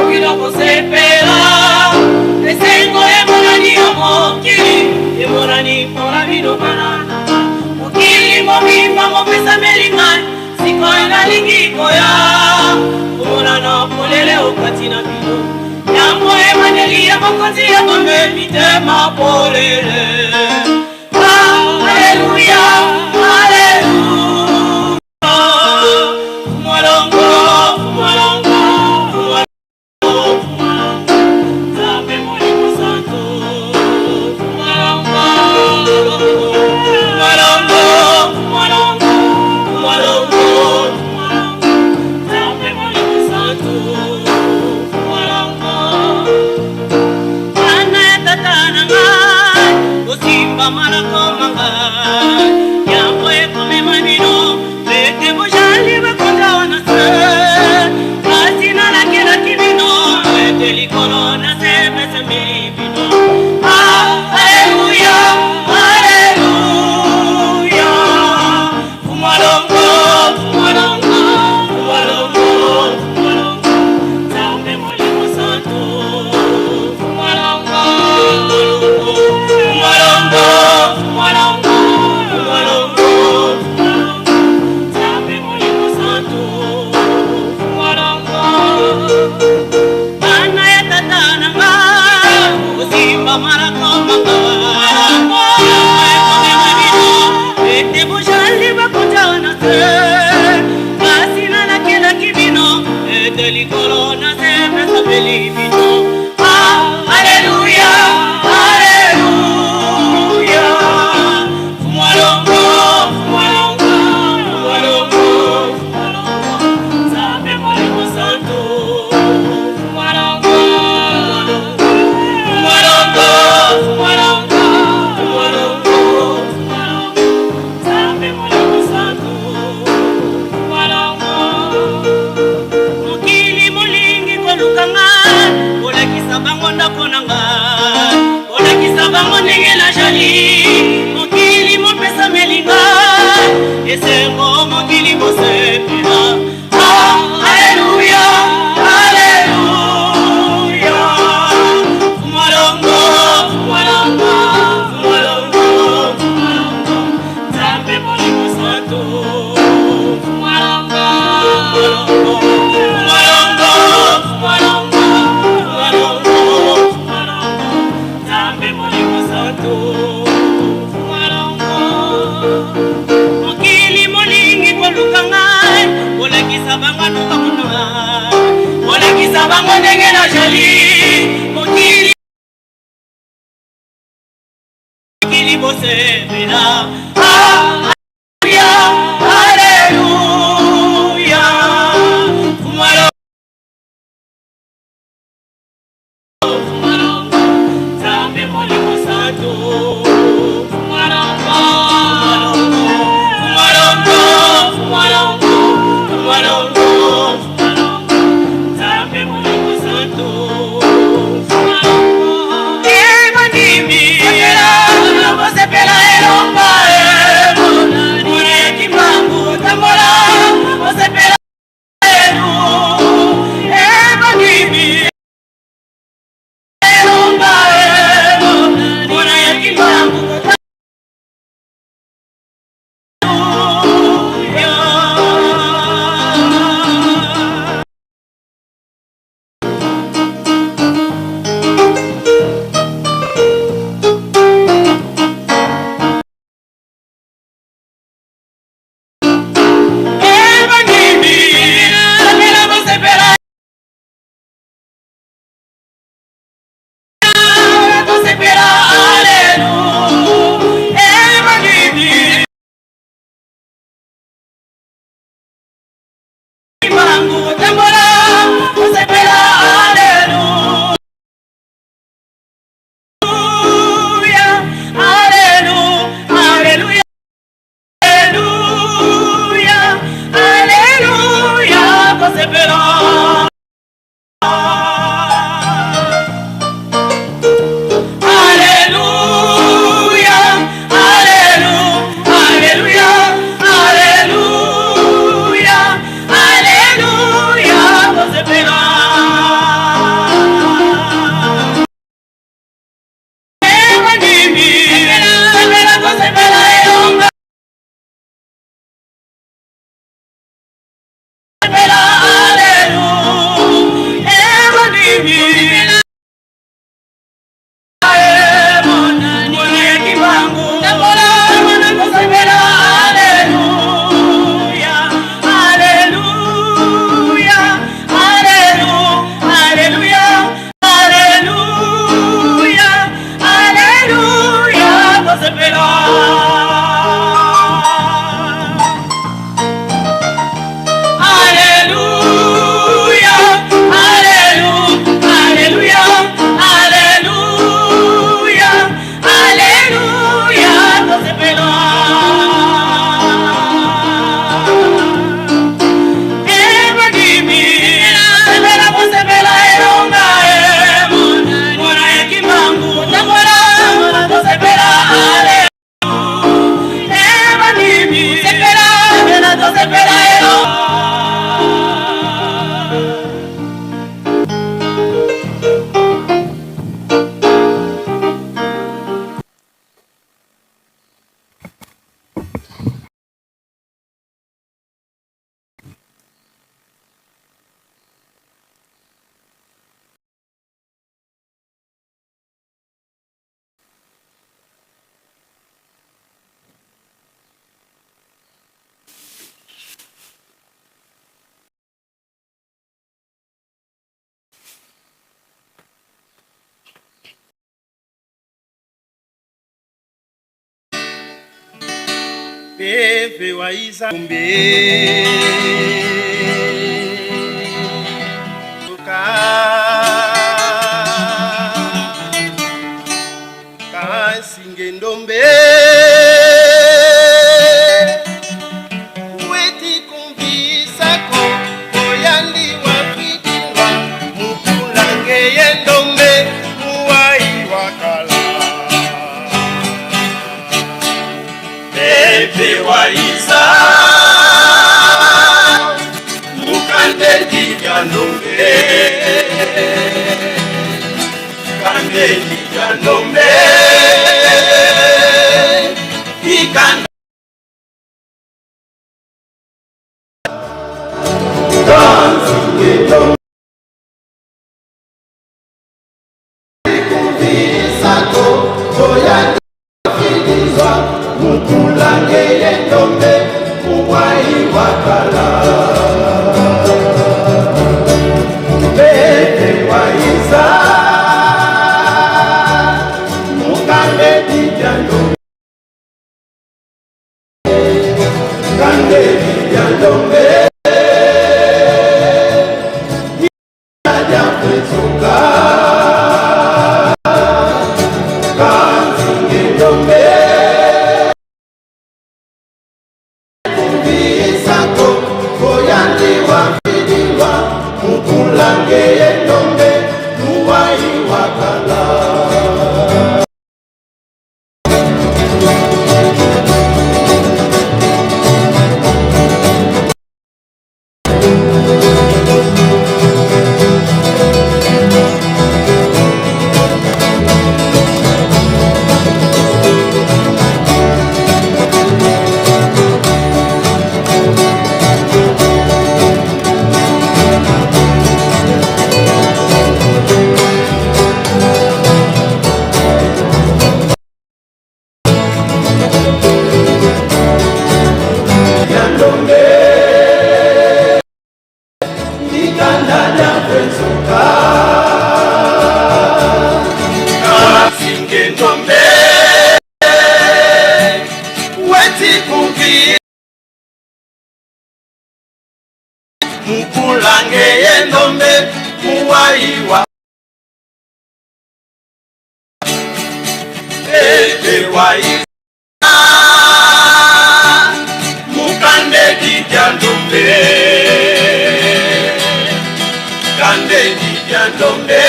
okilo kosepela esengo emonani ya mokili emonani mpona bino banana mokili mobimba mopesa melingani sikoyo nalingi koya omonana polele okati na bino yango emaneli ya mokonzi ya tombe mitema polele. Alleluia, alleluia. Fumalongo, fumalongo, fumalongo, Nzambe Molimo Santo. Fumalongo, fumalongo, fumalongo, fumalongo, Nzambe Molimo Santo. Fumalongo, Ana ya tata na ngai, osimba malako mangai. Yambo ekomema bino, bete bojali bakonda wana se. Kasi nalakilaki bino, bete likolo na sepese bino. Alleluia, alleluia. Fumalongo, fumalongo, fumalongo, fumalongo, Nzambe Molimo Santo. Fumalongo, fumalongo, fumalongo, fumalongo, Nzambe Molimo Santo. Fumalongo, bana ya tata na ngai, osimba malako mangai. Ekomema bino, bete bojali bakonza wana se. Kasi nalakelaki bino, ete likolo na sepesa bino. Alleluia, alleluia. Fumalongo, fumalongo, fumalongo, fumalongo, Nzambe Molimo Santo. Fumalongo, fumalongo, fumalongo, fumalongo, fumalongo, Nzambe Molimo Santo. Fumalongo, mokili molingi koluka ngai, olakisa bango ndako na ngai, olakisa bango ndenge nazali. Mokili mopesa melinga, esengo mokili mosepela. Alleluia, alleluia. Fumalongo, fumalongo, fumalongo, fumalongo, Nzambe Molimo Santo. Fumalongo, fumalongo, fumalongo, fumalongo, fumalongo, Nzambe Molimo Santo. Fumalongo, mokili molingi koluka ngai, olakisa bango nuka kuna ngai, olakisa bango ndenge nazali. Mokili bosepela. Pepe waiza kumbe Kasinge ndombe Weti kumbisako Koyandi wapidinwa Mukulange yendombe Muwai wakala Pepe waiza Mukande dijandombe Kande dijandombe Ikanda Kasinge ndombe Kumbisako Koyandi wapidinwa Mukulange yendombe Muwai wakala Pepe waiza Mukande dijandombe Kande dijandombe Nyaja kwezuka Kasinge ndombe Kumbisako Koyandi wapidinwa Mukulange yendombe Muwai wakala Kasinge ndombe Weti kumbi Mukulange yendombe Muwaiwa Pepe waiza Mukande dijandombe Kande dijandombe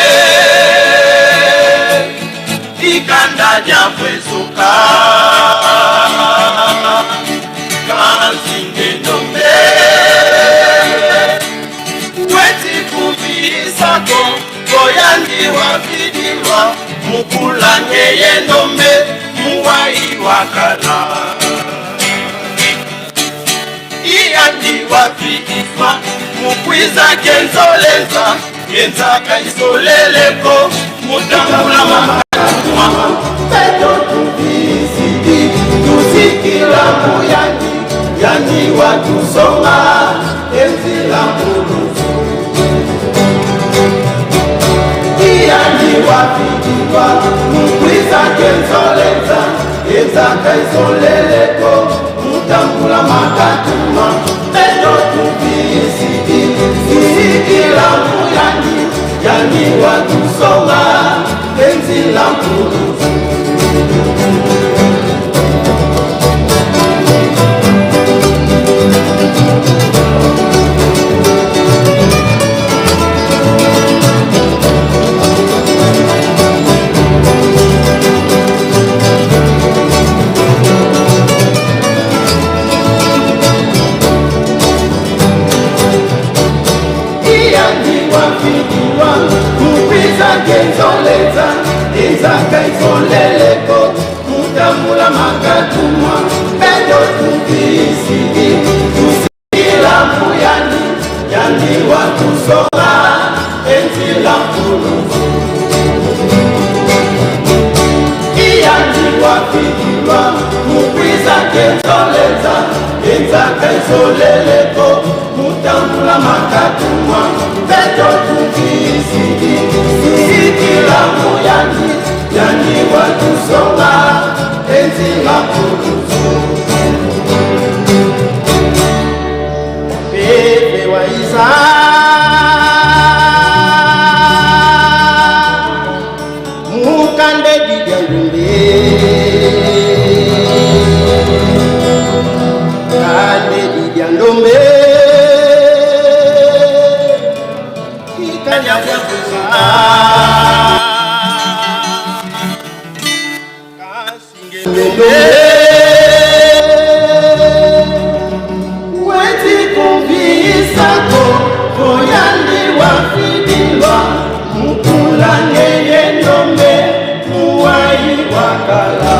Ikanda japwezuka Kasinge ndombe Weti kumbisako Koyandi wapidinwa Mukulange yendombe Muwai wakala Iyandi wapidinwa Mukwiza kenzolenza Yenzaka isoleleko Mutambula makatuma Peto tubisidi Tusikila muyandi Yani watu songa Enzila muluzu Iyandi wapidinwa Mukwiza kenzolenza Yenzaka isoleleko Mutambula makatuma Peto tubisidi Tusikila muyandi Yani watu songa Enzila muluzu Genzoleza, Izaka isoleleko, Mutambula makatumwa, Pedo tubisidi, Tusikila muyani, Yani watu songa, Enzila muluzu Iyandi wapidinwa, Mukwiza genzoleza, Izaka isoleleko, Mutambula makatumwa, Pedo tubisidi, Tusikila muyani, Yani watu songa, Enzila muluzu weti kumvisako koyandi wafidilwa mukula ngeye nyombe muwai wakala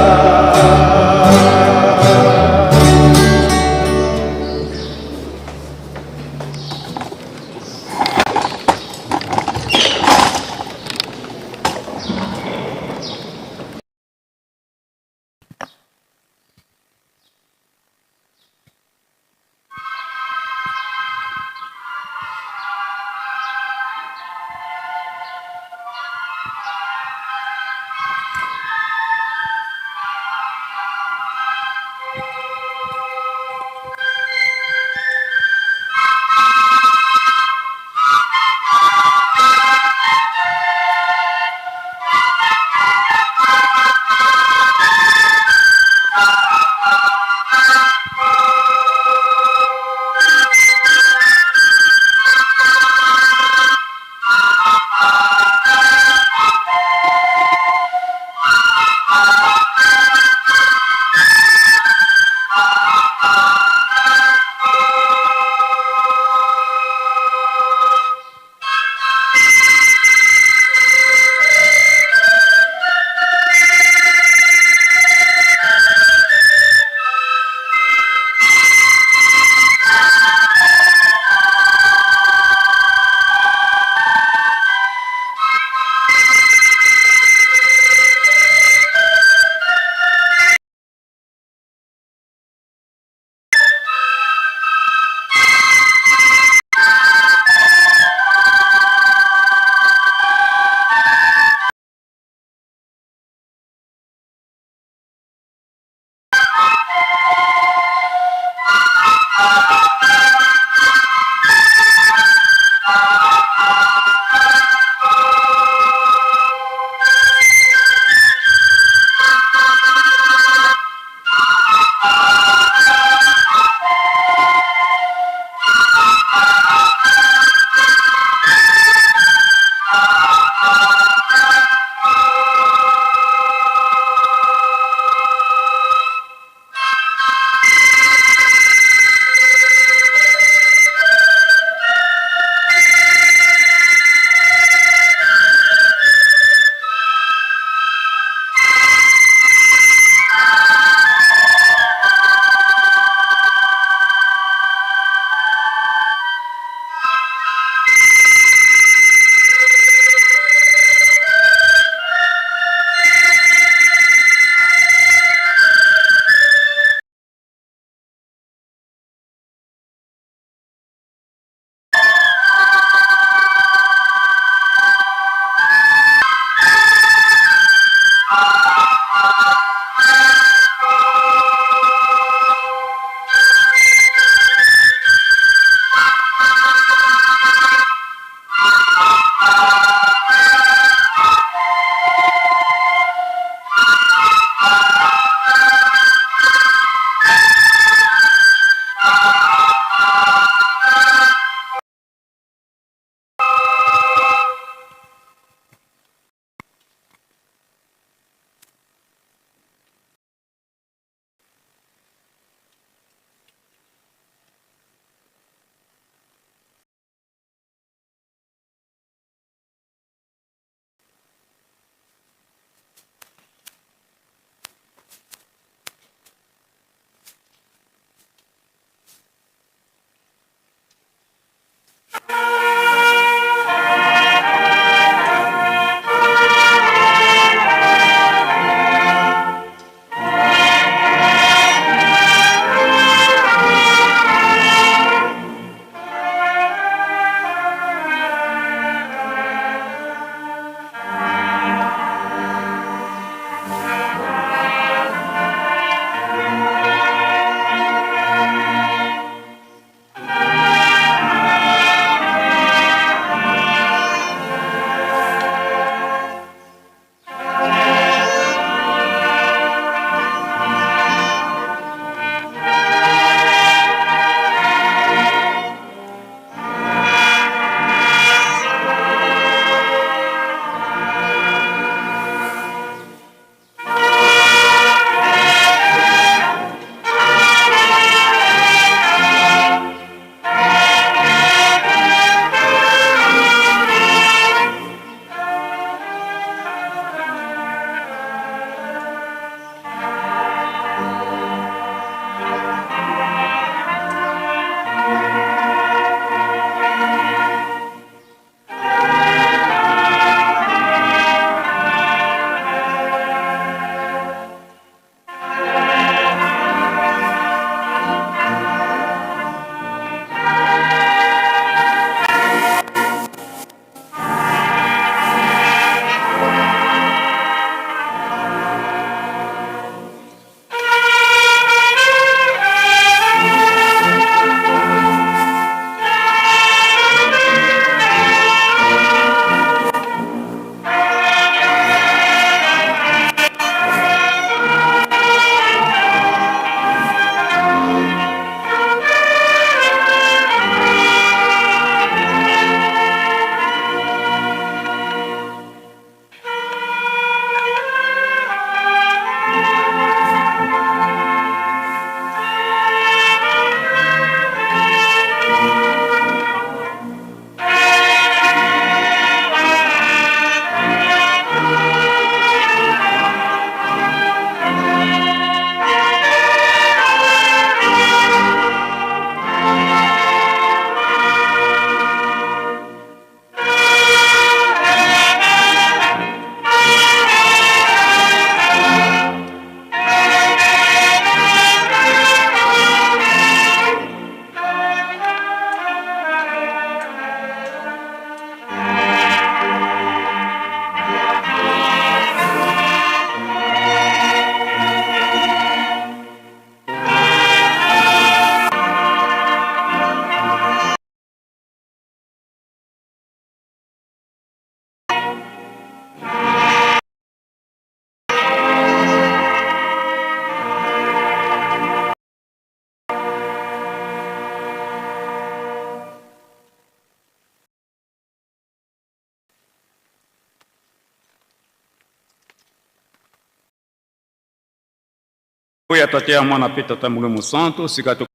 ya tatea mwana pita tambule musanto sikato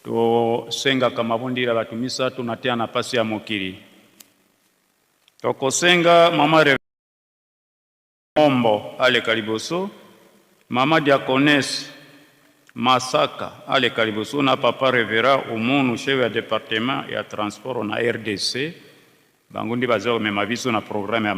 to senga kama bondira batumisa tunatea na pasi ya mokiri toko senga mama Mombo ale kariboso mama diakonese Masaka ale kariboso na papa revera umunu chef ya département ya transport na RDC bangundi bazao mema biso na programme ya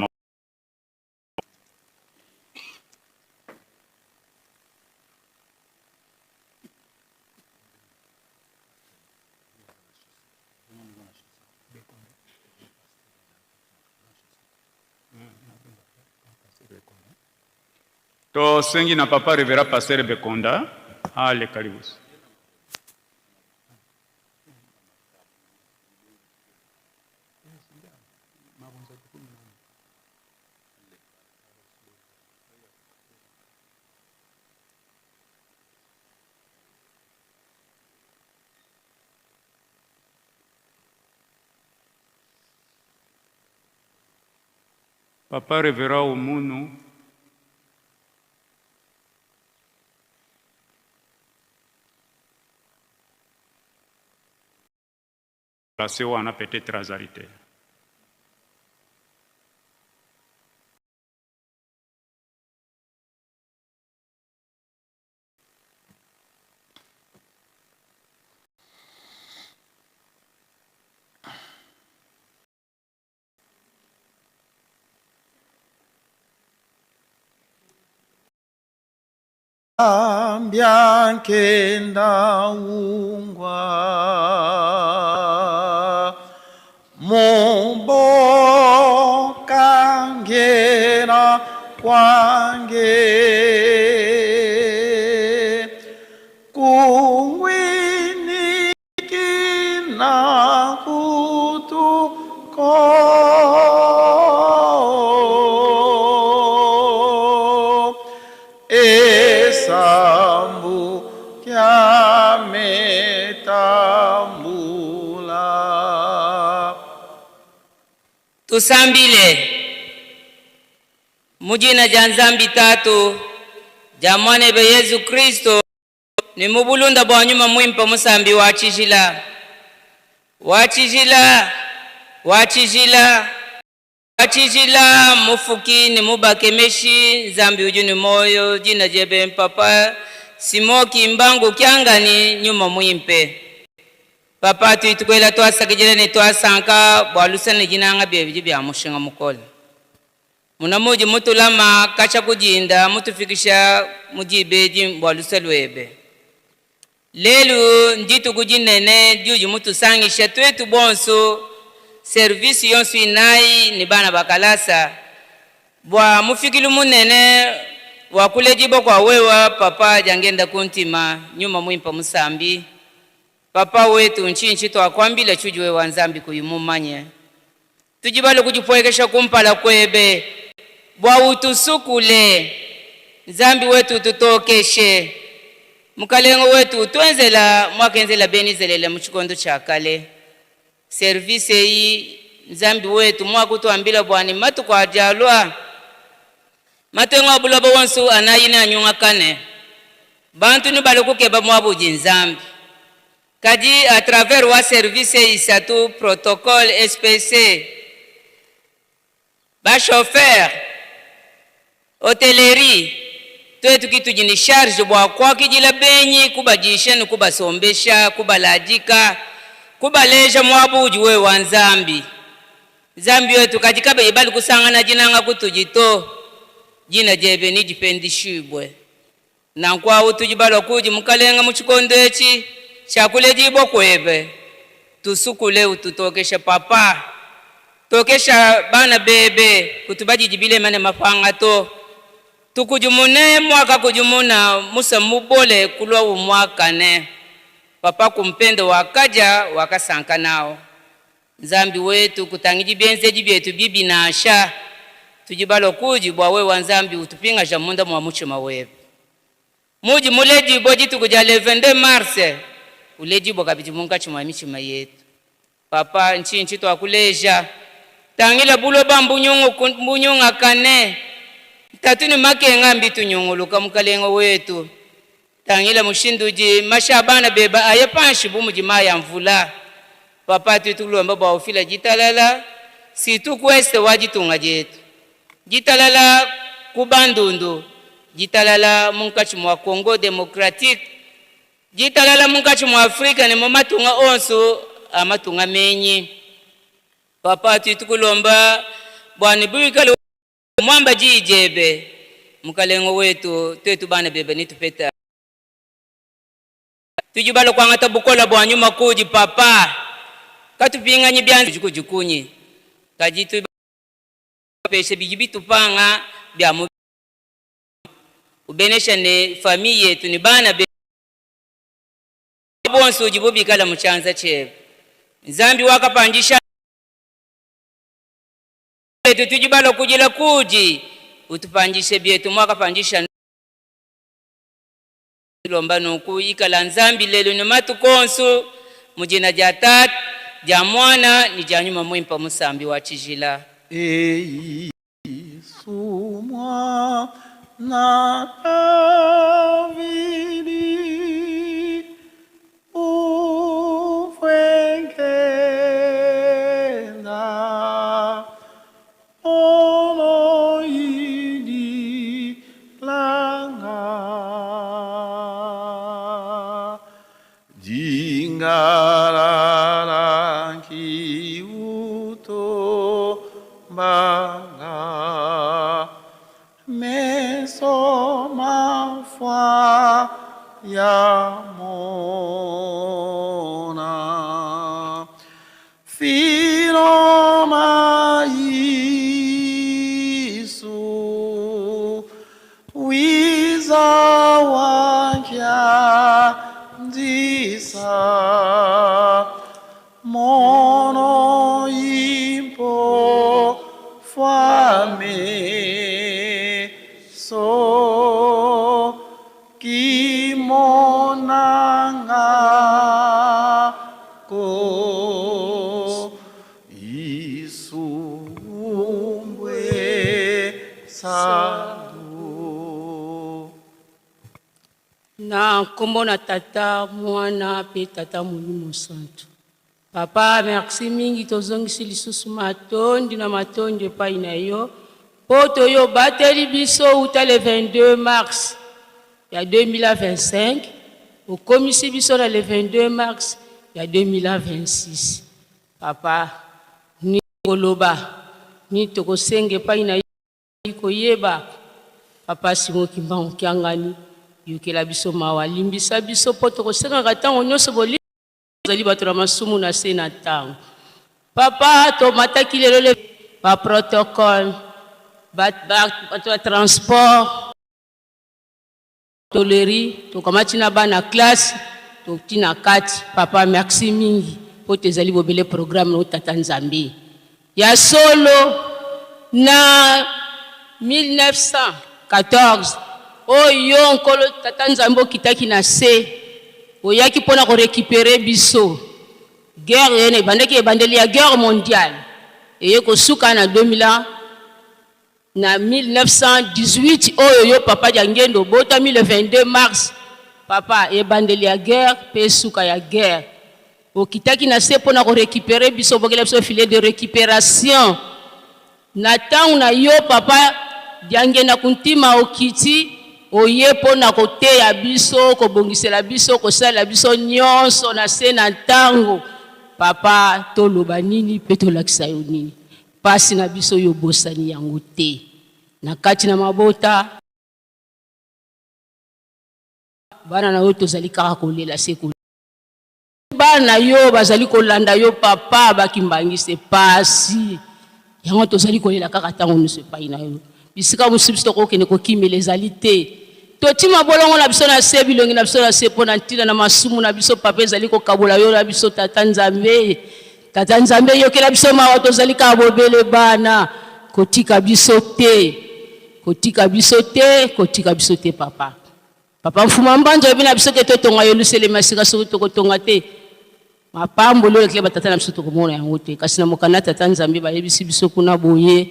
to sengi na papa revera passer Bekonda ale kariboso papa revera umunu placé wana peut-être azarité Ambiankenda ungwa Momboka ngera kwange Kungwini kina kutuko Esambu kya metambula. Tusambile mujina janzambi tatu jamwane be Yesu Kristo ni mubulunda bwanyuma mwimpa musambi wachijila mufuki ni mubakemeshi zambi ujuni moyo jina jebe mpapa simoki mbangu kyangani nyuma mwimpe papa tuitukwela twasakijile ni twasanka bwalusane jinanga byebi bya mushinga mukole munamuji mutulama kacha kujinda mutufikisha mujibeji bwaluselwebe lelu nditu kujinene juji mutusangisha twetu bonso service yonsu inai ni bana bakalasa bwa mufikilu munene wakulejibo kwa wewa papa jangenda kuntima nyuma mwimpa musambi papa wetu nchinchi twakwambile chujuwe wanzambi kuyumumanye tujibalo kujipoekesha kumpala kwebe bwa utusukule zambi wetu tutokeshe mukalengo wetu tuenzela mwakenzela benizelele mchikondo chakale service hii zambi wetu mwakutuambila bwani matu kwa jalwa matenga bulobo wonsu anayina anyunga kane bantu ni balokukeba mwabuji nzambi kaji à travers wa service isatu protocole SPC ba chauffeur hotellerie twetu kitu jini charge bwa kwa kijila benyi kubajisheni kubasombesha kubalajika kubaleja mwabuji we wanzambi zambi wetu kajikabe ibali kusangana jinanga kutujito jina jebe ni jipendishibwe na kwa utujibalo kuji mukalenga muchikondo echi chakule jibo kwebe tusukule ututokesha papa tokesha bana bebe kutubaji jibile mane mafanga to tukujumune mwaka kujumuna musa mubole kulwa umwaka ne papa kumpendo wakaja wakasanka nao nzambi wetu kutangiji benzeji byetu bibi nasha tujibalo kuji bwa we wanzambi utupinga jamunda mwa muchima wewe muji muleji boji tukuja le 22 mars uleji boka bijimunga chuma michima yetu papa nchinchi twakuleja tangila bulo bambunyungu mbunyunga kane tatuni makenga mbitu nyonguluka mukalengo wetu tangila mushinduji mashabana beba ayapanshi bumuji maya mvula papa tutukulomba ba ofila jitalala situ kweste wajitunga jetu jitalala kubandundu jitalala munkachi mwa Congo Democratique jitalala munkachi mwa Afrika ni matunga onso amatunga menyi papa tutukulomba bwana bwikale mwamba jijebe mukalengo wetu tetu bana bebe nitupeta tujibalo kwa ngata bukola bwa nyuma kuji papa katupinga nyibyanzi jukujukunyi kajitu peshe bijibitu panga bya mu ubenesha ne famille yetu ni bana bebe bonso jibobi kala muchanza chebe Nzambi wakapanjisha tujibalo kujila kuji utupanjishe byetu mwaka panjisha lomba nuku ikala Nzambi lelo ni matu konsu mujina jatat ja mwana ni janyuma mwimpa musambi wa chijila sumwa na avili ufengena ono idi langa jingarara kiuto banga meso mafwa ya mona filo maisu wiza wanja ndisa mono impo fame so kimonanga ko isumbwe sadu na kombo na tata mwana pe tata Molimo Santo. Papa merci mingi tozongisi lisusu matondi na matondi epai na yo poto yo bateli biso uta le 22 mars ya 2025 okomisi biso na le 22 mars ya 2026. Papa ni koloba ni tokosenge epai na yo koyeba papa simo kimbango kiangani yokela biso mawa limbisa biso poto kosenga ntango nyonso boli zali bato na masumu na se na ntango papa to mataki lelo le ba protocole ba transport toleri to kamati na bana classe to tina kati papa merci mingi poto ezali bobele programme no tata Nzambe ya solo na 1914 oyo nkolo tata Nzambe kitaki na se oyaki pona ko récupérer biso guerre yene bandeki ebandeli ya guerre mondiale eye ko suka na 2000 na 1918 oyo yo papa jangendo botami le 22 mars papa ebandeli ya guerre pe suka ya guerre okitaki na se pona ko récupérer biso bokela biso filet de récupération na tangu na yo papa jangenda kuntima okiti oye pona koteya biso kobongisela biso kosala biso nyonso na se na ntango papa toloba nini pe tolakisa yo nini pasi na biso yo bosani yango te na kati na mabota bana na yo tozali kaka kolela se bana yo bazali kolanda yo papa bakimbangise pasi yango tozali kolela kaka ntango nyonso epai na yo bisika mosusu biso tokokende kokimela ezali te totima bolongo na biso na se bilongi na biso na se mpo na ntina na masumu na biso papa ezali kokabola yo na biso tata Nzambe yokela biso mawa tozali kaka bobele bana kotika biso te papa mfuma mbanzo yebi na biso ke totonga yo lusele masika soki tokotonga te mapambolo lekile batata na biso tokomona yango te kasi na mokanda tata Nzambe bayebisi biso kuna boye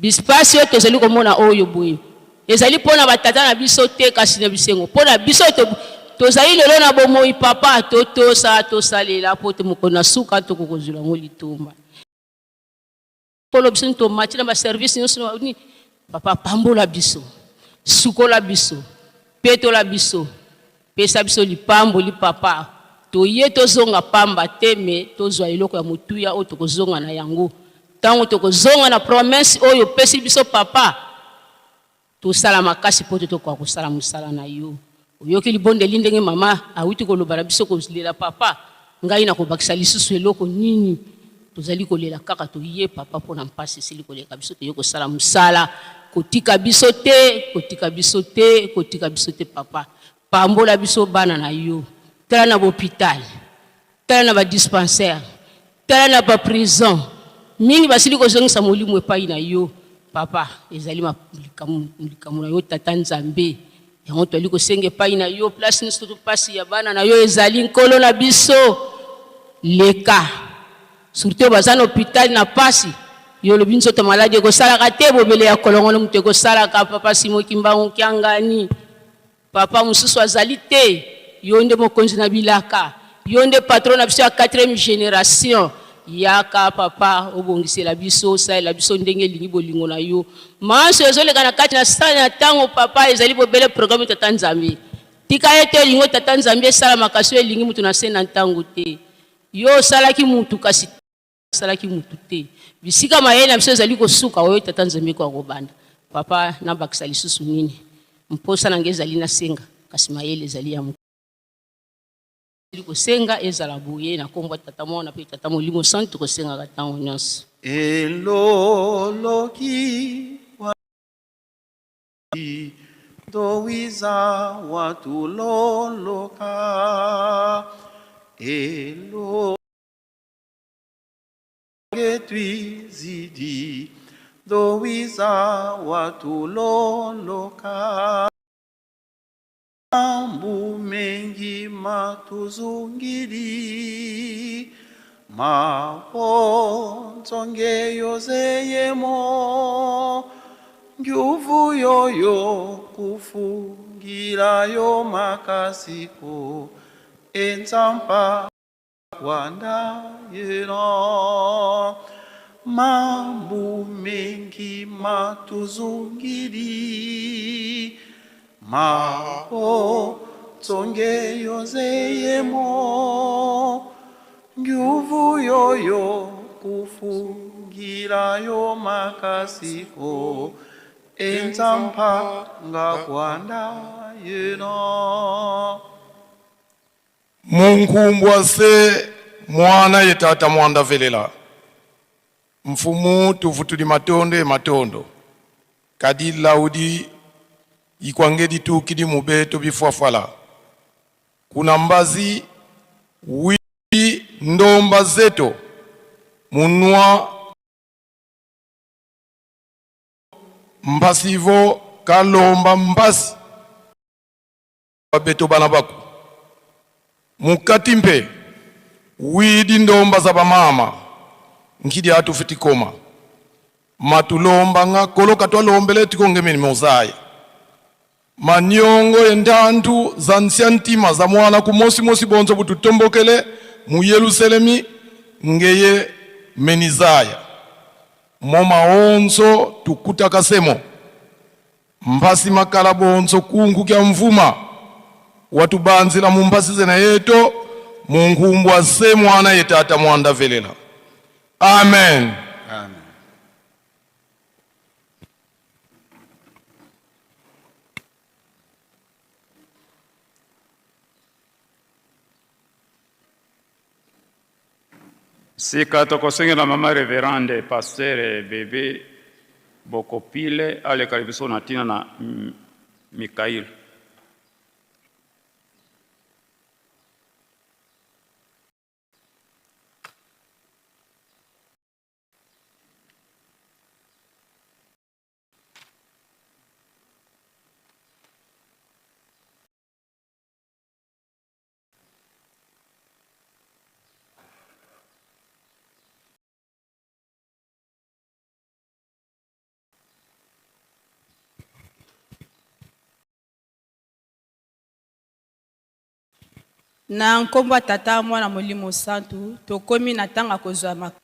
bispasi oyo tozali komona oyo boye ezali mpona batata na biso te kasi na bisengo mpona biso tozali lelo na bomoi papa tosalela po te mokolo na suka tokokozwela yango litumba polo biso tomati na baservice nyonso ni papa pambola biso sukola biso petola biso pesa biso lipambo lipapa toye tozonga pamba te me tozwa eloko ya motuya oyo tokozonga na yango ntango tokozonga na promesse oyo pesi biso papa tosala makasi po te tokoka kosala mosala na yo oyoki libondeli ndenge mama awuti koloba na biso kolela papa ngai na kobakisa lisusu eloko nini tozali kolela kaka toye papa mpona mpasi esili koleka biso toye kosala mosala kotika biso te kotika biso te kotika biso te papa pambola biso bana na yo tala na hôpital tala na badispensaire tala na baprison mingi basili kozongisa molimo epai na yo papa ezali likambo na yo tata nzambe yango toali kosenga epai na yo place nyonso topasi ya bana na yo ezali nkolo na biso leka surtout baza na hôpital na pasi yo lobi nzoto maladi ekosalaka te bobele ya kolongono moto ekosalaka papa simoki mbango kiangani papa mosusu azali te yo nde mokonzi na bilaka yo nde patron na biso ya 4e génération yaka papa obongisela biso osalela biso ndenge elingi bolingo na yo manso ezoleka na kati na sala na ntango papa ezali bobele programme tata nzambe tika ete elingo tata nzambe esala makasi elingi mutu na se na ntango te yo osalaki mutu kasi osalaki mutu te bisika mayele na biso ezali kosuka oyo tata nzambe kwa kobanda papa nabakisa lisusu nini mposa nange ezali nasenga kasi mayele ezali ya mutu kosenga ezala boye na kombo tata mwana pe tata molimo santo kosenga katango nyonso eloloki dowiza watuloloka elogetwizidi dowiza watuloloka mambo mengi matuzungili maponzonge yozeyemo nguvu yoyo kufungira yo makasiko enzampa wanda yeno mambo mengi matuzungili mapo tonge yozeyemo nguvu yoyo kufungira yo makasiko enzampa ngakwanda yeno munkumbwase mwana yetata mwanda velela mfumu tuvutuli matondo kadi laudi ikwangedi tukidi mubeto bifwafala kuna mbazi wili ndomba zeto munwa mbasivo kalomba mbasi babeto bana baku mukati mpe widi ndomba za bamama nkidi atu fitikoma matulomba nga koloka twalombele tikongemeni mozaye manyongo endandu za nsyantima za mwana kumosi bonzo bututombokele mu Yerusalemi ngeye menizaya moma onzo tukutakasemo mbasi makala bonzo kungu kya mvuma watubanzila mumbasi zena yeto munkumbwa se mwana yetata mwanda velela amen. Amen. Sika tokosengela mama reverande pasteur bebe bokopile ale karibiso na tina na Mikael. Na nkombo tata mwana molimo santu tokomi na tanga kozwa maka.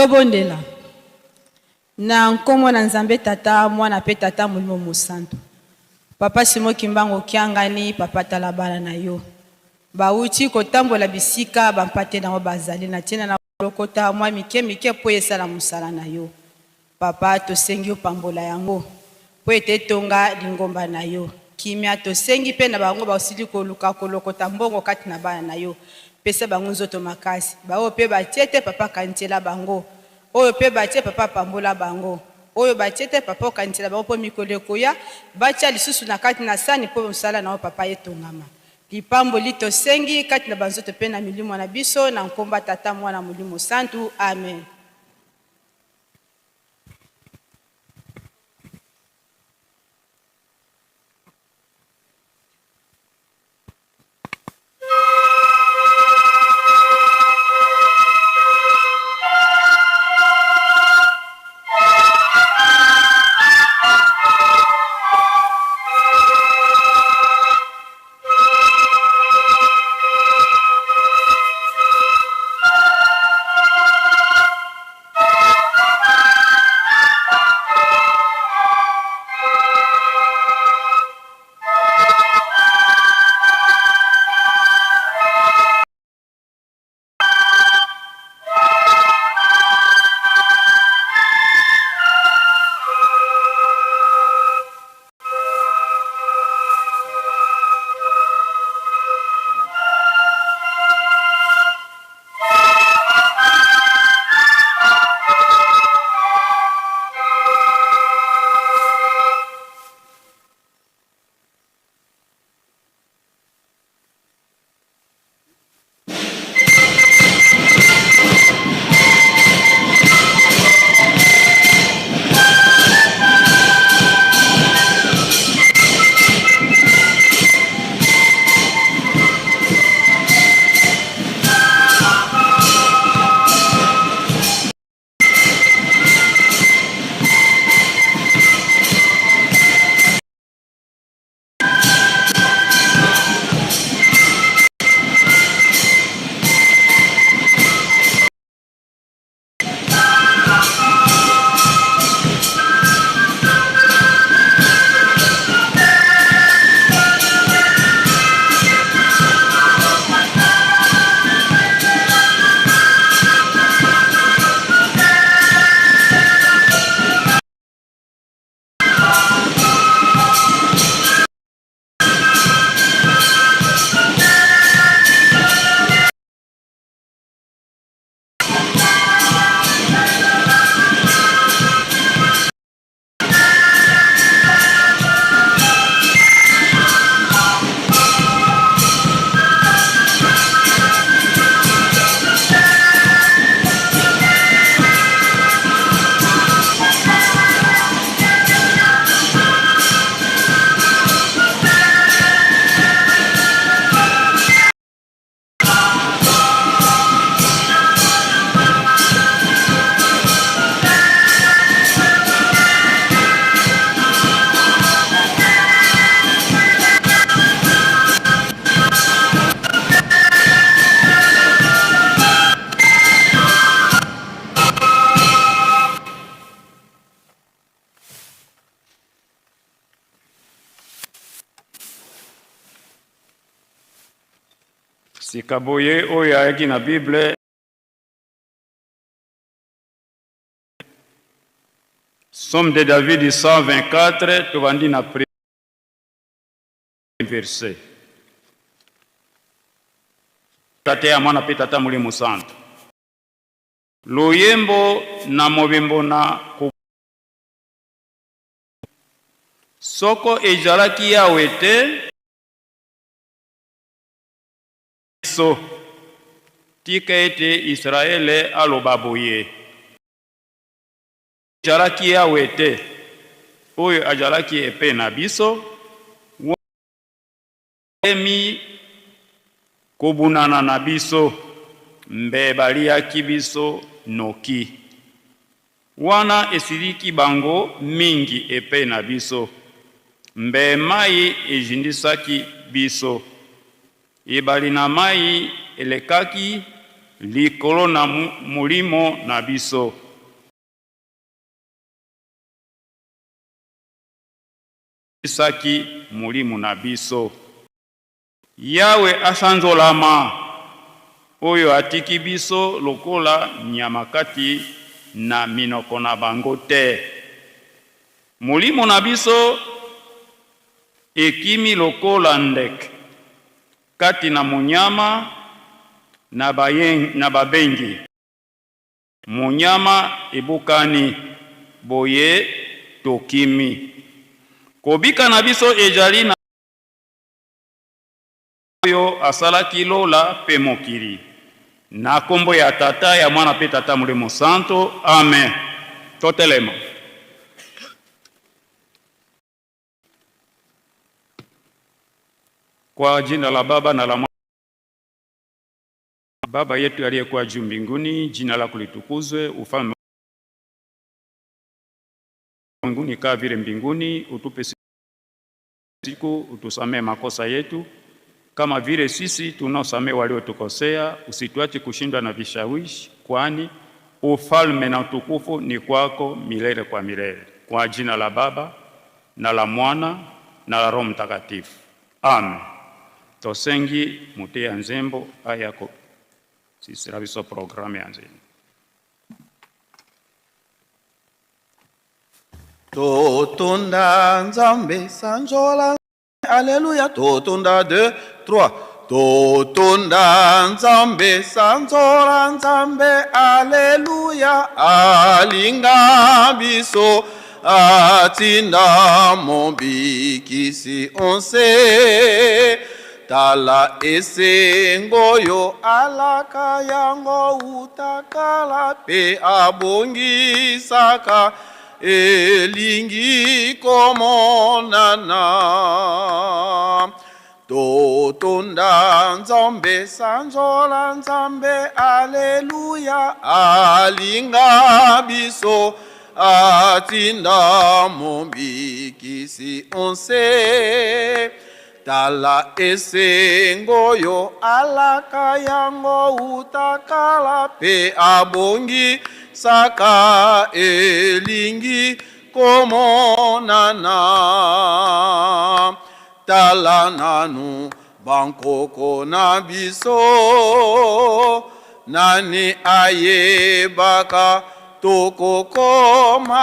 tobondela na nkombo na Nzambe Tata Mwana pe Tata Molimo Mosantu. Papa Simo Kimbango Kiangani, Papa Talabala na yo bauti kotambola bisika bampate na bazali na tina na lokota mwa mike po esala musala na yo. Papa tosengi opambola yango po ete tonga lingomba na yo. Kimia tosengi pe na bango baosili koluka kolokota mbongo kati na bana na yo. Pesa bango nzoto makasi bao pe batiete papa kantela bango oyo pe batie papa pambola bango oyo batiete papa kantela bango po mikolo koya batia lisusu na kati na sani po musala na papa yetongama lipambo lito sengi kati na banzoto pe na milimo na biso na nkomba Tata Mwana Molimo Santu. Amen. Sikaboye oyo ayaki na Bible Somme de David 124 tubandi na verset Tate ya Mwana pe Tata Molimo Santu luyembo na mobimbo na soko ezalaki yawe te so tika ete Israele aloba boye ezalaki yawe te oyo azalaki epe na biso emi kobunana na biso mbe baliaki biso noki wana esiliki bango mingi epe na biso mbe mai ezindisaki biso ebali na mai elekaki likolo na mulimo na biso. Isaki mulimu na biso. Yawe asanzolama oyo atiki biso lokola nyama kati na minoko na bango te. Mulimu na biso ekimi lokola ndeke kati na munyama na babengi. Munyama ebukani boye tokimi. Kobika na biso ejali na oyo asalaki lola pe mokili. Na kombo ya tata ya mwana pe tata mulimo santo. Amen. Totelema. Kwa jina la Baba na la Mwana. Baba yetu aliyekuwa juu mbinguni, jina lako litukuzwe, ufalme mbinguni kaa vile mbinguni, utupe siku, utusamee makosa yetu kama vile sisi tunaosamee waliotukosea, usituache kushindwa na vishawishi, kwani ufalme na utukufu ni kwako milele kwa milele. Kwa jina la Baba na la Mwana na la Roho Mtakatifu. Amen. Tosengi mutea nzembo ayako sisira biso programu ya nzembo. Totonda nzambe sanjola. Alléluia. Totonda 2, 3. Totonda nzambe sanzola nzambe. Alléluia. Alinga biso atinda mobikisi onse. Tala esengoyo alaka yango utakala pe abongisaka elingi komonana. Totonda nzambe sanzola nzambe. Aleluya. Alinga biso atinda mobikisi onse. Tala esengoyo alaka yango utakala pe abongi saka elingi komonana. Tala nanu bankoko na biso nani ayebaka tokokoma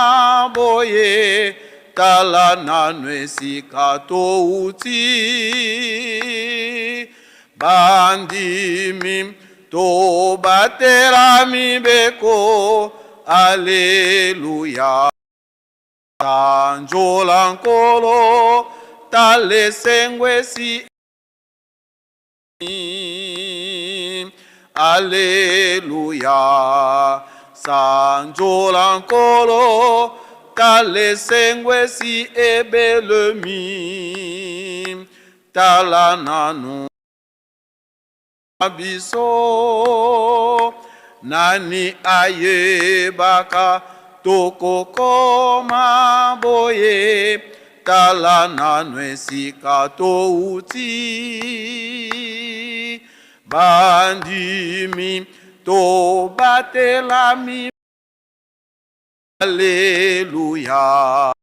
boye. Tala nanu esika touti bandimi tobatela mibeko. Aleluya. Sanjola nkolo tale sengwesi. Aleluya. Sanjola nkolo tale sengwesi ebelemi. Tala nanu biso nani ayebaka tokokoma boye. Tala nanu esika touti bandimi tobatela mi. Aleluya.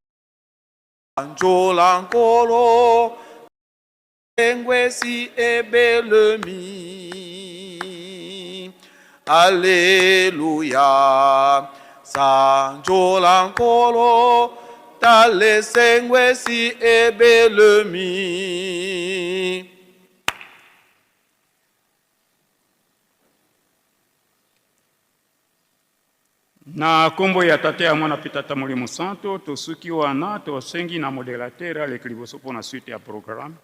Njola nkolo engwesi ebelemi. Aleluya. Sanjola nkolo tale sengwesi ebelemi. Na kombo ya tate ya mwana pe tata mulimo santo, tosuki wana tosengi na modérateur aleki liboso mpona suite ya programme.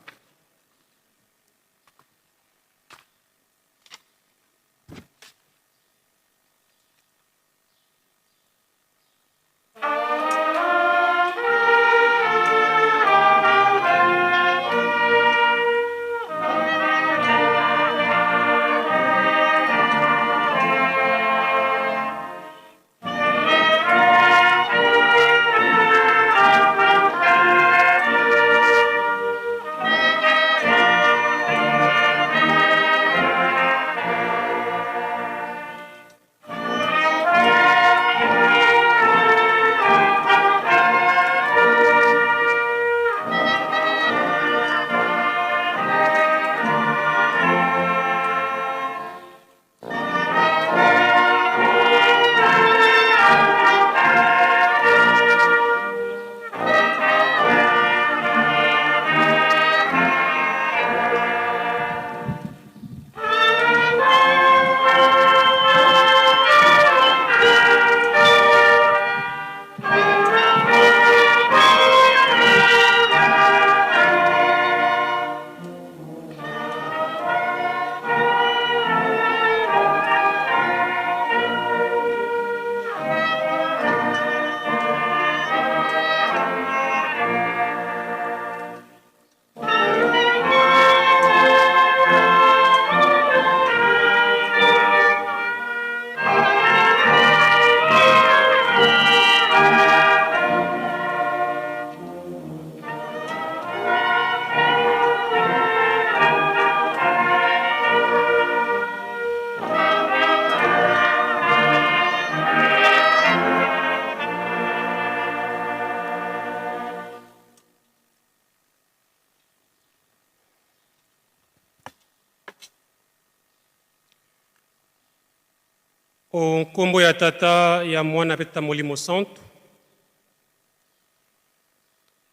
Nkombo ya tata ya mwana pe tata Molimo Santu.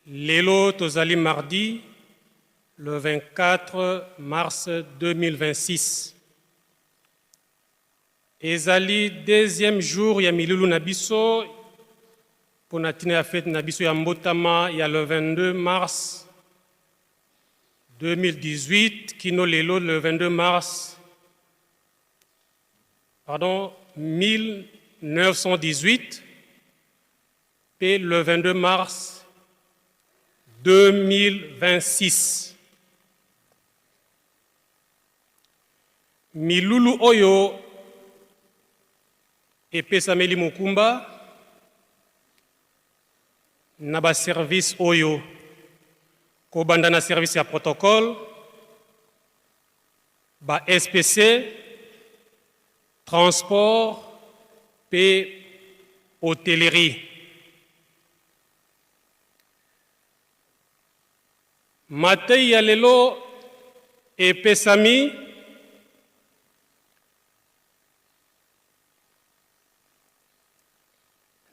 Lelo tozali mardi, le 24 mars 2026. Ezali deuxième jour ya milulu na biso pour na tina ya fête na biso ya mbotama ya le 22 mars 2018 kino lelo le 22 mars 1918 et le 22 mars 2026. Milulu oyo epesameli Mukumba na ba service oyo kobanda na service ya protocole ba SPC transport pe hôtellerie. Matei ya lelo epesami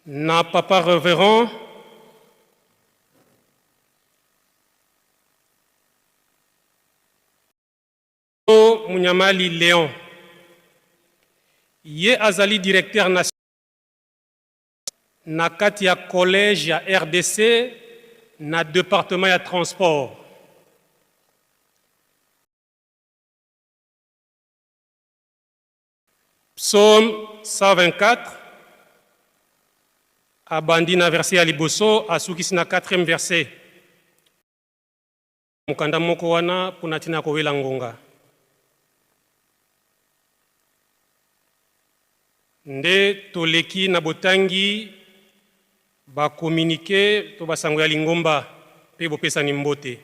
na papa révérend Munyamali Léon. Ye azali directeur national na kati ya collège ya RDC na département ya transport. Psaume 124 abandi na verset ya liboso asukisi na 4e verset. Mukanda moko wana pona tina kowela ngonga. Nde toleki na botangi ba communiquer to basango ya lingomba pe bopesa ni mbote.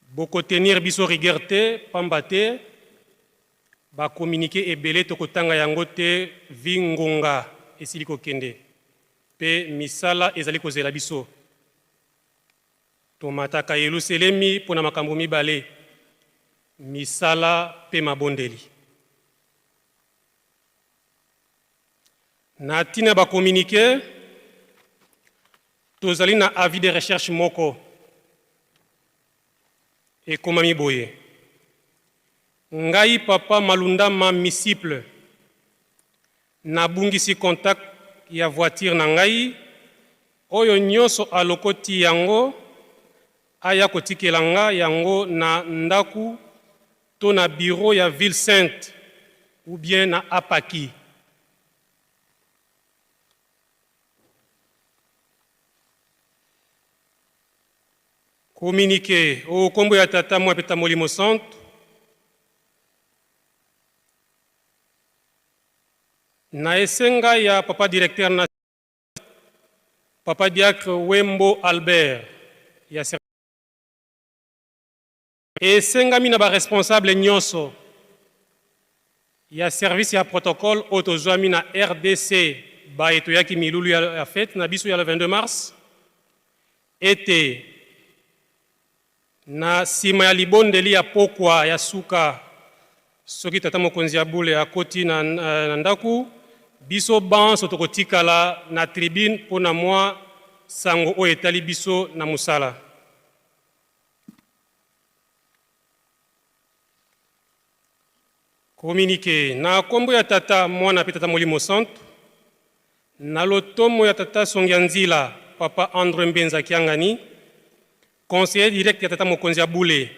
Boko tenir biso rigueur te pamba te ba communiquer ebele to kotanga yango te vingonga esili kokende pe misala ezali kozela biso. To mataka Yerusalemi pona makambo mibale. Misala pe mabondeli. Na tina ba communiquer tozali na avis de recherche moko e komami boye. Ngai papa Malundama Misiple na bungisi contact ya voiture na ngai oyo nyonso alokoti yango aya kotikela nga yango na ndaku to na bureau ya Ville Sainte ou bien na Apaki. Communiqué au kombo ya tata mwa peta Molimo Santu na esenga ya papa directeur na papa diacre Wembo Albert ya esenga mina ba responsable nyonso ya service ya protocole otozwami na RDC ba eto yaki milulu ya fête na biso ya le 22 mars ete na sima ya libondeli ya pokwa ya suka soki tata mokonzi ya bule akoti na ndaku biso banso tokotikala na tribune pona mwa sango oyo etali biso na musala. Communiqué na kombo ya tata mwana pe tata Molimo Santu na lotomo ya tata Songianzila papa Andre Mbenza Kiangani conseiller direct ya tata mokonzi ya bule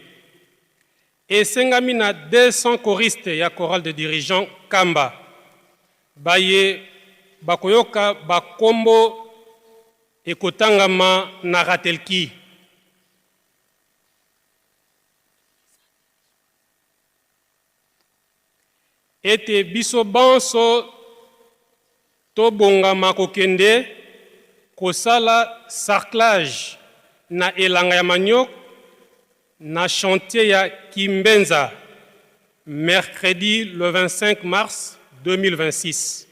esengami na 200 choristes ya chorale de dirigeants Kamba baye bakoyoka bakombo ekotangama na ratelki. Ete biso banso tobongama kokende kosala sarclage na elanga ya maniok na chantier ya Kimbenza mercredi le 25 mars 2026.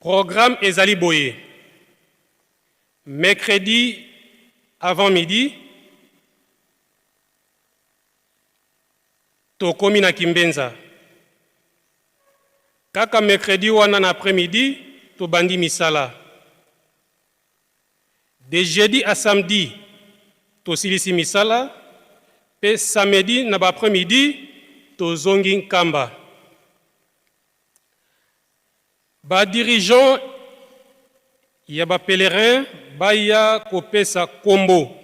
Programme ezali boye. Mercredi avant midi tokomi na Kimbenza. Kaka mercredi wana na après-midi, tobandi misala. De jeudi à samedi, tosilisi misala. Pe samedi na ba après-midi, tozongi nkamba. Ba dirigeant ya ba pèlerin baya kopesa kombo.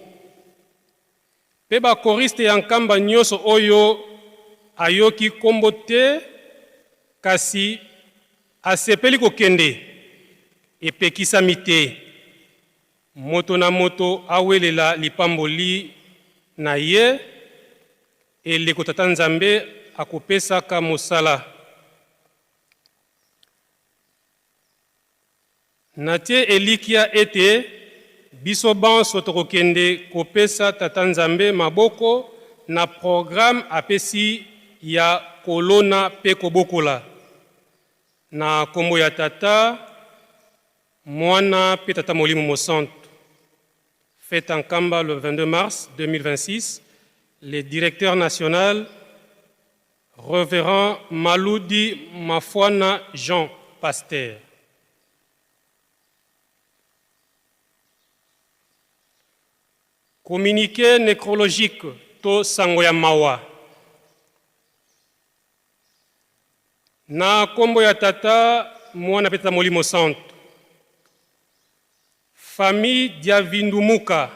Pe ba choriste ya nkamba nyoso oyo ayoki kombo te kasi asepeli kokende epekisami te. Moto na moto awelela lipamboli na ye eleko tata Nzambe akopesaka mosala. Natie elikia ete biso banso tokokende kopesa tata Nzambe maboko na programme apesi ya kolona pe kobokola. Na kombo ya tata mwana pe tata Molimo Mosantu. Fête en Kamba le 22 mars 2026, le directeur national, révérend Maloudi Mafouana Jean Pasteur. Communiqué nécrologique to Sangoya Mawa. Na kombo ya tata mwana pe tata Molimo Mosantu. Famille Diavindumuka,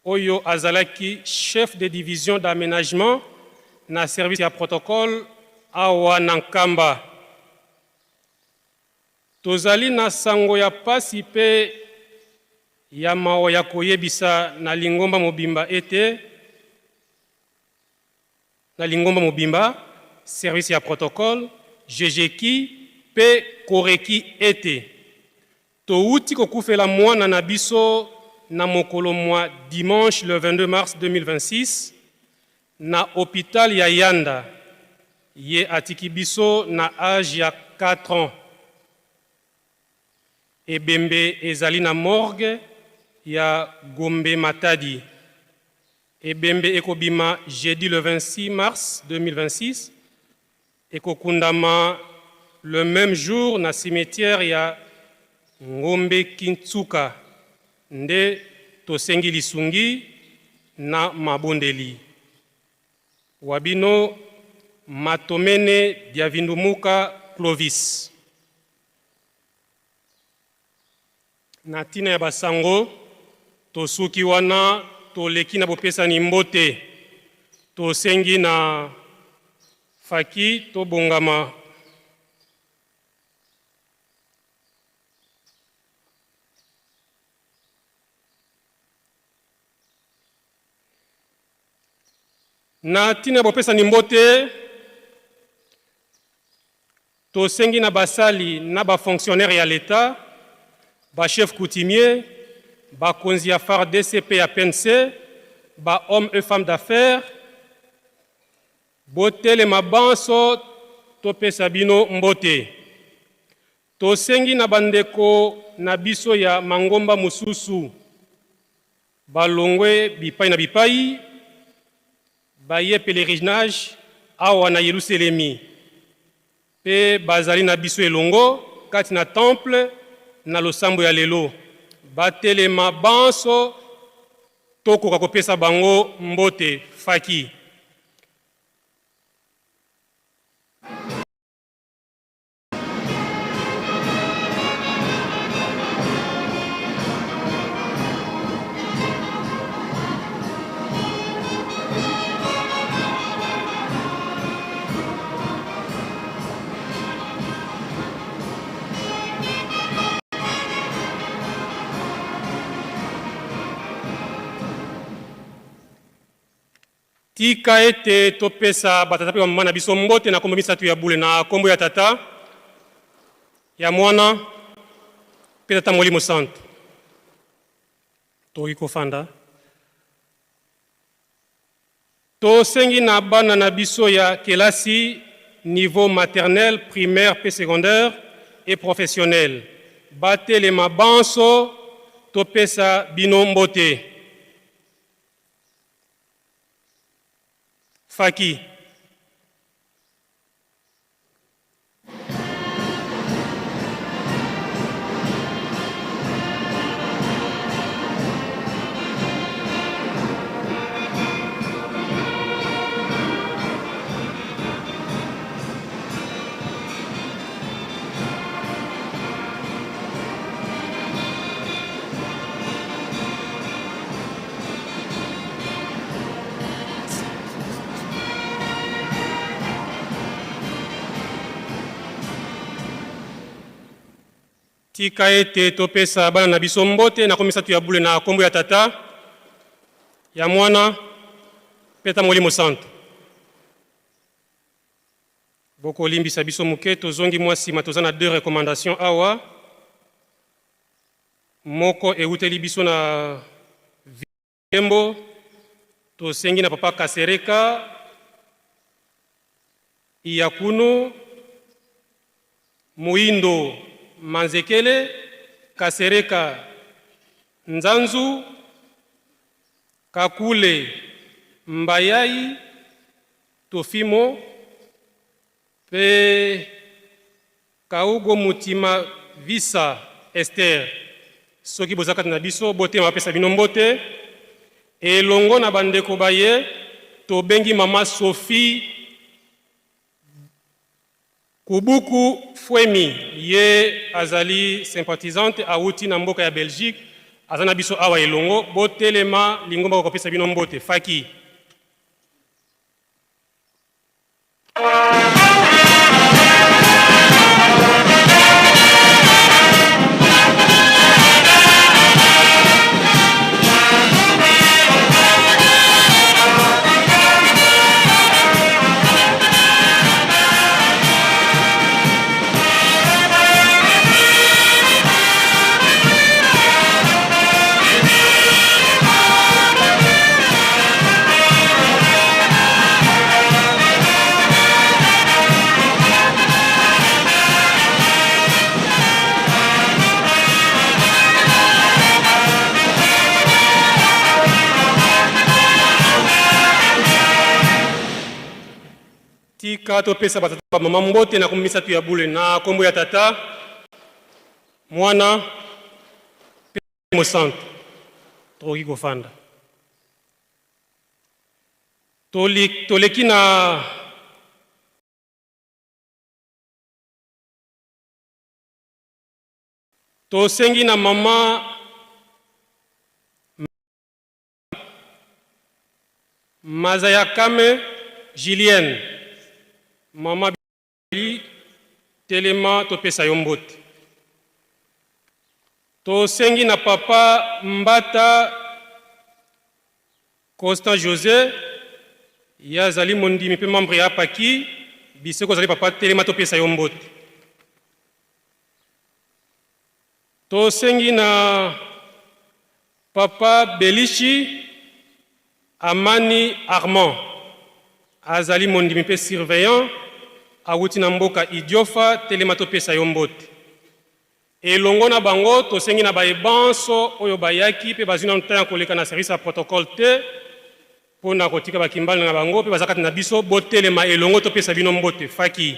Oyo Azalaki, chef de division d'aménagement, na service ya protocole, awa Nankamba. Tozali na sango ya pasi pe ya mawa ya koyebisa na lingomba mobimba ete, na lingomba mobimba, service ya protocole, jejeki pe koreki ete. Touti kokufela mwana na biso na mokolo mwa dimanche le 22 mars 2026 na hôpital ya Yanda ye atiki biso na âge ya 4 ans. Ebembe ezali na morgue ya Gombe Matadi. Ebembe ekobima jeudi le 26 mars 2026 ekokundama le même jour na cimetière ya Ngombe Kintsuka nde tosengi lisungi na mabondeli. Wabino Matomene Diavindumuka Clovis. Na tina ya basango, tosuki wana toleki na bopesa ni mbote. Tosengi na faki to bongama. Na tina bopesa ni mbote, tosengi na basali na ba fonctionnaire ya l'État, ba chef coutumier, ba konzi ya phare DCP ya PNC, ba hommes et femmes d'affaires, botele mabanso topesa bino mbote. Tosengi na bandeko na biso ya mangomba mususu, balongwe bipai na bipai, baye pèlerinage awa na Yerusalemi. Pe bazali na biso elongo, kati na temple, na losambo ya lelo. Batelema banso, toko kakopesa bango mbote faki. Tika ete topesa batata pe mama na biso mbote na kombo misatu ya bule na kombo ya tata ya mwana pe tata Molimo Mosantu. Toki kofanda. Tosengi na bana na biso ya kelasi niveau maternel, primaire pe secondaire et professionnel. Batele mabanso topesa bino mbote. Faki, tika ete topesa bana na biso mbote na komisa tu ya bule na kombo ya tata ya mwana peta Molimo Santo. Boko limbisa biso muke tozongi mwasi matozana 2 recommandations awa. Moko euteli biso na Vikembo tosengi na papa Kasereka Iyakuno Muindo Manzekele Kasereka Nzanzu Kakule Mbayai Tofimo pe Kaugo Mutima Visa Esther soki bozakati na biso bote mapesa bino mbote elongo na bandeko baye tobengi mama Sophie Kubuku Fwemi ye azali sympathisante auti na mboka ya Belgique azana biso awa elongo botelema lingomba kokopesa bino mbote faki. Tika topesa batata mama mbote na kumisa tu ya bule na kombo ya tata mwana Molimo Santo toki kofanda toleki na tosengi na mama Mazayakame Julienne mama Bili telema topesa yo mbote tosengi na papa Mbata Constant José yazali mondimi pe membre ya paki biseko zali papa telema topesa yo mbote tosengi na papa Belichi Amani Armand azali mondimi pe surveillant awuti na mboka Idiofa telema topesa yo mbote elongo na bango tosengi na baebanso oyo bayaki pe bazina ntanya koleka na service ya protocole te pona kotika bakimbali na bango pe bazakati na biso botelema elongo topesa bino mbote faki.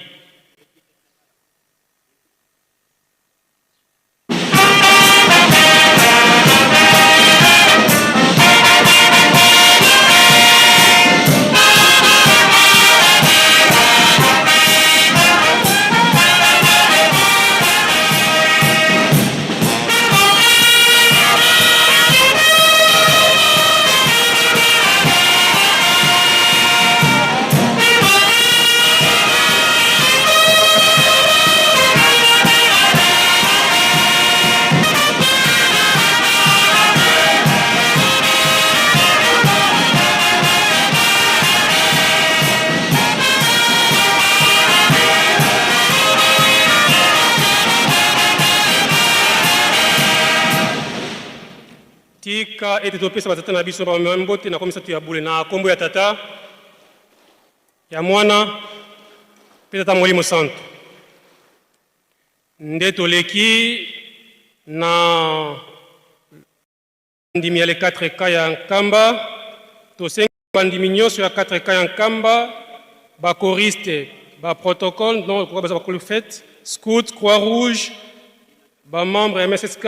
Tika ete topesa batata na biso ba mbote na komisa tu ya bule na kombo ya tata ya mwana pe tata Molimo Santo nde toleki na ndimi ya le 4K ya Nkamba tosengi bandimi nyonso ya 4K ya Nkamba ba choriste ba protocole non ko ba ko fête scout croix rouge ba membre MSSK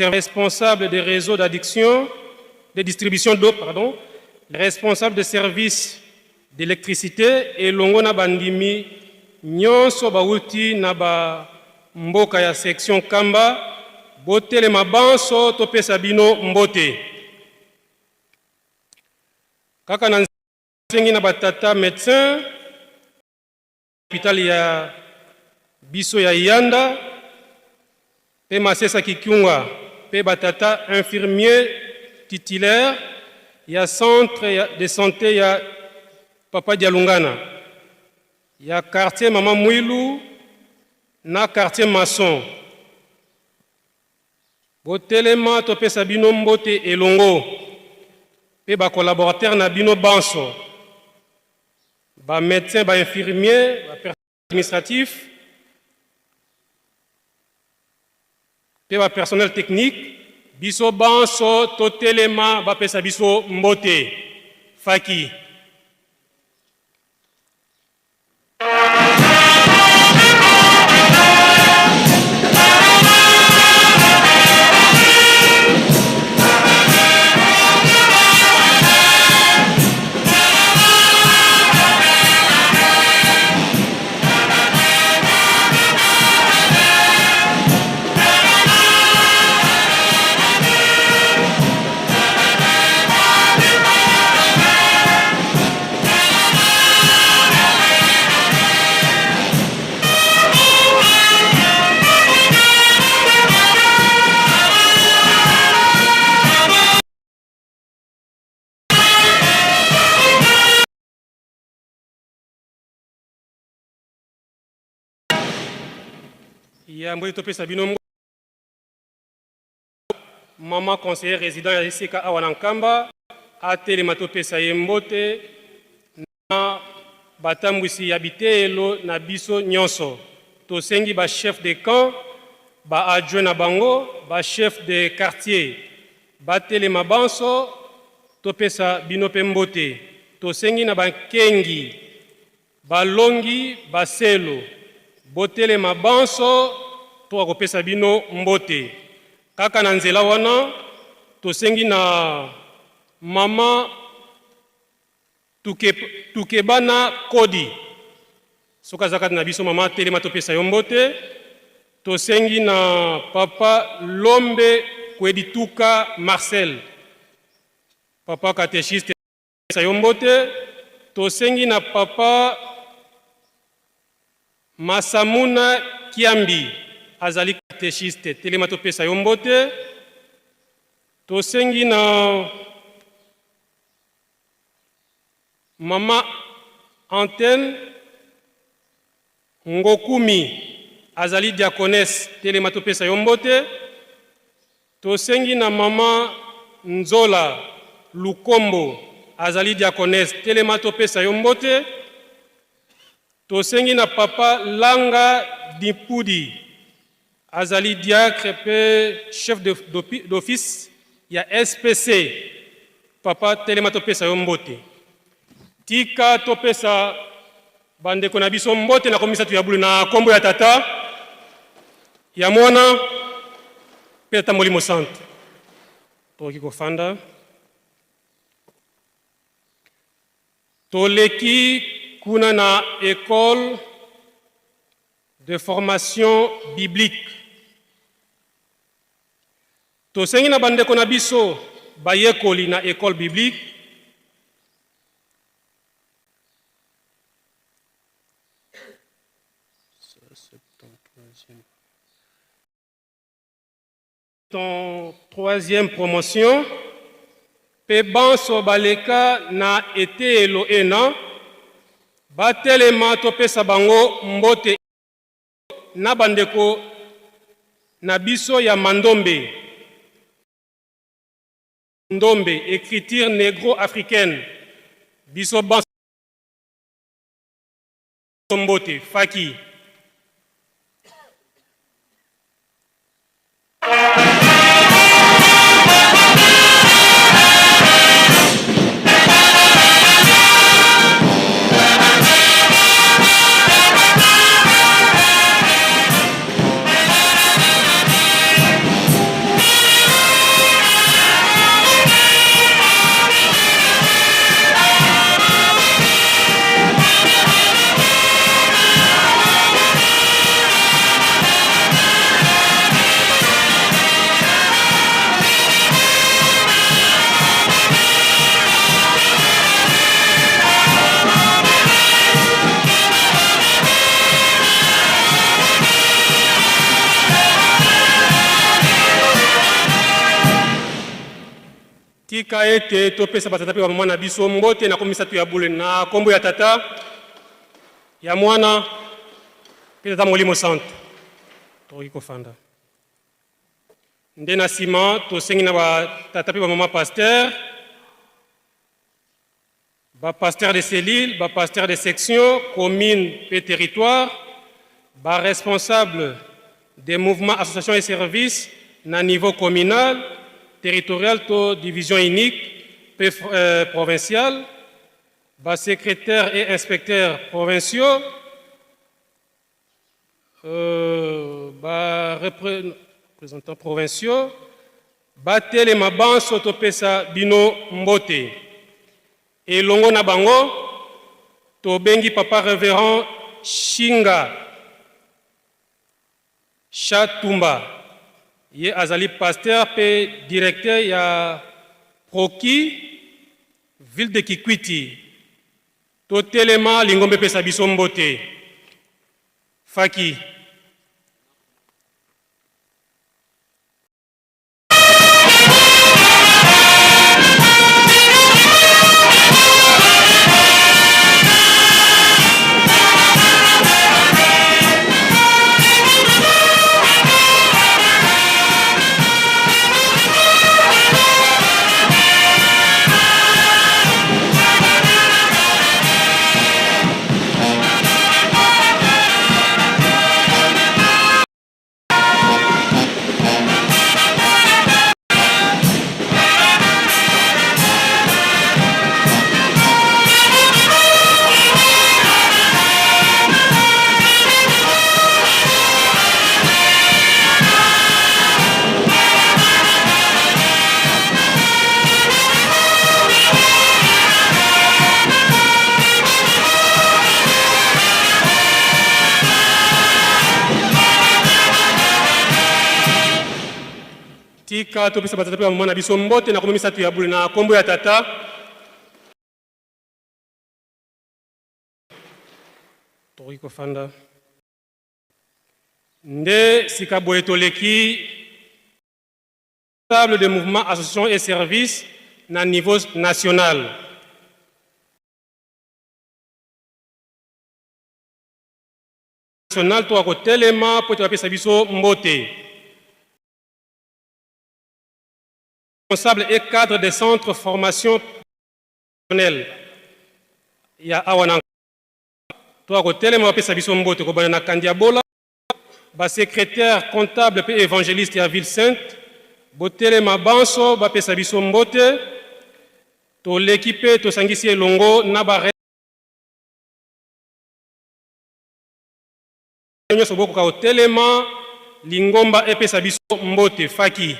responsable des réseaux d'addiction, de distribution d'eau, pardon, responsable des services d'électricité et longona bandimi nyonso bauti na ba mboka ya section Kamba botele mabanso topesa bino mbote kaka na sengi na batata médecin hôpital ya biso ya Yanda pe Masesa Kikiunga, pe batata infirmier titulaire ya centre de santé ya Papa Dialungana, ya quartier Mama Mwilu na quartier Mason. Botelema topesa bino mbote elongo, pe ba collaborateur na bino banso, ba médecin, ba infirmier, ba personnel administratif, pe ba personnel technique, biso banso totelema bapesa biso mbote. Faki. Ya mbote topesa bino mama conseiller résident ya esika awa na Nkamba atelema topesa ye mbote na batambwisi ya bitelo na biso nyonso. Tosengi ba chef de camp, ba adjoint na bango, ba chef de quartier batelema banso topesa bino pe mbote. Tosengi na bankengi balongi baselo botelema banso to kopesa bino mbote. Kaka na nzela wana tosengi na mama tukebana kodi soka zakati na biso mama telema topesa yo mbote. Tosengi na papa Lombe Kwedituka Marcel, papa catéchiste topesa yo mbote. Tosengi na papa Masamuna Kiambi azali catéchiste telema topesa yo mbote. Tosengi na mama Antenne Ngokumi azali diaconesse telema topesa yo mbote. Tosengi na mama Nzola Lukombo azali diaconesse telema topesa yo mbote. Tosengi na papa Langa Dipudi azali diacre pe chef d'office ya SPC, papa telema topesa yo mbote. Tika topesa bandeko na biso mbote na komisa tu ya bulu na kombo ya tata ya mwana pe tata Molimo Santo. Toki kofanda toleki kuna na école de formation biblique. Tosengi na bandeko na biso bayekoli na école biblique ton troisième promotion pe banso baleka na etelo ena batelema topesa bango mbote na bandeko na biso ya Mandombe. Ndombe, écriture négro-africaine. Biso banso mbote, Faki. tika ete topesa batata pe ba mwana biso mbote na komisa tu ya bule na kombo ya tata ya mwana pe tata Molimo Santo toki kofanda nde na sima tosengi na batata pe ba mama pasteur ba pasteur de cellule ba pasteur de section commune pe territoire ba responsable des mouvements associations et services na niveau communal territorial to division unique provinciale, bas secrétaires et inspecteurs provinciaux, bas représentants provinciaux, bas tele maban sotopesa bino mbote. Et longo na bango, to bengi papa révérend Shinga Chatumba. Ye azali pasteur pe directeur ya Proki ville de Kikwiti to telema lingombe pesa biso mbote faki tika topesa batata pe mwana biso mbote na komisa tu ya bule na kombo ya tata toki kofanda nde sika boye toleki table de mouvement association et services na niveau national national to akotelema po topesa biso mbote responsable et cadre des centres de formation professionnelle. Il y a Awana. Toi, côté les mapes biso mbote ko bana Kandiabola, ba secrétaire comptable et évangéliste à Ville Sainte, botele mabanso ba pesa biso mbote, to l'équipe to sangisi elongo na ba réunion so boko ka hotelema lingomba e pesa biso mbote faki.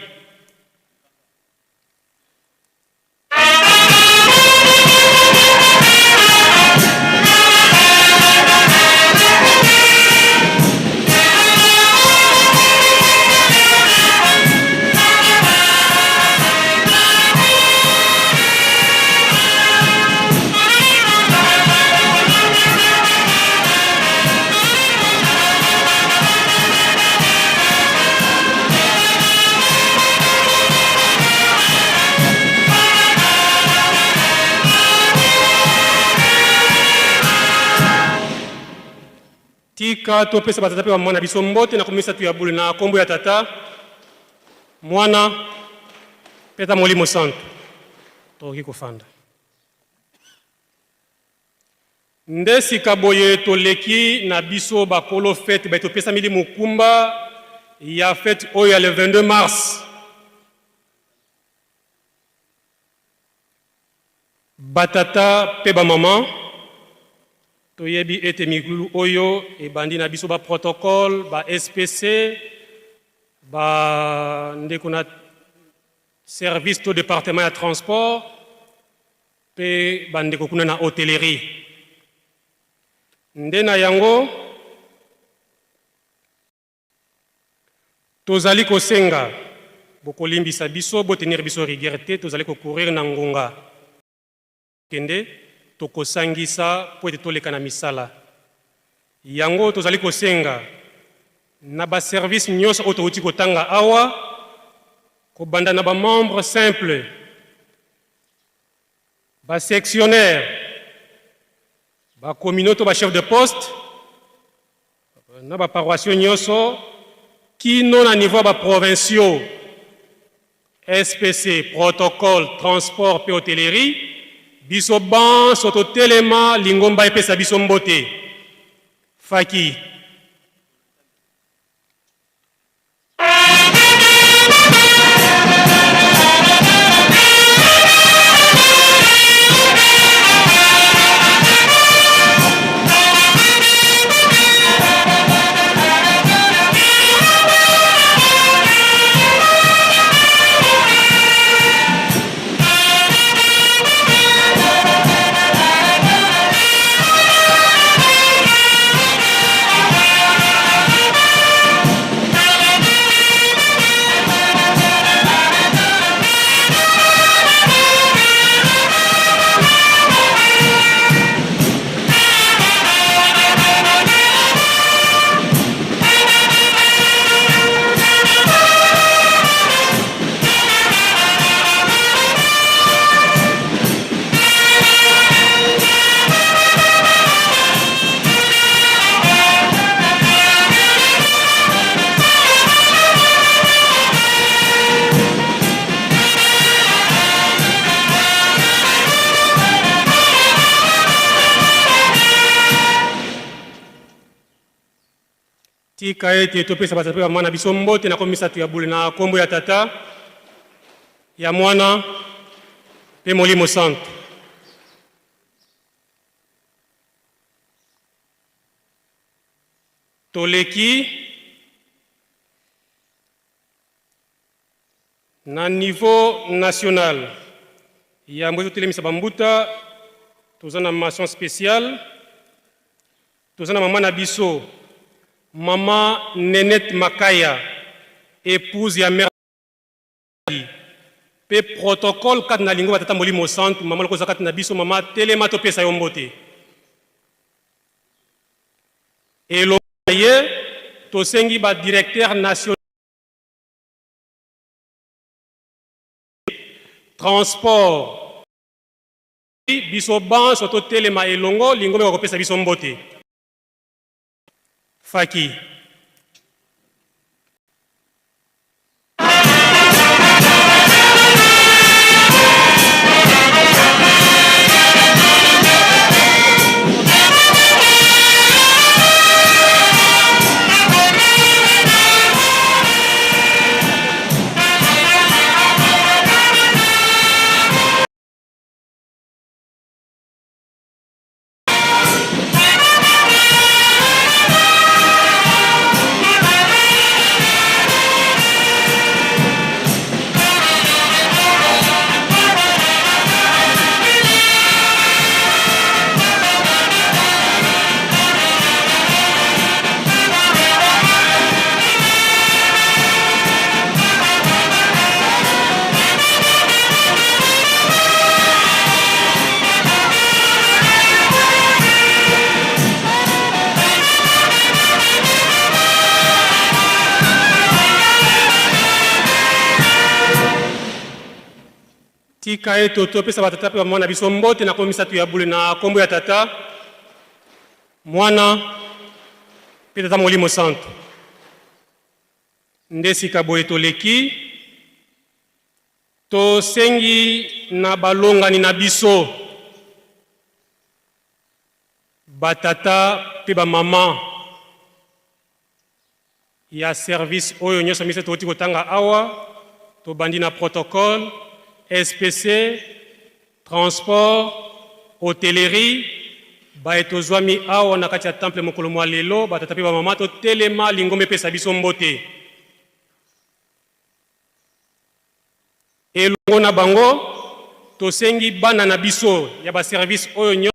Tika topesa batata pe mwana biso mbote na komisa tu ya bule na kombo ya tata mwana peta Molimo Santo toki kofanda nde sika boye toleki na biso bakolo fete ba topesa mili mukumba ya fete oyo le 22 mars batata pe ba mama toyebi ete mikulu oyo ebandi na biso ba protocole ba SPC ba ndeko na service to département ya transport pe ba ndeko kuna na hôtellerie nde na yango tozali kosenga bokolimbisa biso botenir biso rigueur te tozali kokurir na ngonga kende tokosangisa po ete toleka na misala yango tozali kosenga na ba service nyonso oyo touti kotanga awa kobanda na ba membre simple ba sectionnaire, ba communauté, ba chef de poste, na ba paroissio nyoso, qui non à niveau ba provinciaux, SPC, protocole, transport et hôtellerie, biso ban soto telema lingomba epesa biso mbote. Faki. Tika ete topesa batape ba mwana biso mbote na komisa tu ya bule na kombo ya tata ya mwana pe Molimo Santo. Toleki na niveau national ya mwezo telemisa bambuta tozana mention spéciale tozana mama na biso Maman Nenette Makaya, épouse ya mère pe protocole kat na lingo batata Molimo Santo, maman lokoza kat na biso mama telema to pesa yombote. Et loye to sengi ba directeur national transport biso ban soto telema elongo lingo me ko pesa biso mbote. Faki. Tika eto topesa batata pe mwana biso mbote na komisa tu ya bule na kombo ya tata mwana pe tata Molimo Santo. Ndesika boye toleki to sengi na balongani na biso batata pe ba mama ya service oyo nyoso mise toti kotanga awa to bandi na protocole SPC, transport, hôtellerie, baetozwami awa na kati ya temple mokolo mwa lelo batata pe ba mama to telema lingombe pesa biso mbote. Elongo na bango to sengi bana na biso ya ba service oyo nyo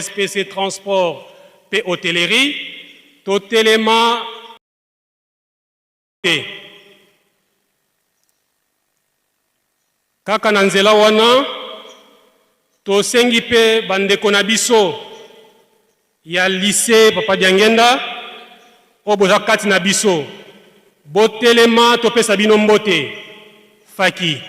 SPC, transport pe hôtellerie to telema kaka na nzela wana to sengi pe bandeko na biso ya lycée Papa Diangenda oboza kati na biso botelema to pesa bino mbote. Faki.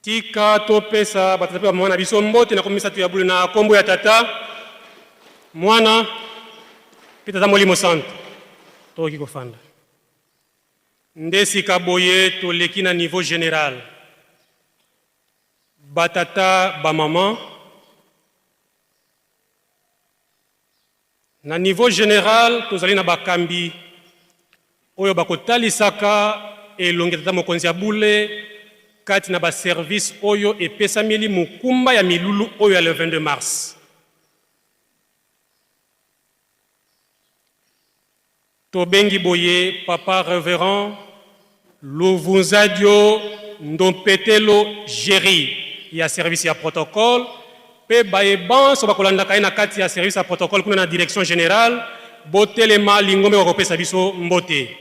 tika topesa batata pe mwana biso mbote na komisa tu ya bule na kombo ya tata mwana pe tata Molimo Santu toki kofanda ndesika boye toleki na niveau général batata bamama na niveau général tozali na bakambi oyo bakotalisaka elongi tata mokonzi ya bule kati na baservice oyo epesameli mukumba ya milulu oyo ya le 22 mars. Tobengi boye papa révérend Luvunzadio Ndompetelo Géry ya service ya protocole pe baeban so bakolandaka na kati ya service ya protocole kuna na direction générale botelema lingombe wakopesa biso mbote.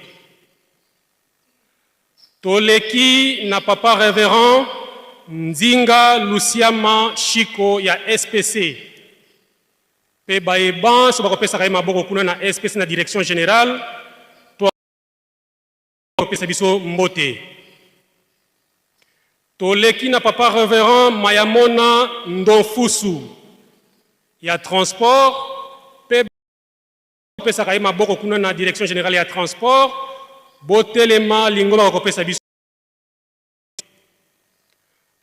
Toleki na papa révérend Nzinga Luciama Chico ya SPC. Pe baeban so bakopesa kaima boko kuna na SPC na direction générale to kopesa biso mbote. Toleki na papa révérend Mayamona Ndonfusu ya transport pe kopesa kaima boko kuna na direction générale ya transport botelema lingoma bakopesa biso.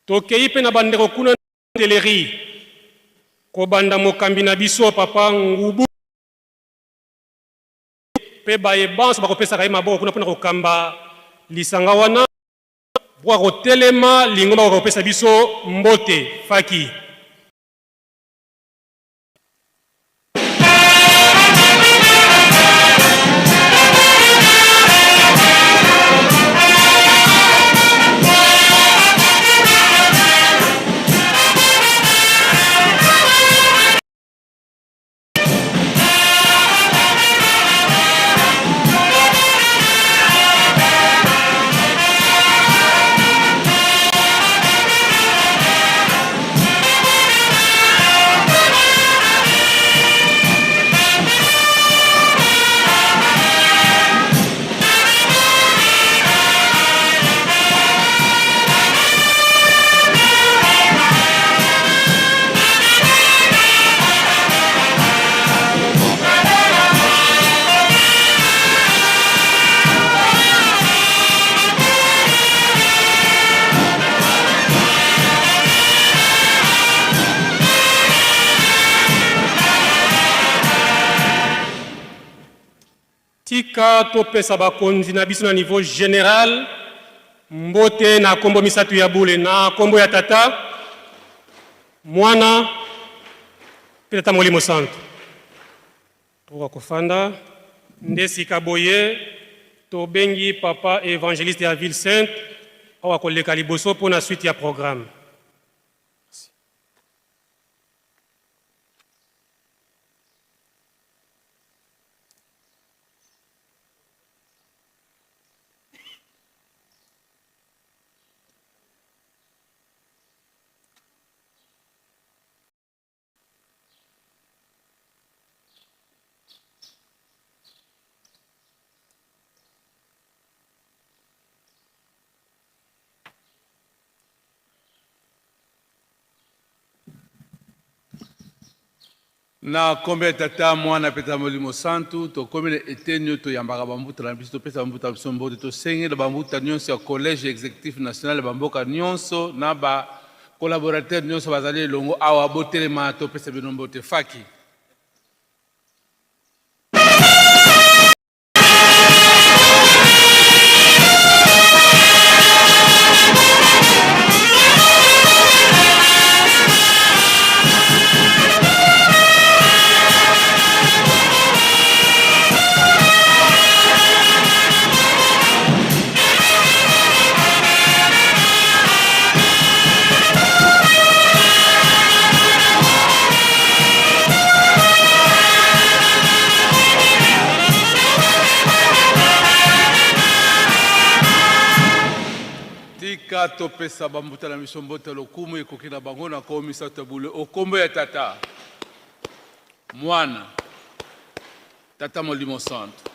Tokei pe na bandeko kuna na teleri kobanda mokambi na biso papa Ngubu pe baebanso bakopesa kaima boko kuna pona kokamba lisanga wana bwa kotelema lingoma bakopesa biso mbote faki. Tika topesa bakonzi na biso na niveau général mbote na kombo misatu ya bule na kombo ya tata mwana pe tata Molimo Santu toka kofanda ndesika boye tobengi papa évangéliste ya Ville Sainte awa koleka liboso pona suite ya programme. Na kombe ya tata mwana pe tata Molimo Santu to kombe na etenyo to yambaka bambuta na biso to pesa bambuta biso mbote to sengela bambuta nyonso ya collège exécutif national ya bamboka nyonso na ba collaborateur nyonso bazali elongo awa botelema to pesa bino mbote faki. To pesa bambuta na biso mbote lokumu ekokina bango na komisa tabule okombo ya tata mwana tata Molimo Santu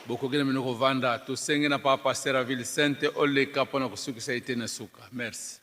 bokogena minoko vanda to senge na papa Pasteur Ville Sainte oleka pona kusukisa ite na suka. Merci.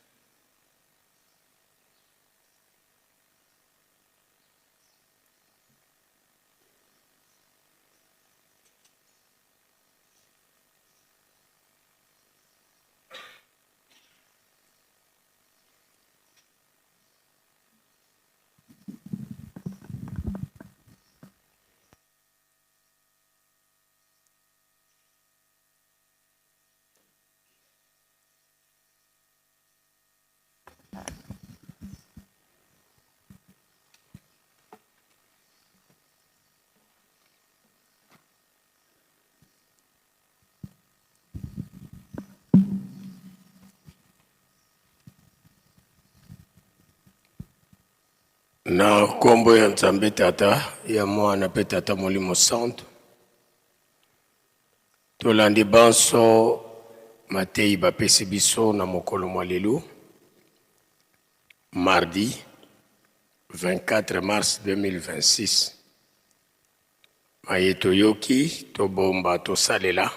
Na kombo ya Nzambe Tata ya mwana pe Tata Molimo Santo tolandi banso matei bapesi biso na mokolo mwa lelo mardi 24 mars 2026 mayeto yoki tobomba tosalela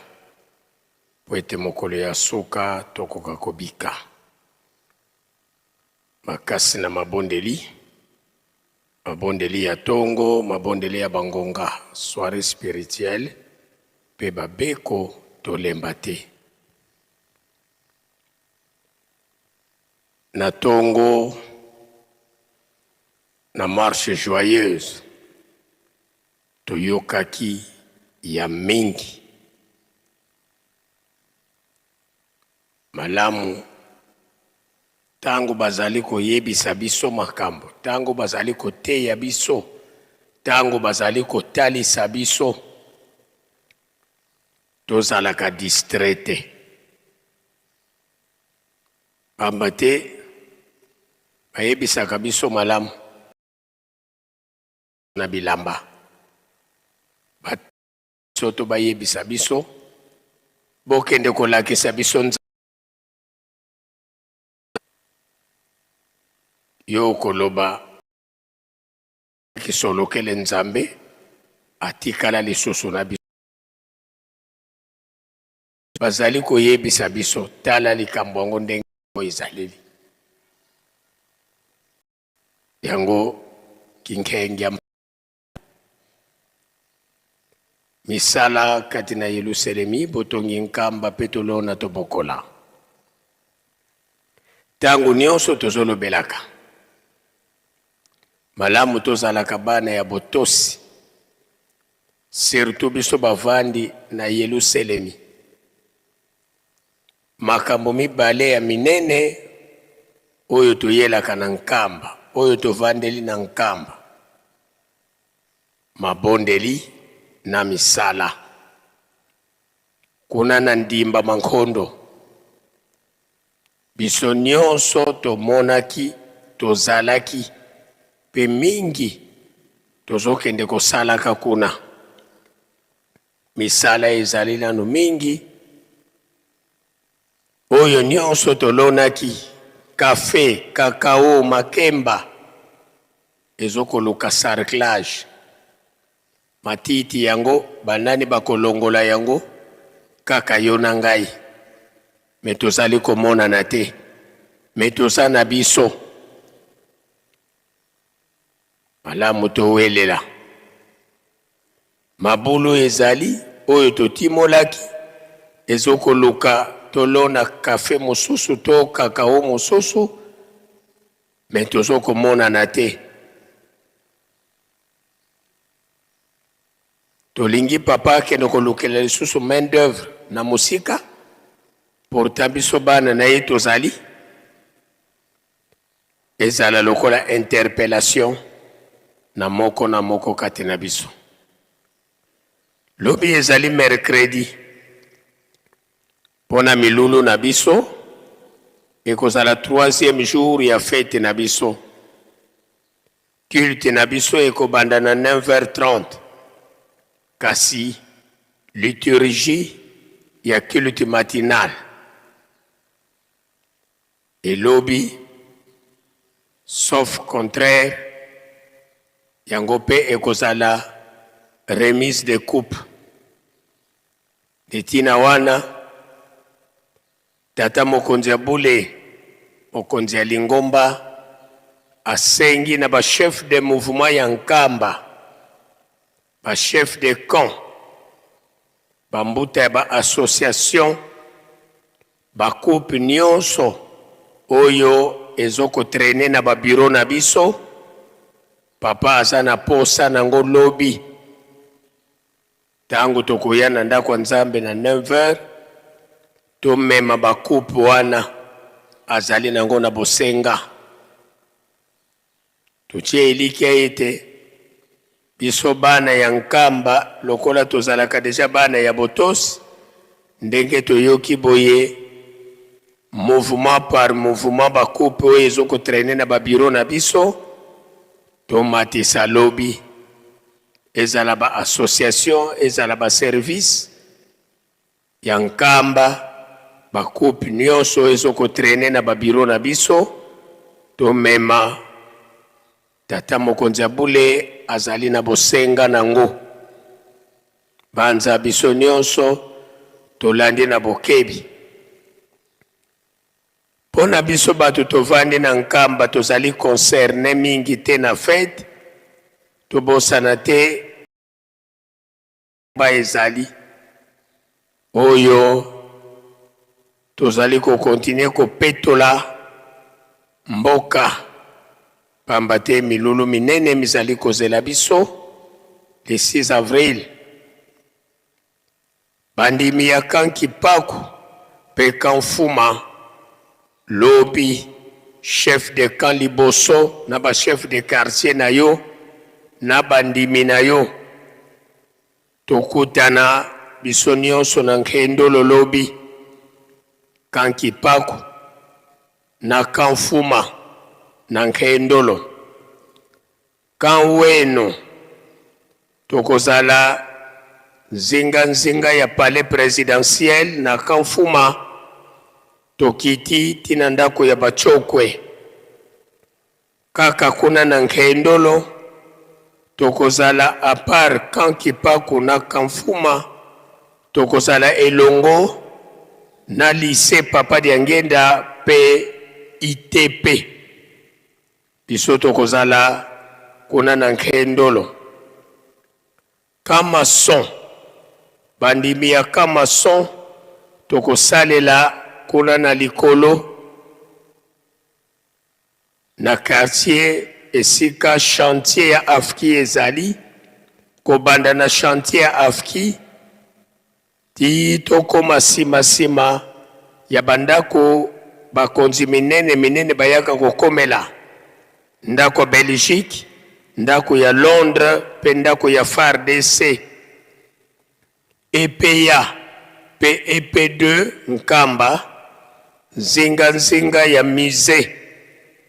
po ete mokolo ya suka tokoka kobika makasi na mabondeli ya tongo, mabondeli ya bangonga, soirée spirituelle, pe babeko tolemba te. Na tongo, na marche joyeuse, toyokaki ya mingi. Malamu, tango bazali koyebisa biso makambo, tango bazali koteya biso, tango bazali kotalisa biso, tozalaka distraite. Pamba te, bayebisaka biso malamu na bilamba. Soto bayebisa biso, bokende kolakisa biso yo koloba kisolokele Nzambe atikala lisusu na biso bazali koyebisa biso tala likambo yango ndenge ezaleli yango kinkengia misala kati na Yerusalemi botongi nkamba petolona tobokola tangu nyonso tozolobelaka malamu tozalaka bana ya botosi surtout biso bavandi na Yerusalemi makambo mibale ya minene oyo toyelaka na nkamba oyo tovandeli na nkamba mabondeli na misala kuna na ndimba mankondo biso nyonso tomonaki tozalaki pe mingi tozokende kosalaka kuna misala ezali nanu mingi oyo nyonso tolonaki kafe, kakao, makemba ezokoluka sarclage matiti yango banani bakolongola yango kaka yo na ngai me tozali komona na te me toza na biso malamu towelela mabulu ezali oyo totimolaki ezokoluka tolona kafe mosusu to kakao mosusu me tozokomona na te tolingi papa akende kolukela lisusu main d'œuvre na mosika porta biso bana na ye tozali ezala lokola interpellation na moko kati na biso lobi ezali mercredi pona milulu na biso ekozala 3e jour ya fête na biso culte na biso ekobanda na 9h30 kasi liturgie ya culte matinal elobi sauf contraire yango pe ekozala remise de coupe de tina wana tata mokonzi ya bule mokonzi ya lingomba asengi na ba chef de mouvement ya nkamba ba chef de camp ba mbuta ya ba association ba coupe nyonso oyo ezoko traîner na ba bureau na biso papa aza na posa nango lobi tango tokoya na ndako Nzambe na 9h tomema ba coupe wana azali nango na bosenga tuchie iliki ete biso bana ya nkamba lokola tozalaka deja bana ya botos ndenge toyoki boye mouvement par mouvement ba coupe oyo ezoko traîner na ba bureau na biso tomatisa lobby ezala ba association ezala ba service ya nkamba ba coupe nyonso ezokotraine na ba bureau na biso tomema tata mokonzi Abule azali na bosenga nango banza biso nyonso tolandi na bokebi pona biso bato tovandi na nkamba tozali concerne mingi te na fete tobosana te ba ezali oyo tozali kokontinue kopetola mboka pamba te milulu minene mizali kozela biso le 6 avril bandimi ya Kanki Paku pe Kanfuma lobi chef de camp liboso na ba chef de quartier na yo na bandimi na yo tokutana biso nyonso na nkendolo lobi Kanki Paku na Kanfuma na nkendolo kanweno tokozala nzinga ya palais présidentiel na Kanfuma tokiti tina ndako ya bachokwe kaka kuna na nkendolo tokozala apart Kanki Paku na Kanfuma tokozala elongo na lycée Papa Diangenda pe ITP biso tokozala kuna na nkendolo kama son bandimi ya kama son tokosalela kuna na likolo na quartier esika chantier ya afki ezali kobanda na chantier ya afki ti tokoma sima ya bandako bakonzi minene bayaka kokomela ndako Belgique ndako ya Londres pe ndako ya FARDC EPA pe EP2 nkamba nzinga ya musée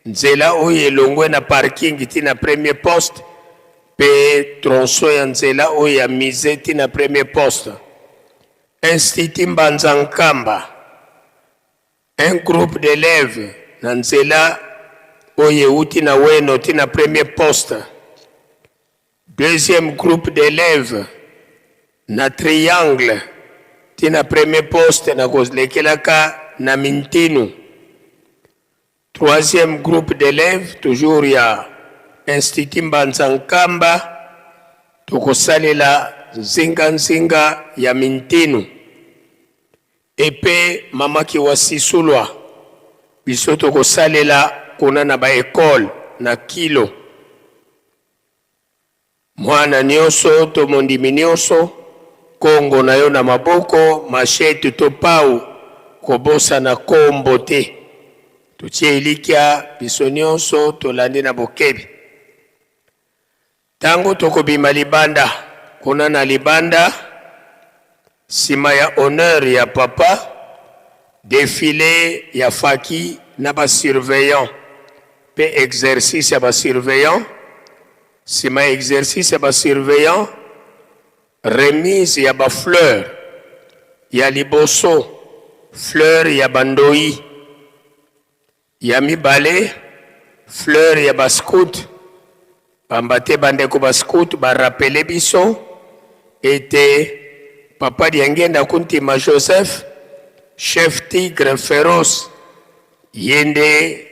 nzela oyo elongwe na parking tina premier poste pe tronçon ya nzela oyo ya musée tina premier poste Institut Mbanza Nkamba un groupe d'élèves na nzela oyo uti na weno tina premier poste deuxième groupe d'élèves na triangle tina premier poste na kozlekelaka na Mintinu troisième groupe d'élèves toujours ya Institut Mbanza Nkamba tokosalela nzinga ya Mintinu epe mama Kiwasisulwa biso tokosalela kuna na ba école na kilo mwana nyonso to mondimi nyonso kongo na yo na maboko machete to pau kobosa na kombo te tutie ilikia biso nyonso tolandi na bokebi tango tokobima libanda kuna na libanda sima ya honneur ya papa défilé ya faki na ba surveillant pe exercice ya ba surveillant sima exercice ya ba surveillant remise ya ba fleur ya liboso fleur ya bandoi ya mibale fleur ya ba scout pambate bandeko ba scout ba rappele biso ete Papa Diangenda Kuntima Joseph chef tigre féroce yende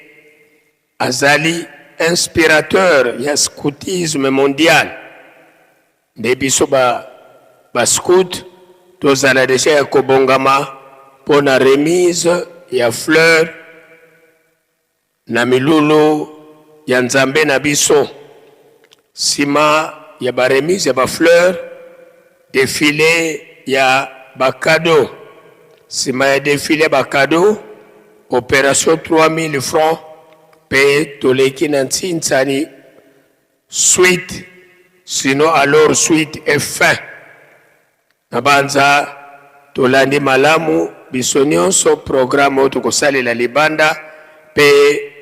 azali inspirateur ya scoutisme mondial nde biso ba scout tozala deja ya kobongama pona remise ya fleur na milulu ya nzambe na biso sima ya ba remise ya ba fleur défilé ya ba cadeau sima ya défilé ba cadeau opération 3000 francs pe toleki na ntintsani suite sinon alors suite est fin na banza tolandi malamu biso nyonso programme oyo tokosalela libanda pe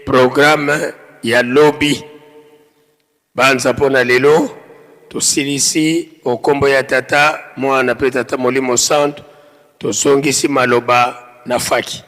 programme ya lobby banza pona lelo tosilisi okombo ya tata mwana pe tata Molimo Santu tosongisi maloba na faki.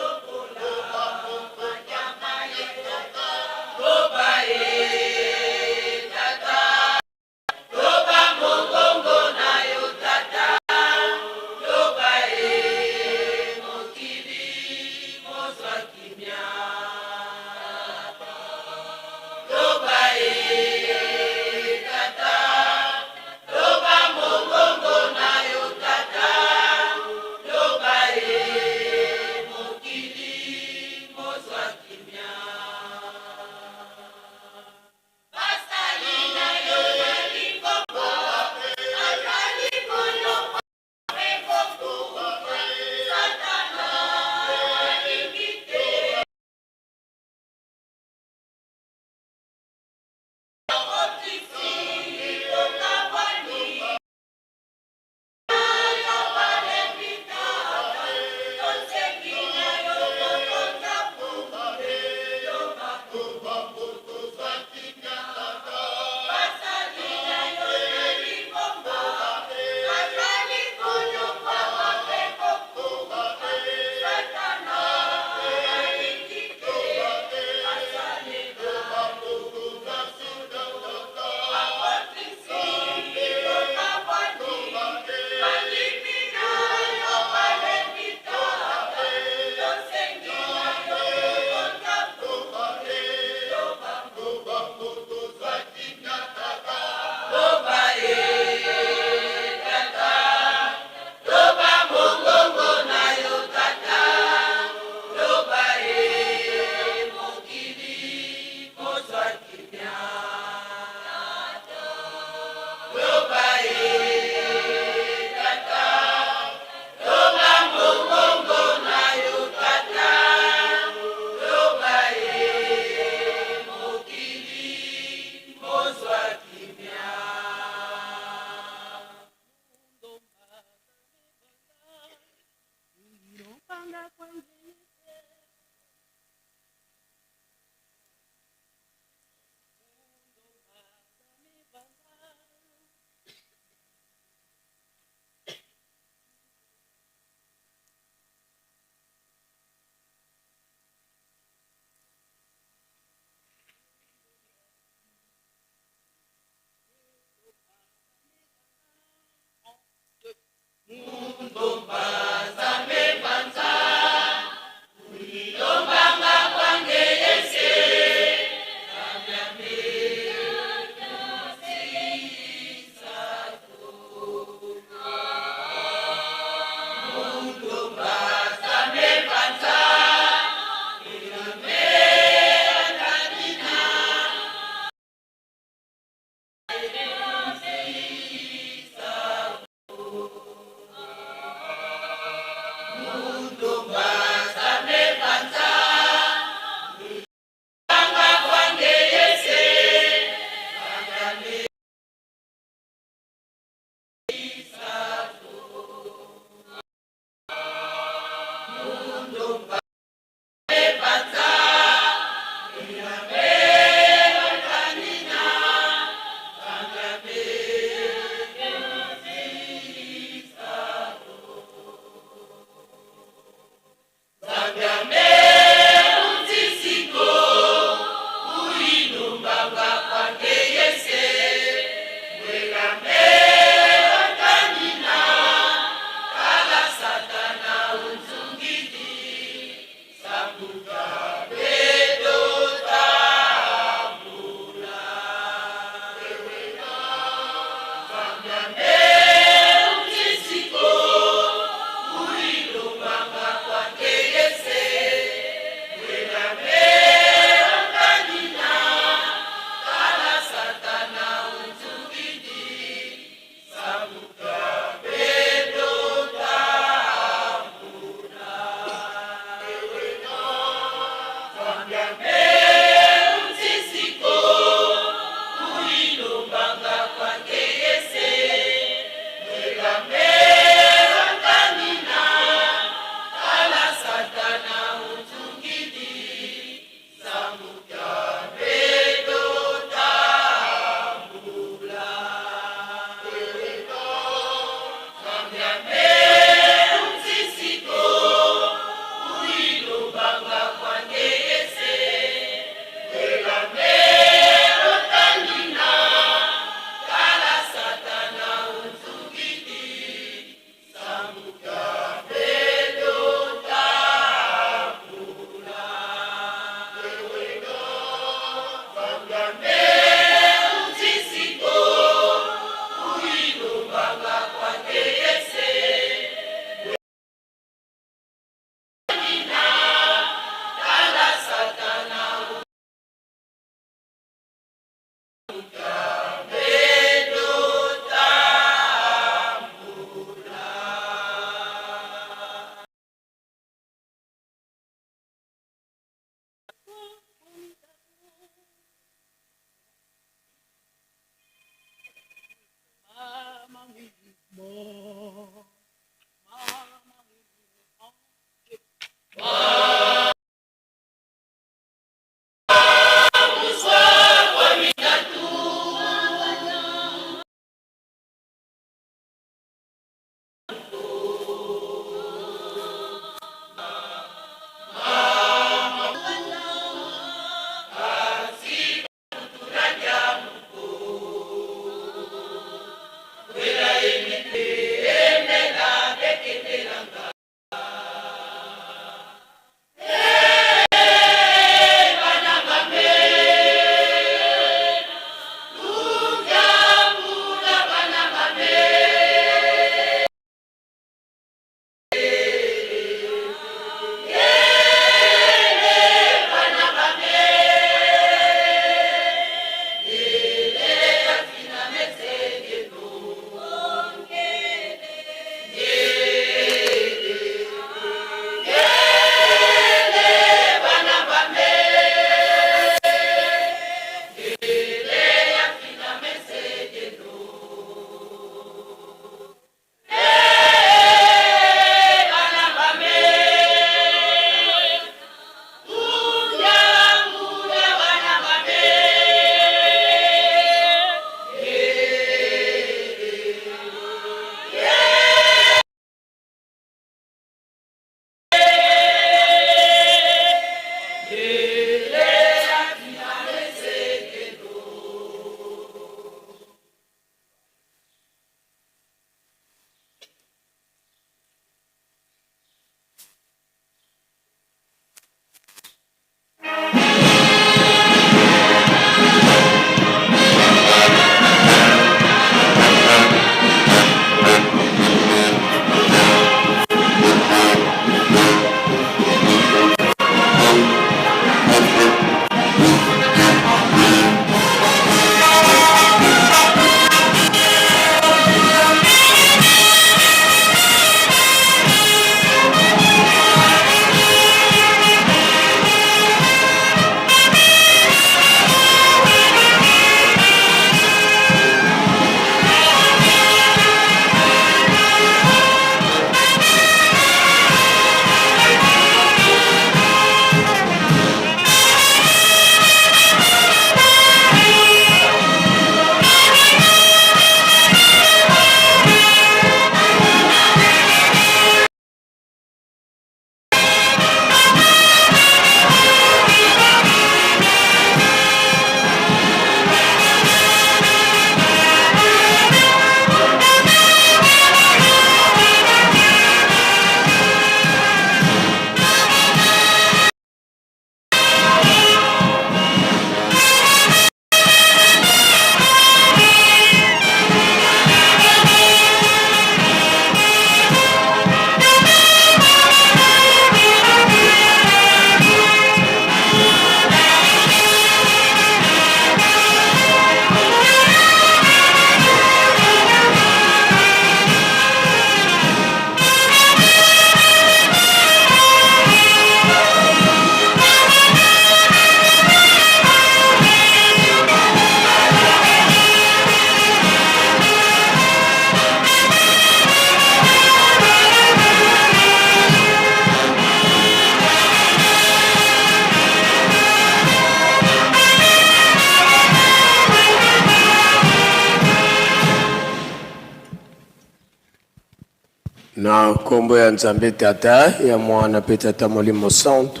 nkombo ya Nzambe Tata ya Mwana pe Tata Molimo Santo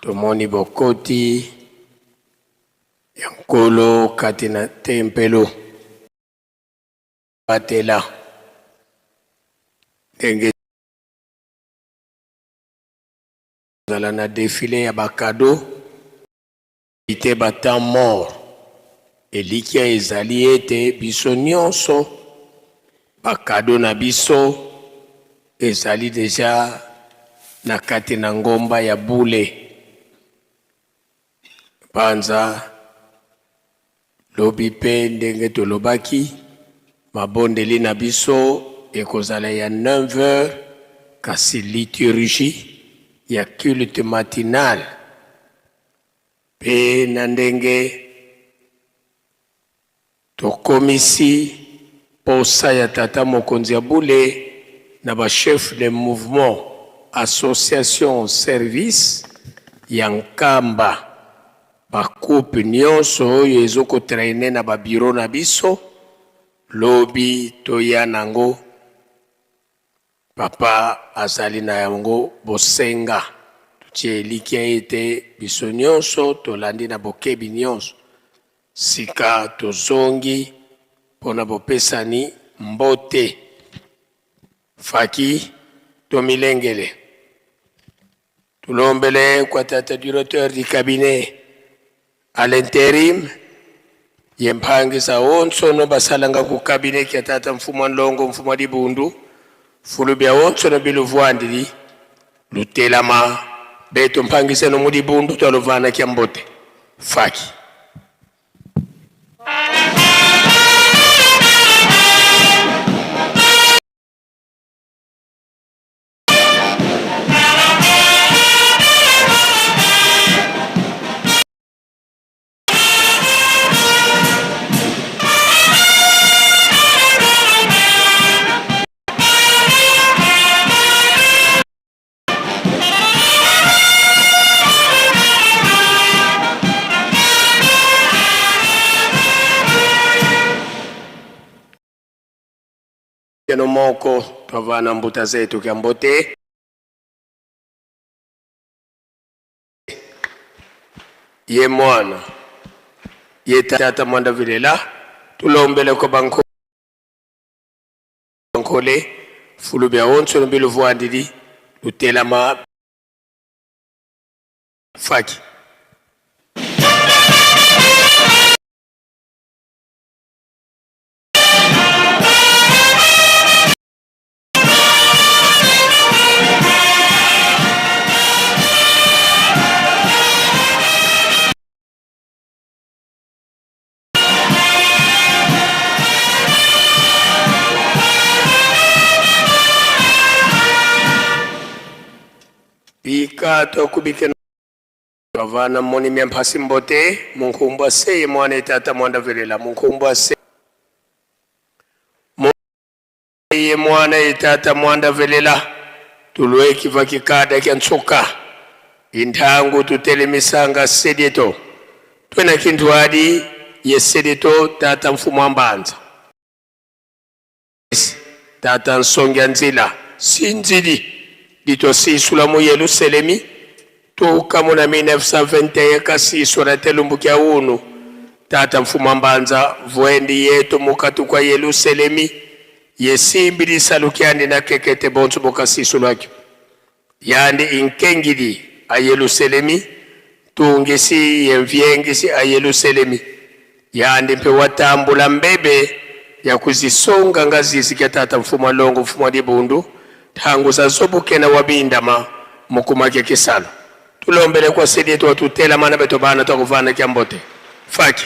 tomoni bokoti ya nkolo kati na tempelo batela ndenge zala na défilé ya bakado ite batan mort elikia ezali ete biso nyonso bakado na biso ezali deja na kati na ngomba ya bule panza lobi pe ndenge tolobaki mabondeli na biso ekozala ya 9h kasi liturgie ya culte matinal pe na ndenge tokomisi posa ya tata mokonzi ya bule na ba chef de mouvement association service ya Nkamba bakupe nyonso oyo ezokotraine na babiro na biso lobi toya nango papa azali na yango bosenga tutie likia ete biso nyonso tolandi na bokebi nyonso sika tozongi pona bopesani mbote faki tomilengele tulombele kwa tata directeur du cabinet à l'intérim yempangisa wonso no basalanga ku cabinet ya tata mfumo Ndongo mfumo Dibundu fulubya wonso no biluvwandili lutelama beto mpangise no Mudibundu tolovana kya mbote faki Keno moko twavana mbuta zetu kya mbote ye mwana ye tata mwanda vilela tulombele ko bankole fulubya wonso mbilu vwandili lutelama faki Ikato kubike Gavana moni miampasi mbote munkumbwa seye mwane tata mwanda vilela munkumbwa seye mwana tata mwanda vilela tulwe kiva kikada kya nsuka intangu tutelemisanga sedeto twena kintu hadi ye sedeto tata mfumo ambanza tata nsongya nzila sinzili dito sisula mu Yerusalemi tuka muna 1921 kasiswa na telumbukia unu tata mfumo ambanza vuendi yetu mukatu kwa Yerusalemi yesimbili salukiandi na kekete bonsu bokasisu lwakyo yandi inkengili a Yerusalemi tungisi yenvyengisi a Yerusalemi yandi mpe watambula mbebe ya kuzisonga ngazisi kya tata mfumo Ndongo mfumo Dibundu tangu za sobukena wabindama mukumake kisalo tulombele kwa sidi yetu watutela mana beto bana tukuvana kya mbote faki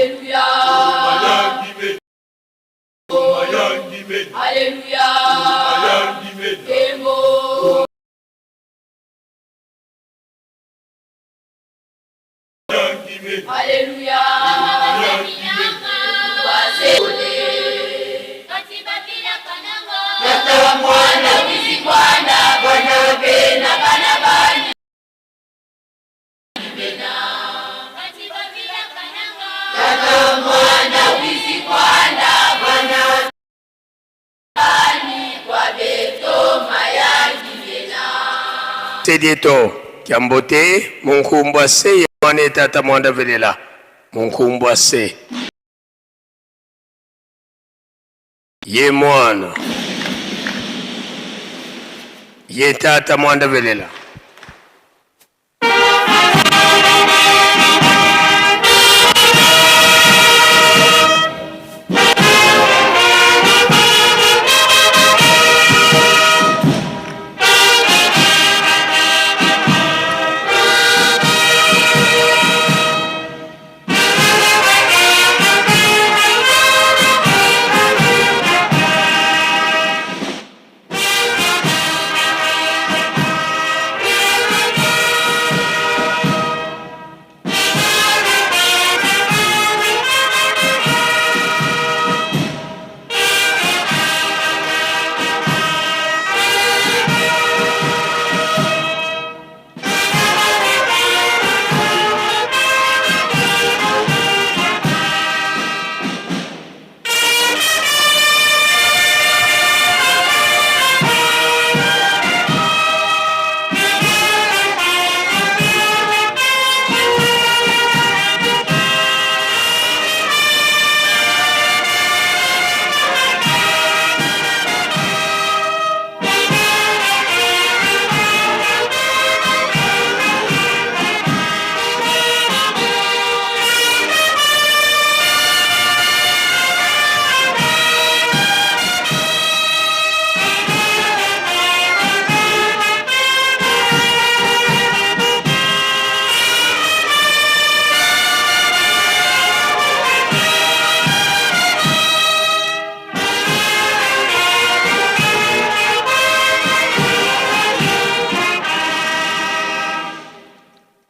Alléluia. Alléluia. Emo. Alléluia. Sedieto Kiambote Munkumbwa se mwane tata mwanda velela Munkumbwa se ye mwana ye tata mwanda velela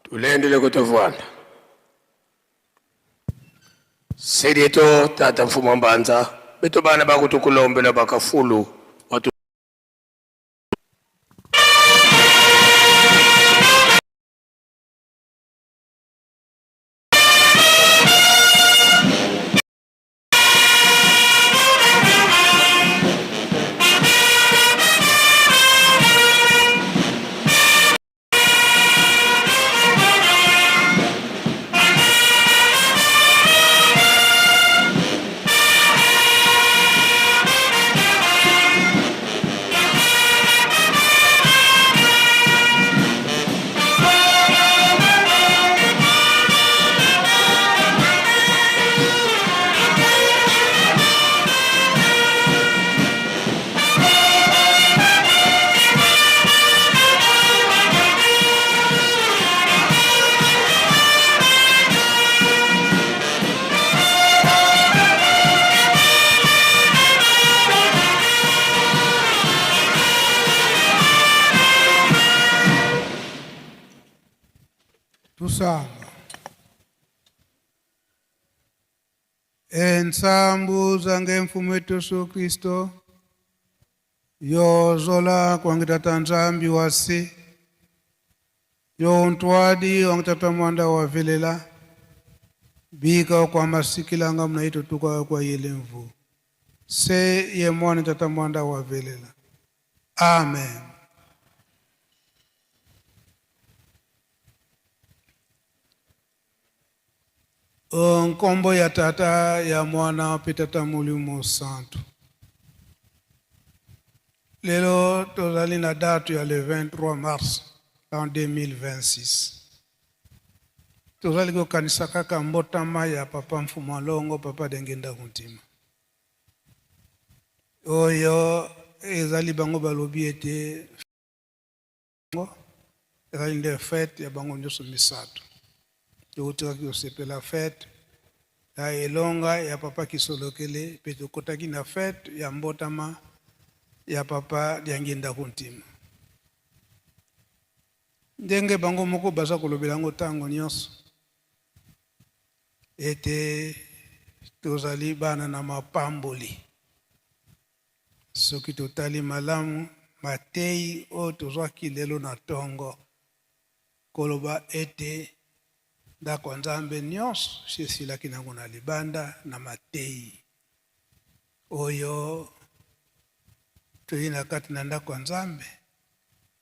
Tulendele kutovwana Sedieto tata mfumo mbanza beto bana bakutukulombela bakafulu watu Tusama ensambu zange mfumu wetu Yesu Kristo yo zola kwangitata nzambi wasi yo ntwadi wangitata mwanda wa velela bika kwa masikilanga mnaito tuka kwa yele mvu se ye mwana tata mwanda wa velela. Amen. Nkombo ya tata ya mwana pitata Mulimo Santo. Lelo tozali na date ya le 23 mars en 2026. Tozali ko kanisa kaka mbotama ya papa mfumu alongo papa dengenda kuntima. Oyo ezali bango balobi ete ezali nde fête ya bango nyoso misato. Youtaka yosepela fête na elonga ya papa Kisolokele pe tokotaki na fête ya mbotama ya papa Diangenda Kuntima. Ndenge bango moko baza kolobela yango ntango nyonso ete tozali bana na mapamboli. Soki totali malamu matei oyo tozwaki lelo na tongo koloba ete ndako ya Nzambe nyonso esilaki nango na libanda na matei oyo toyi na kati na ndako ya Nzambe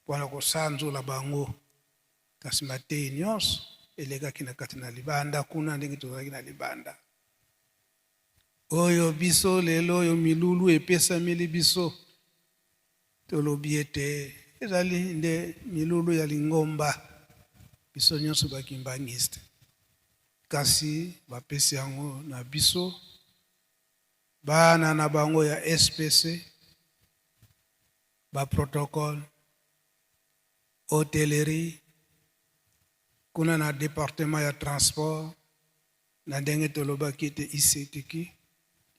mpona kosanzula bango, kasi matei nyonso elekaki na kati na libanda kuna ndenge tozalaki na libanda oyo biso lelo oyo milulu epesameli biso tolobi ete ezali nde milulu ya Lingomba biso nyonso bakimbangiste, kasi bapesi yango na biso bana na bango ya SPC ba protocole hôtellerie kuna na département ya transport na ndenge tolobaki ete ICTK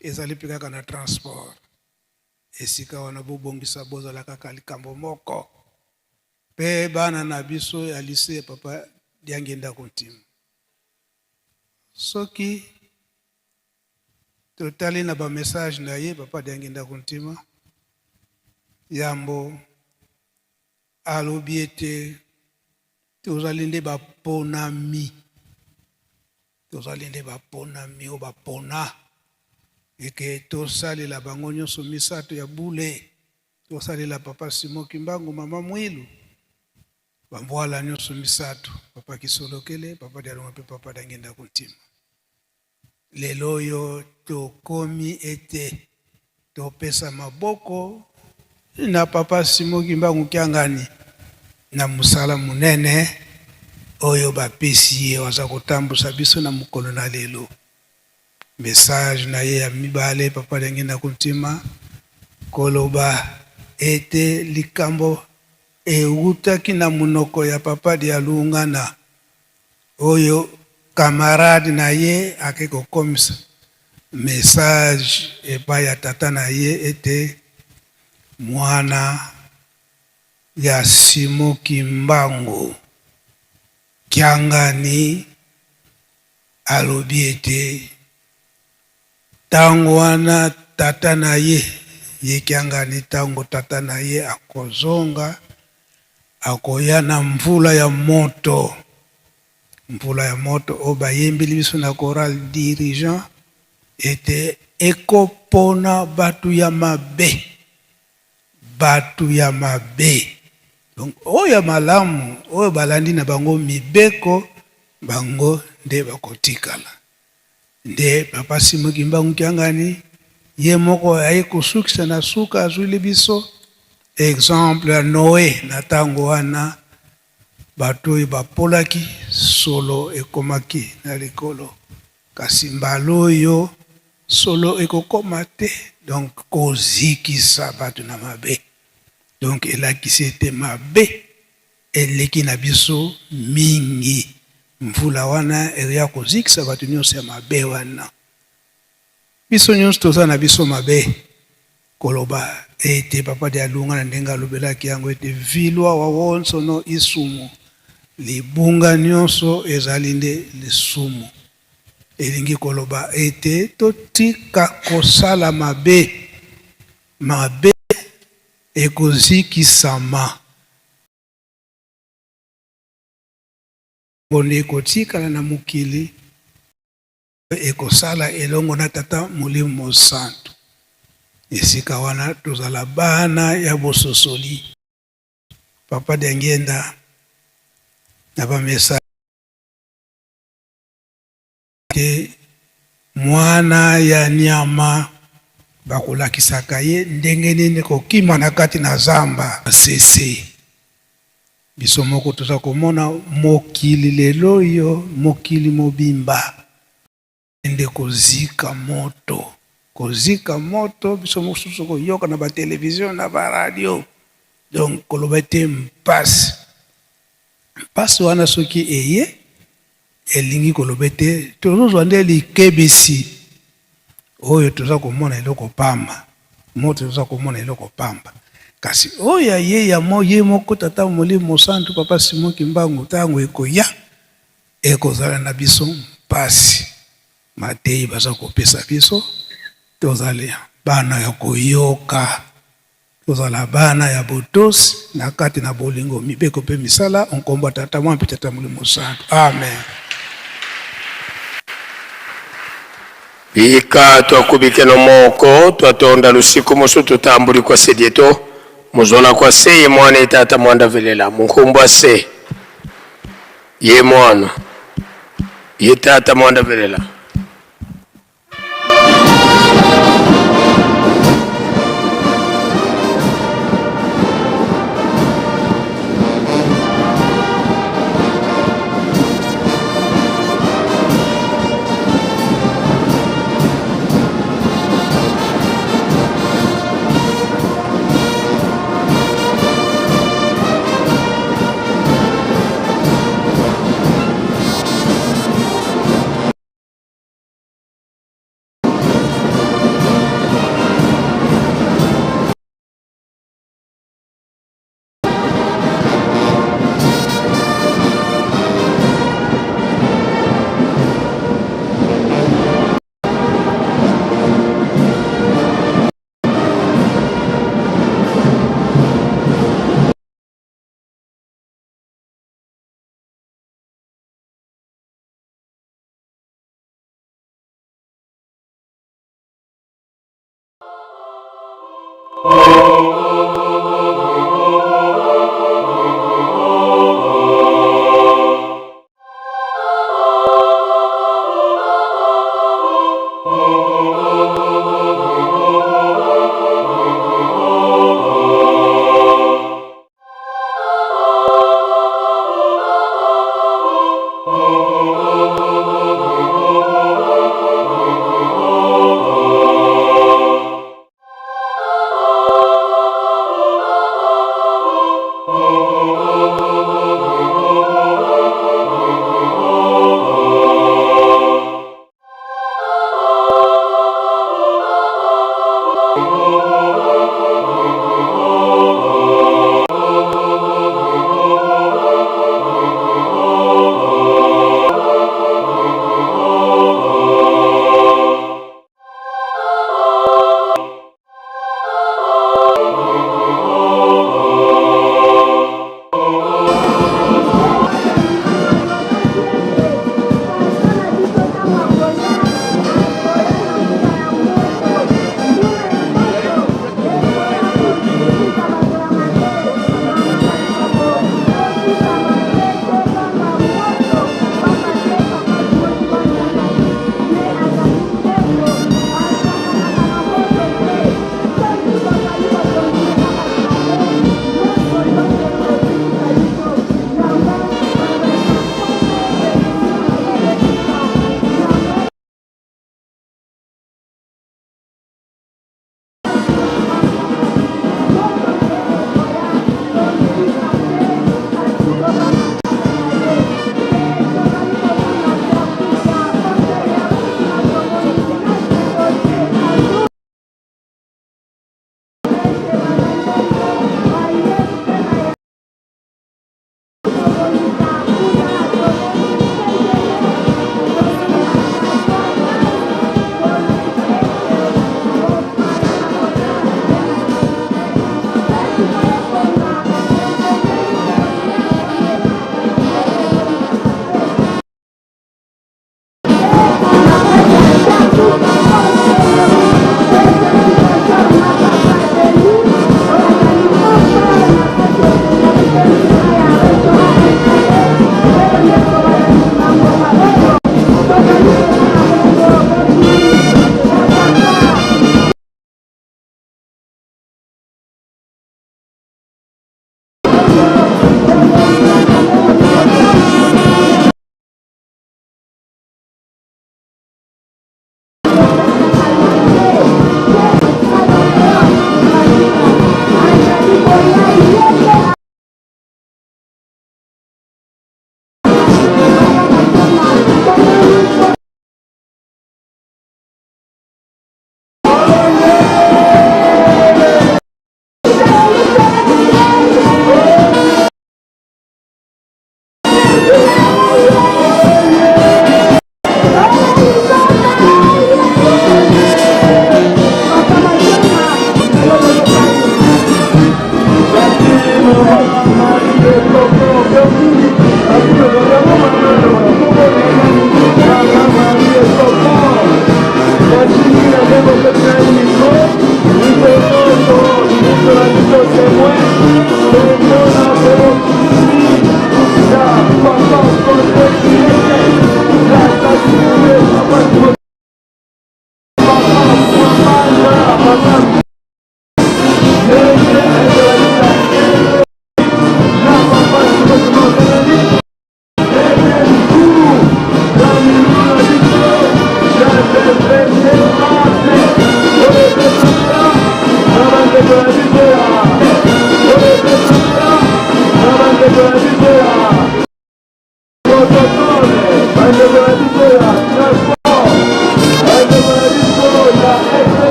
ezali mpe kaka na transport esika wana bobongisa bozala kaka likambo moko mpe bana na biso ya lycée papa Diangenda Kuntima. Soki totali na ba message na ye papa Diangenda Kuntima yambo alobi ete tozali nde baponami o bapona eke tosalela bango nyonso misato ya bule, tosalela papa Simon Kimbangu, mama Mwilu, bambwala nyonso misato, papa Kisolokele, papa Dialonga mpe papa Diangenda Kuntima. Lelo oyo tokomi ete topesa maboko na papa Simon Kimbangu Kiangani na musala munene oyo bapesi ye waza kotambusa biso na mokolo na lelo. Message na ye ya mibale papa Diangenda Kuntima koloba ete likambo eutaki na munoko ya papa Dialungana oyo camarade na ye ake kokomisa message epai ya tata na ye ete mwana ya Simon Kimbangu Kiangani alobi ete tango wana tata na ye Kiangani tango tata na ye akozonga akoya na mvula ya moto o bayembeli biso na choral dirigeant ete ekopona batu ya mabe donc oyo malamu oyo balandi na bango mibeko bango nde bakotikala. Nde papa Simon Kimbangu Kiangani ye moko aye kosukisa na suka azwili biso exemple ya Noé na tango wana bato oyo bapolaki solo ekomaki na likolo, kasi mbala oyo solo ekokoma te, donc kozikisa bato na mabe, donc elakisi ete mabe eleki na biso mingi. Mvula wana eya kozikisa bato nyonso ya mabe wana. Biso nyonso toza na biso mabe koloba ete papa Dialunga na ndenge alobelaki yango ete vilwa wawonso no isumu libunga nyonso ezali nde lisumu. Elingi koloba ete totika kosala mabe ekozikisama bonde ekotikala na mokili ekosala elongo na tata Molimo Santu. Esika wana tozala bana ya bososoli papa Diangenda na bamesa te mwana ya nyama bakolakisaka ye ndenge nini kokima na kati na zamba sese. Biso moko toza komona mokili lelo yo mokili mobimba ende kozika moto biso mosusu koyoka na ba television na ba radio, donc koloba ete mpasi wana soki eye elingi koloba ete tozozwa nde likebisi oyo toza komona eloko pamba moto toza komona eloko pamba kasi oyo ye moko tata molimo santu papa Simon Kimbangu ntango ekoya ekozala na biso mpasi mateyi baza kopesa biso tozala bana ya koyoka tozala bana ya botosi na kati na bolingo mibeko mpe misala onkombo tata mwana mpe tata molimo santu amen. Bika twakubike no moko twatonda lusiku mosu tutambuli kwa sedieto muzona kwa se ye mwana itata mwanda velela munkumba se ye mwana ye tata mwanda velela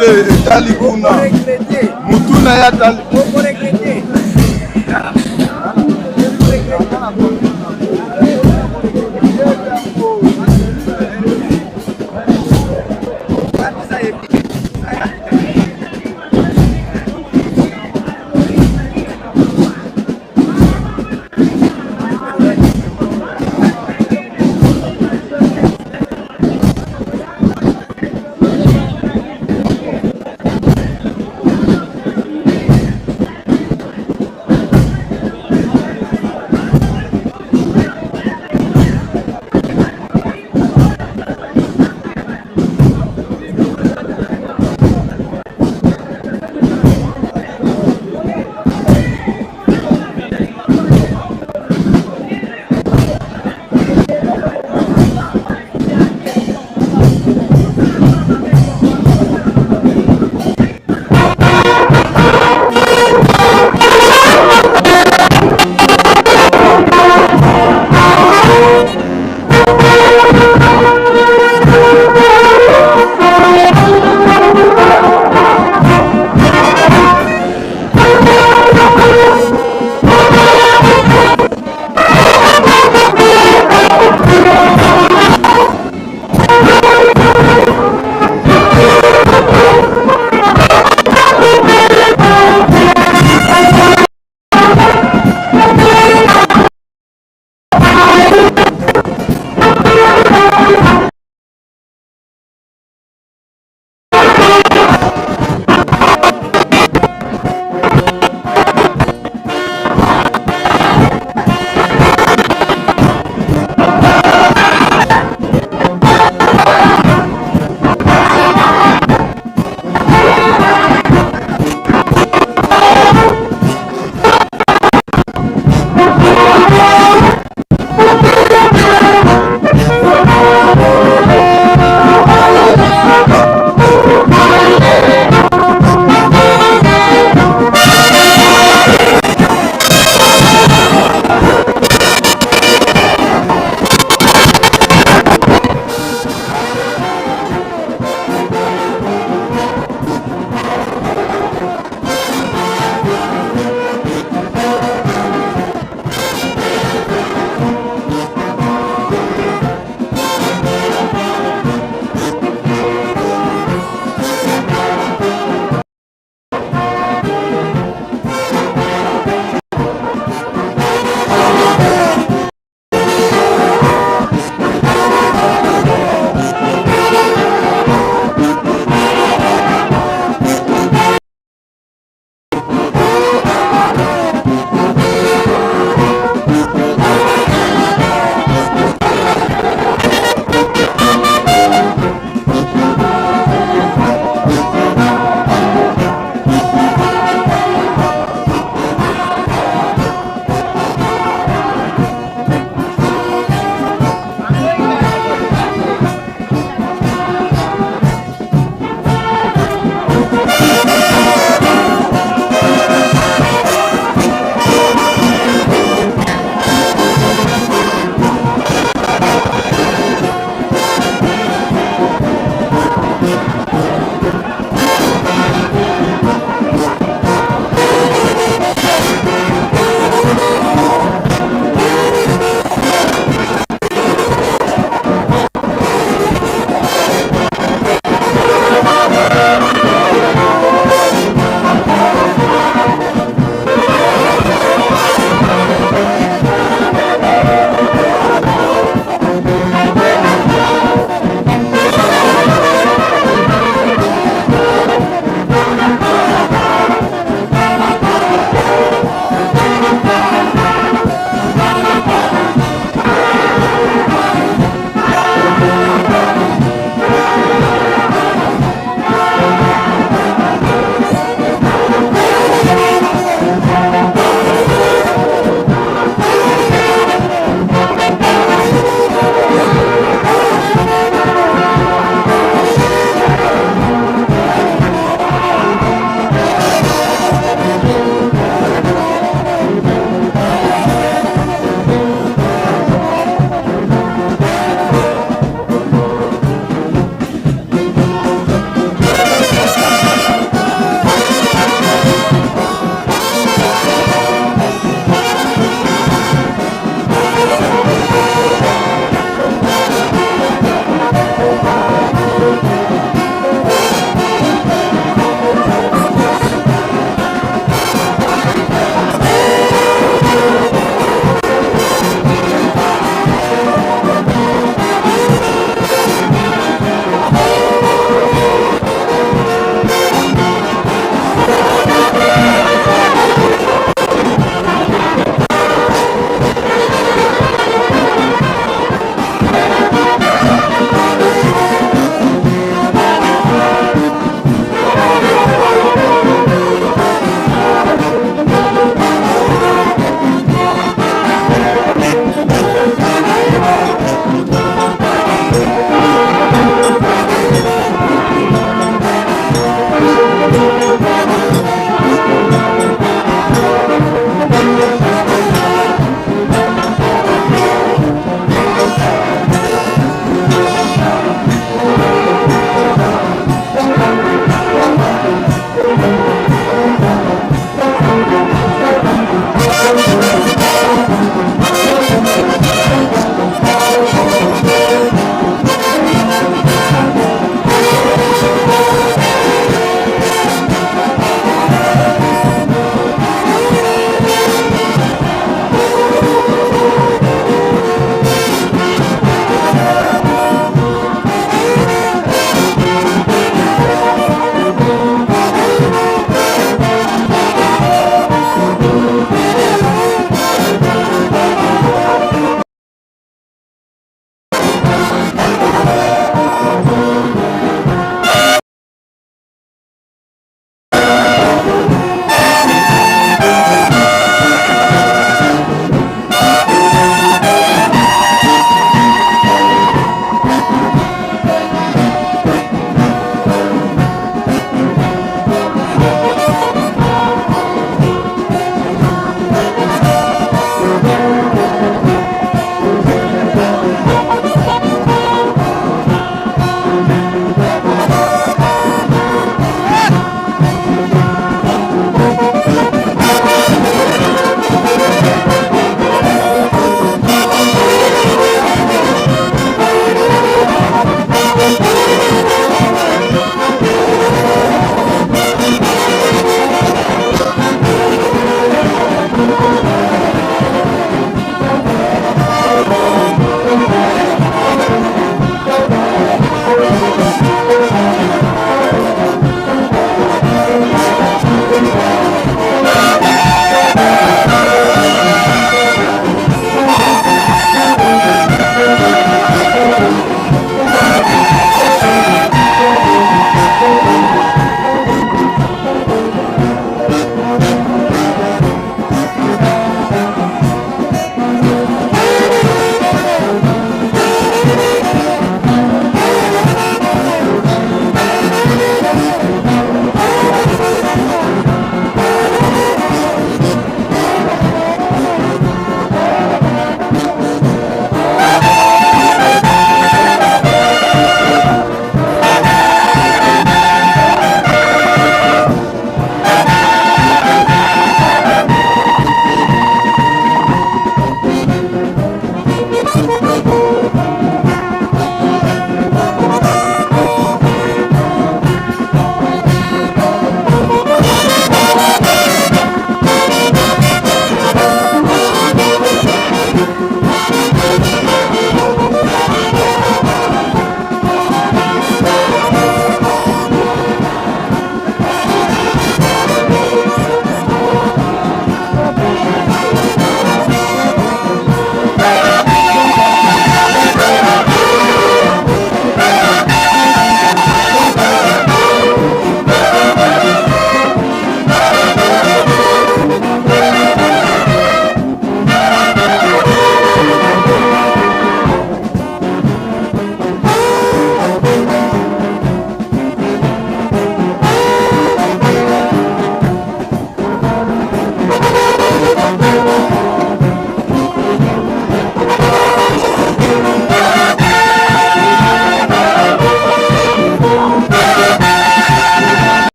Etali kuna mutuna ya tali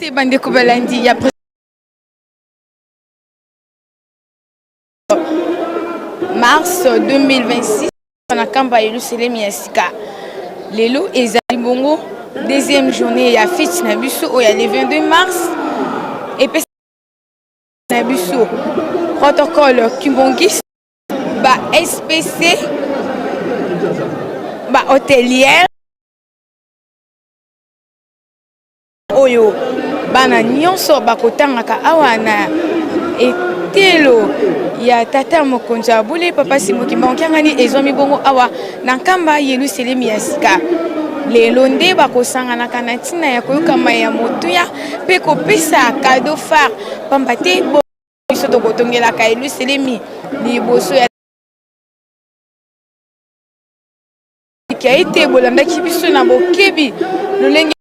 Te bandeko balandi ya mars 2026 na kamba Yerusalem ya sika. Lelo ezali bongo deuxième journée ya fête na biso o ya le 22 mars et pe na biso protocole Kimbongis ba SPC ba hôtelière oyo bana nyonso bakotangaka awa na etelo ya tata mokonzi abule papa Simon Kimbangu Kiangani ezomi bongo awa na nkamba Yerusalem ya sika. Lelo nde bakosanganaka na ntina ya koyokama ya motuya mpe kopesa cadeau phare pamba te biso tokotongelaka Yerusalem liboso ya ete bolandaki biso na bokebi lolenge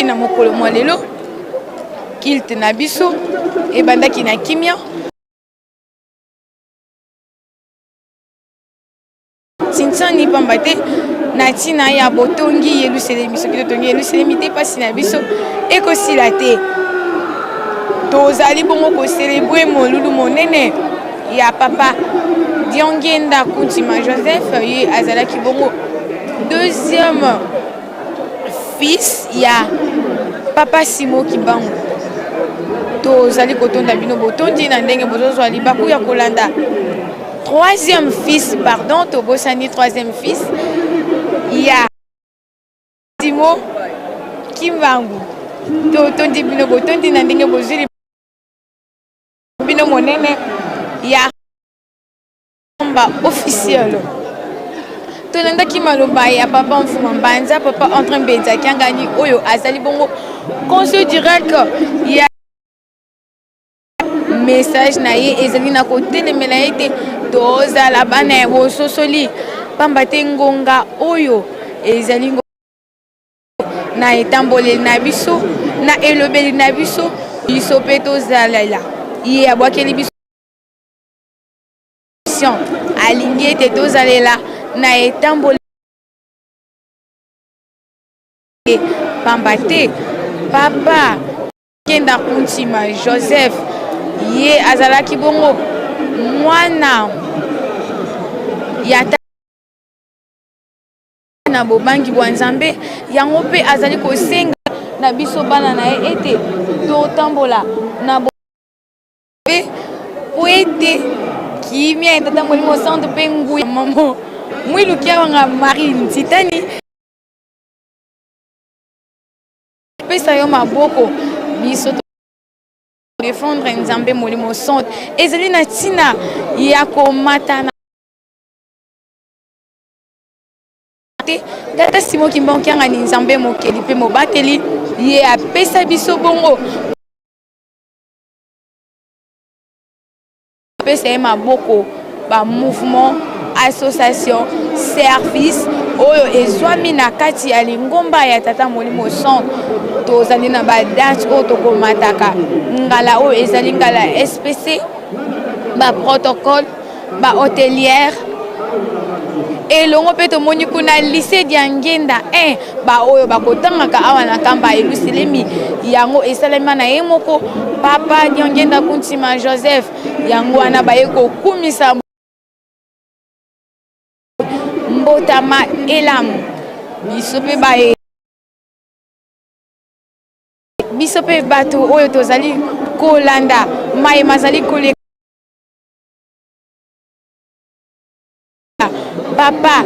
na mokolo mwa lelo kilte na biso ebandaki na kimia tinsani pamba te na ntina ya botongi Yerusalem soki totongi Yerusalem te pasi na biso ekosila te tozali bongo kocelebre molulu monene ya papa Diongenda Kuntima Joseph ye azalaki bongo deuxième fils ya papa Simon Kimbangu. Tozali kotonda bino botondi na ndenge bozozwa libaku ya kolanda troisième fils pardon tobosani troisième fils ya Simon Kimbangu. Totondi bino botondi na ndenge bozuli bino monene ya officiel. Tolandaki maloba ya papa Mfuma Mbanza papa André Mbenza Kiangani oyo azali bongo conseil direct ya message na ye ezali na kotelemela ete tozala bana ya bososoli pamba te ngonga oyo ezali na etamboleli na biso na elobeli na biso biso mpe tozalela ye abwakeli biso alingi ete tozalela na etamboli pamba te papa Kenda Kuntima Joseph ye azalaki bongo mwana ya na bobangi bwa Nzambe yango mpe azali kosenga na biso bana na ye ete totambola na pe po ete kimia etata molimo centre mpe nguya mamo mwilukia wanga Marine Titani pesa yo maboko biso défendre Nzambe molimo centre ezali na ntina ya komatana tata Simon Kimbangu Kiangani Nzambe mokeli mpe mobateli ye apesa biso bongo apesa ye maboko ba mouvement association service oyo ezwami na kati ya lingomba ya tata molimo centre. Tozali na badate oyo tokomataka ngala oyo ezali ngala SPC ba protocole ba hôtelière elongo mpe tomoni kuna lycée Diangenda 1 ba oyo bakotangaka awa na kamba Yerusalem yango esalema na ye moko papa Diangenda Kuntima Joseph yango wana baye kokumisa mbotama elamu biso mpe baye biso mpe bato oyo tozali kolanda mai mazali koleka papa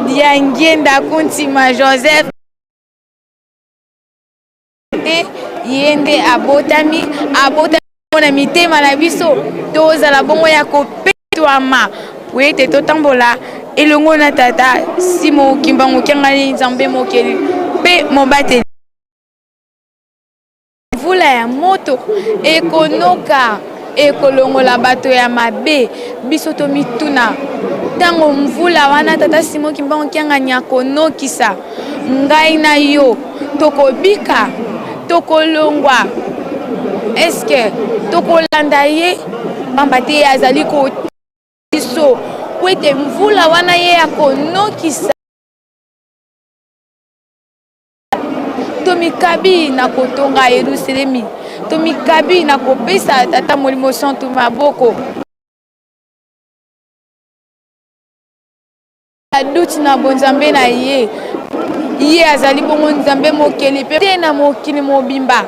Diangenda Kuntima Joseph yende abotami na mitema na biso tozala bongo ya kopetwama po ete totambola elongo na tata Simon Kimbangu Kiangani Nzambe mokeli mpe mobateli. Mvula ya moto ekonoka ekolongola bato ya mabe biso tomituna ntango mvula wana tata Simon Kimbangu Kiangani akonokisa ngai na yo tokobika tokolongwa eske tokolanda ye pamba te azali kotiso kwete mvula wana ye akonokisa tomikabi na kotonga Yerusalemi, tomikabi na kopesa tata Molimo Santu maboko. Aduti na bonzambe na ye azali bongo nzambe mokeli pe na mokili mobimba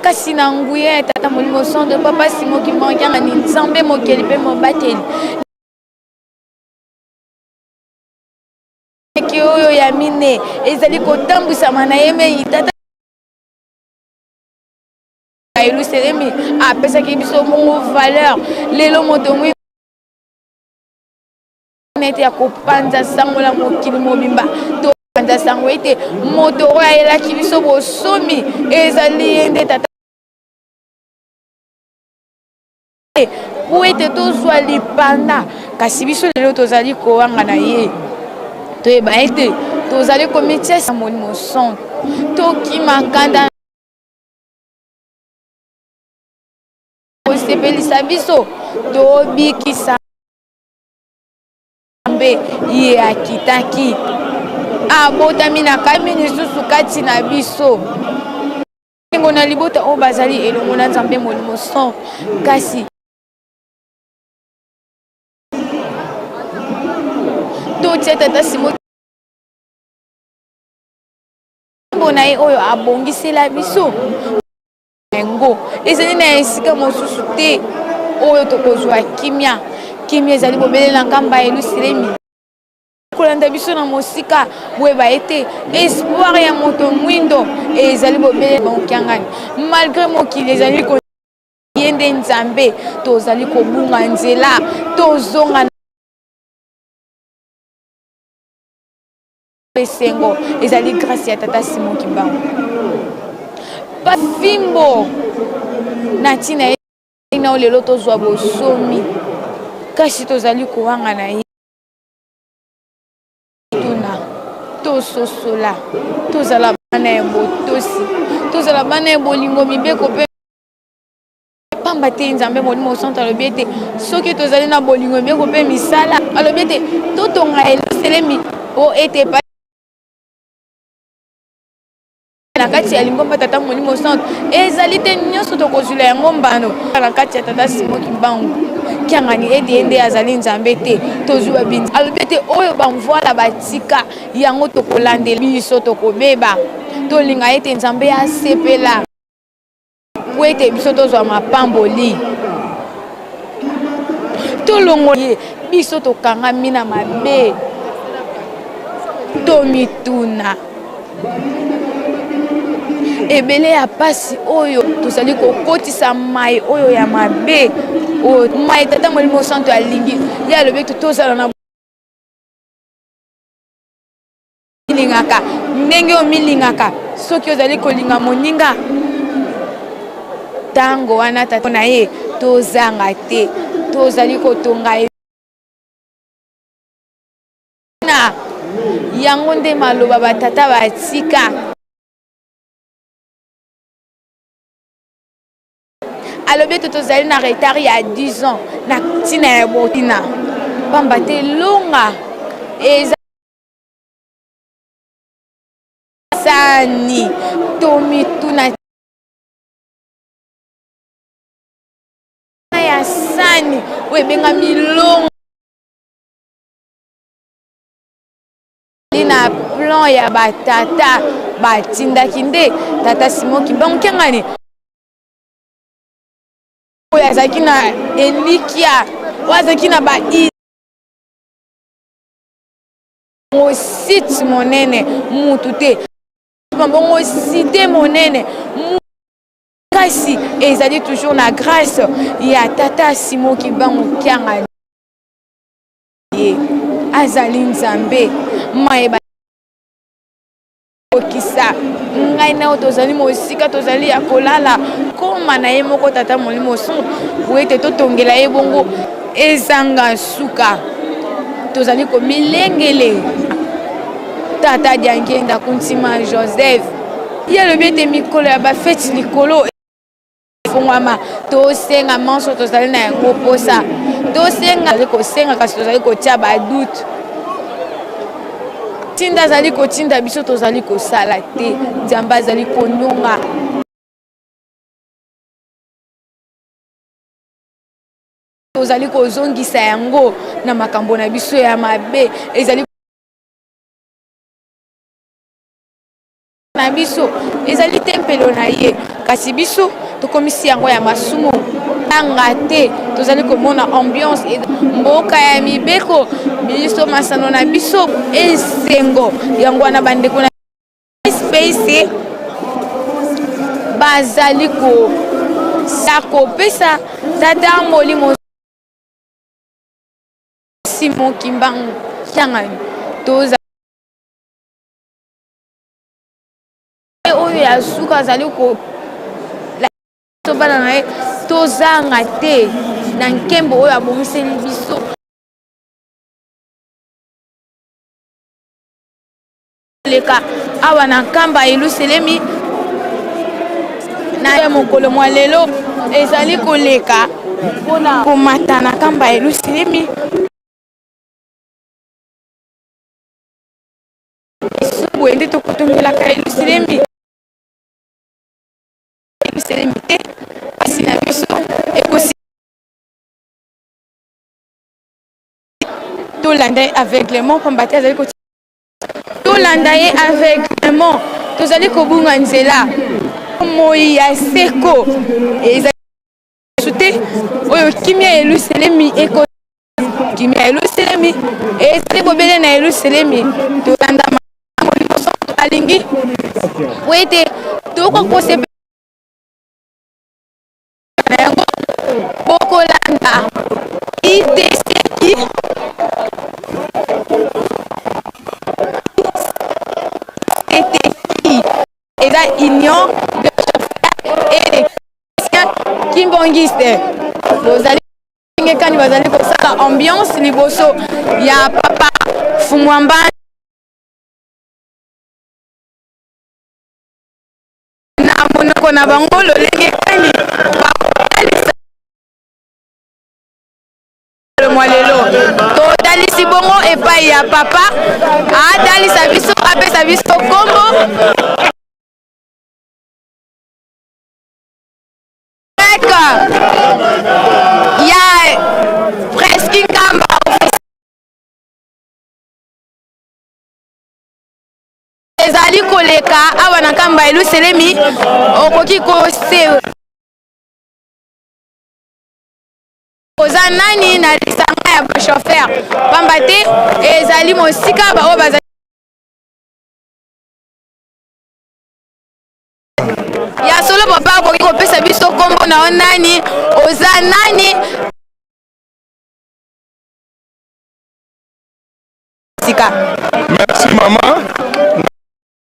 kasi na nguye tata Molimo Santu papa simoki manganga ni nzambe mokeli pe mobateli ki oyo ya mine ezali kotambwisama na ye me tata Yerusalemi apesaki biso bongo valeur lelo moto mwi nete ya kopanza sango la mokili mobimba to panza sango ete moto oyo ayelaki biso bosomi ezali ye nde tata po ete tozwa lipanda kasi biso lelo tozali kowanga na ye toyeba ete tozali komitia sa Molimo Santu tokima kanda kosepelisa biso tobikisa ye akitaki abotami na kami lisusu kati na biso ngo na libota oyo bazali elongo na nzambe Molimo Santu kasi totia tata Simon na ye oyo abongisela biso ngo ezali na esika mosusu te oyo tokozwa kimia ezali bobelela nkamba Yerusalemi kolanda biso na mosika boyeba ete espoir ya moto mwindo ezali bobelela bokiangani malgré mokili ezali koyende nzambe tozali kobunga nzela tozonga esengo ezali grâce ya tata Simon Kimbangu bafimbo na ntina ye na lelo tozwa bosomi kasi tozali kowanga na ye tuna tososola tozala bana ya botosi tozala bana ya bolingo mibeko mpe pamba te nzambe Molimo Santu alobi ete soki tozali na bolingo mibeko mpe misala alobi ete totonga Yerusalemi po ete na kati ya lingomba tata Molimo Santu ezali te nyonso tokozwila yango mbano na kati ya tata Simon Kimbangu kiangani ete ende azali nzambe te tozwa binzi alobi ete oyo bamvoala batika yango tokolandela biso tokobeba tolinga ete nzambe asepela po ete biso tozwa mapamboli tolongo ye biso tokangami na mabe tomituna ebele ya pasi oyo tozali kokotisa mai oyo ya mabe mai tata Molimo Santu alingi ya alobi tozala na milingaka ndenge omilingaka soki ozali kolinga moninga tango wana tata na ye tozanga te tozali kotonga na yango nde maloba batata batika alobi ete tozali na retard ya 10 ans na ntina ya botina pamba te longa eza sani tomituna ya sani oyo ebengami longa na plan ya batata batindaki nde tata Simon Kimbangu kiangani oyo azalaki na elikia oyo azalaki na site monene mutu te bongo site monene kasi ezali toujours na grâce ya tata Simon Kimbangu kiangani azali nzambe mayeba okisa ngai na tozali mosika tozali ya kolala koma na ye moko tata Molimo Santu po ete totongela ye bongo ezanga suka tozali komilengele tata Diangenda Kuntima Joseph ye alobi ete mikolo ya bafeti likolo efungwama tosenga manso tozali na yango posa tosenga kosenga kasi tozali kotia badute tinda zali kotinda biso tozali kosala te nzambe azali kononga tozali kozongisa yango na makambo na biso ya mabe ezali na biso ezali tempelo na ye kasi biso tokomisi yango ya masumu tanga te tozali komona ambiance mboka ya mibeko biso masano na biso esengo yango wana bandeko na space bazali ko sakopesa tata molimo Simon Kimbangu Kiangani toza oyo ya suka azali ko tobana na ye tozanga te na nkembo oyo abomiseli biso leka awa na nkamba Yelusalemi na ye mokolo mwa lelo ezali koleka mpona komata na nkamba Yelusalemi boende tokotomelaka Yelusalemi te kasi na biso ekosi tolanda ye aveuglement pamba te azali tolanda ye aveuglement tozali kobunga nzela moi ya seko ezali te oyo kimia ya Yelusalemi kimia ya Yelusalemi ezali bobele na Yelusalemi tolanda alingi wete toko kosepe na yango bokolanda iteseki eza union de chauffeur et de christian kimbongiste bozali ngekani bazali kosala ambiance liboso ya papa Fumwamba monoko na bango lolenge kani mwa lelo totalisi bongo epai ya papa atalisa biso apesa biso kombo ya presque nkamba ezali koleka awa na nkamba Yelusalemi okoki kose koza nani na lisanga ya bachauffeur pamba te ezali mosika bao bazali ya solo papa okoki kopesa biso kombo na nani oza nani sika. Merci maman.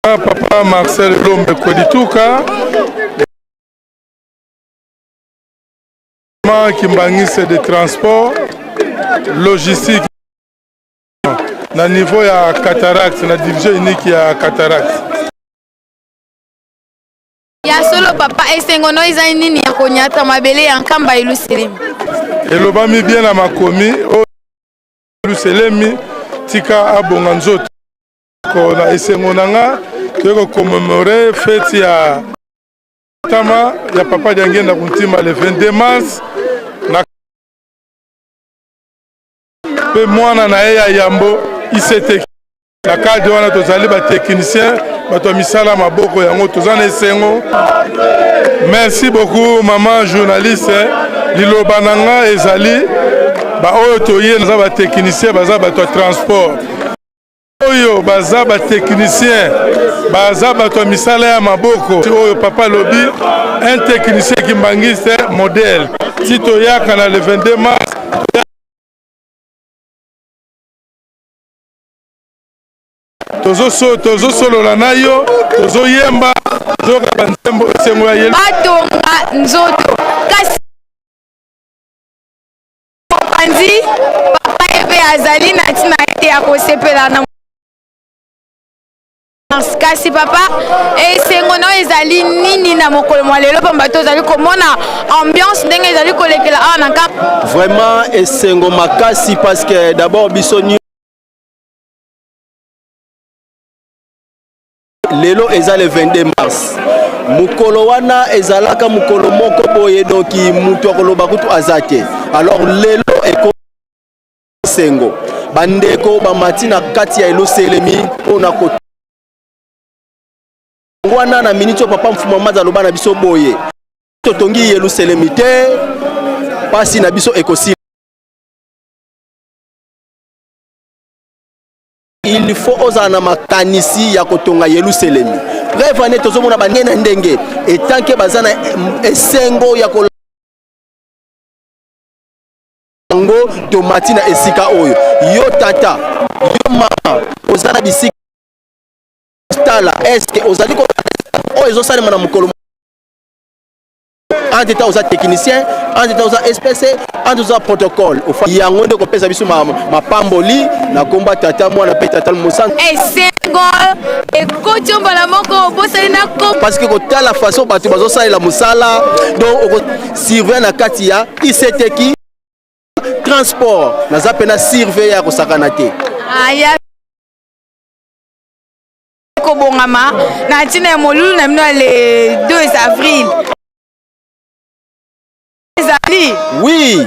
Papa Marcel Lombe Kodituka qui bangise de transport logistique na niveau ya cataracte na division unique ya cataracte ya solo papa esengo no eza nini ya konyata mabele ya nkamba Yelusalemi elobami bien na makomi o Yelusalemi tika abonga nzoto ko na esengo nanga ko commémorer fête ya tama ya papa Diangue na kuntima le 22 mars na pe mwana na ye ya yambo isete na cadre wana tozali ba technicien bato misala maboko yango tozana esengo. Merci beaucoup maman journaliste liloba nanga ezali ba oyo toye na ba technicien baza bato transport oyo baza ba technicien baza bato misala ya maboko oyo papa lobi un technicien kimbangiste modèle tito yaka na le 22 mars tozo solola na yo tozo yemba tozo banzembo esengo ya yelo batonga nzoto kasi panzi papa ebe azali na tina ete ya kosepela na kasi papa esengo na ezali nini na mokolo mwa lelo pamba tozali komona ambiance ndenge ezali kolekela awa na camp vraiment esengo makasi parce que d'abord biso lelo eza le 22 mars mukolo wana ezalaka mukolo moko boye donc mutu akoloba kutu azate alors lelo eko sengo bandeko bamati na kati ya eluselemi mpona ko wana na minute papa mfuma maza loba na biso boye totongi Yerusalemi te pasi na biso ekosi il faut ozala na makanisi ya kotonga Yerusalemi bref ane tozomona banene ndenge etanke baza na esengo ya ko ngo tomati na esika oyo yo tata yo mama ozala bisika tala eske ozali ko oyo ezosalema na mokolo en état aux techniciens, en état aux SPC, en état aux protocole. Il y a un monde qui pèse sur ma pamboli, na combat tata moi na tata Moussan. Et c'est gol et coach on va la moko bossa na ko. Parce que quand la façon batu bazo ça la musala, donc surveiller na katia, ICT qui transport, na zapena surveiller ko sakanate. Aya ko bongama na tina molulu na mino le 2 avril. Oui,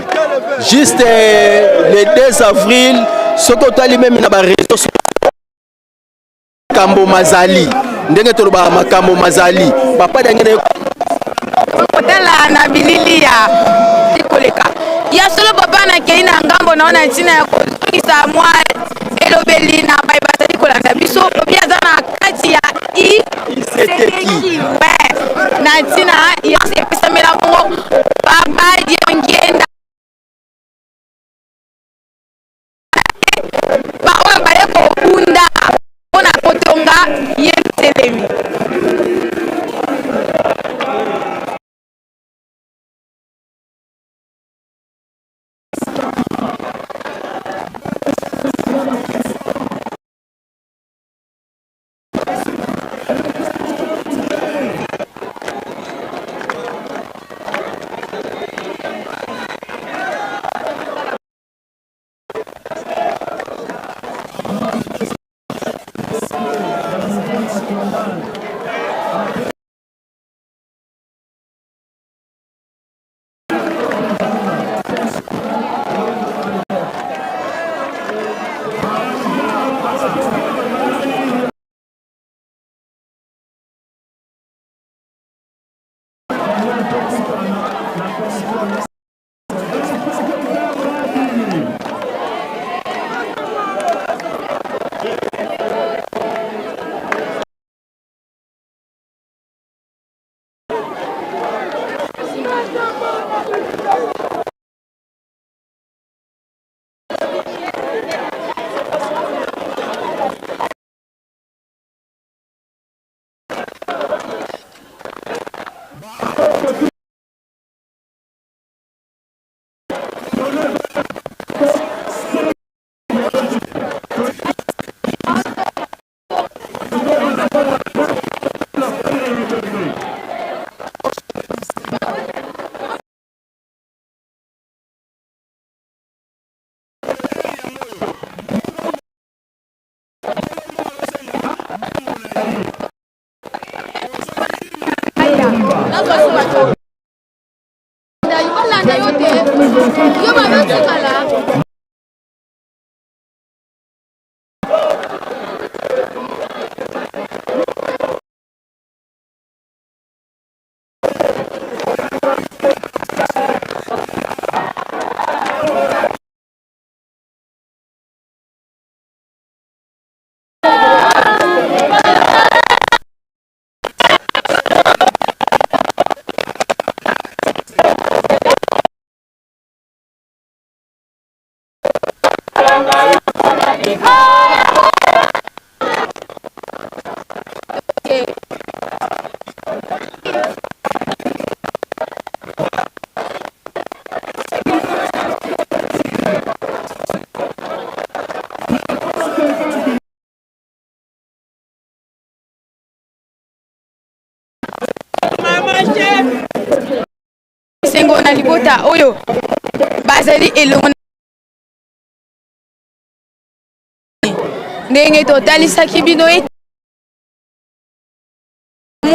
juste le 2 avril, ce que tu as même dans les réseaux sociaux, Kambo Mazali, ndenge toloba makambo Mazali, papa dangene kotela na bililia ikoleka. Ya solo papa na keina ngambo naona ntina ya kuzungisa mwa elobeli na baibata ikolanda biso pia zana kati ya ICT na ntina ya sepesa mela mo papa diongenda bawa bale ko bunda ona kotonga Yerusalemi. Sengo na libota oyo bazali elongo ndenge totalisaki bino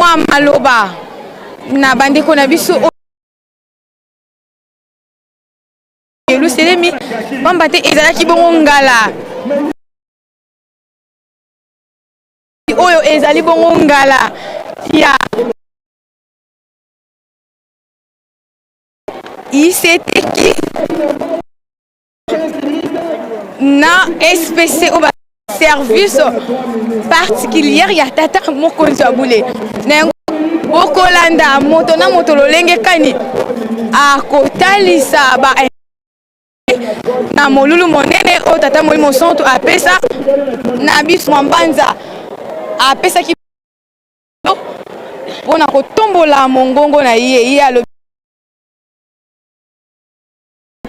mwa maloba na bandeko na biso Yeluselemi pamba te ezalaki bongo ngala oyo ezali bongo ngala ya iseteki na SPC au service particulier ya tata mokonzi wa bule na bokolanda moto na moto lolenge kani akotalisa ba na molulu monene o tata Molimo Santu apesa na biso mbanza apesa ki pona kotombola mongongo na ye alo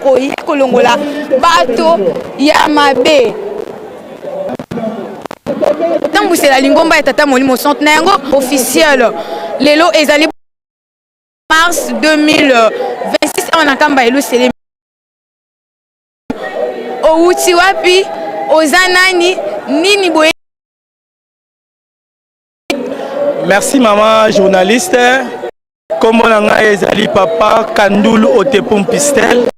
ko kolongola bato ya mabe tambusela lingomba ya tata Molimo Santu na yango officiel lelo ezali mars 2026 on akamba Yeluselemi outi wapi ozanani nini boye. Merci maman journaliste. Comme on a ezali papa Kandulu Otepum Pistel.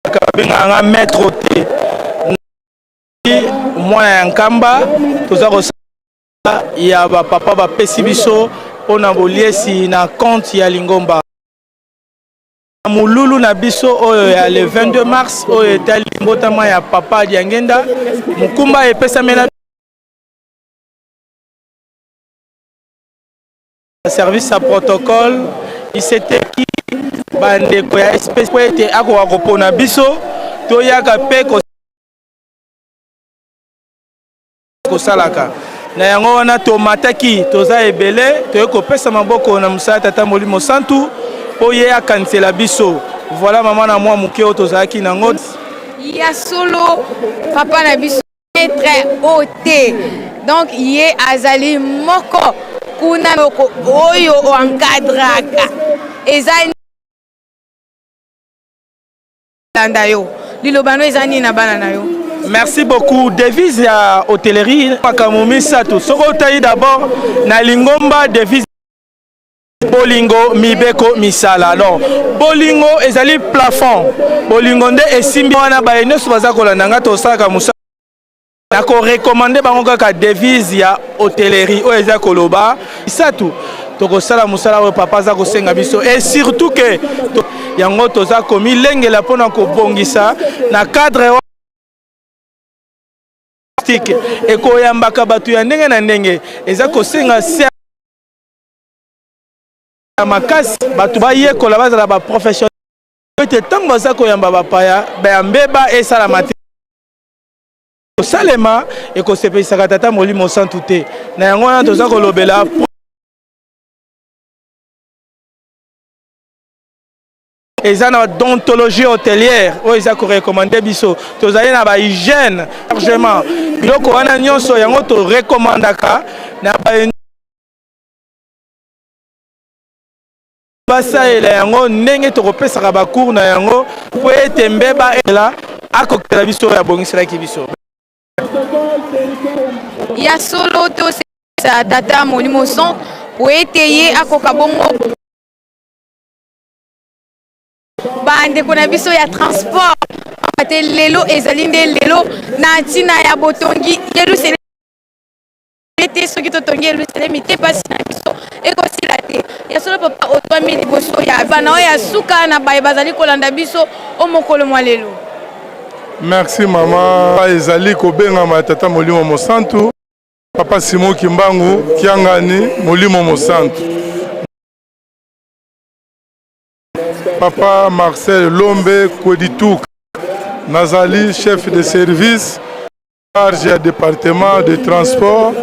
Kabinga maître ote. Mwana ya Nkamba toza ko ya ba papa ba pesi biso ona boliesi na compte ya Lingomba. Mululu na biso oyo ya le 22 mars oyo etali mbotama ya papa Diangenda mukumba epesa mena service à protocole iseteki bandeko ya espèce po ete akoka kopona biso toyaka pe kosalaka na yango wana tomataki toza ebele toye kopesa maboko na mosala tata Molimo Santu oye akanisela biso. Voilà maman na moi muke tozalaki nango ya solo papa na biso très haute donc ye azali moko kuna moko oyo encadraka ezali landa yo lilobano ezani na bana na yo. Merci beaucoup. Devise ya hôtellerie makamumi sato soko tayi d'abord na Lingomba devise bolingo mibeko misala. Alors bolingo ezali plafond bolingo nde esimbi wana bayeneso baza kolanda nga tosaka musala nako recommander bango kaka devise ya hôtellerie oyo eza koloba isatu tokosala musala oyo papa za kosenga biso et surtout que yango toza komi lengela mpona kobongisa na cadre ekoyambaka bato ya ndenge na ndenge eza kosenga makasi bato bayekola bazala baprofessionnel ete ntango baza koyamba bapaya bayambeba esalama te kosalema ekosepesaka tata Molimo Santu te na yango wana toza kolobela eza na odontologie hôtelière oyo eza korekomande biso tozali na bahygiène largement biloko wana nyonso yango torekomandaka na basalela yango ndenge tokopesaka bacours na yango po ete mbeba ela akokela biso oyo abongiselaki biso ya solo tosesa tata Molimo Santu po ete ye akoka bongo bandeko na biso ya transport ate lelo ezali nde lelo na ntina ya botongi Yeluselemi te soki totongi Yeluselemi te pasi na biso ekosila te ya solo papa otwami liboso ya bana oyo ya suka na baye bazali kolanda biso o mokolo mwa lelo. Merci maman ezali kobengama tata Molimo Santu papa Simon Kimbangu Kiangani Molimo Santu papa Marcel Lombe Kodituka Nazali chef de service chargé du département de transport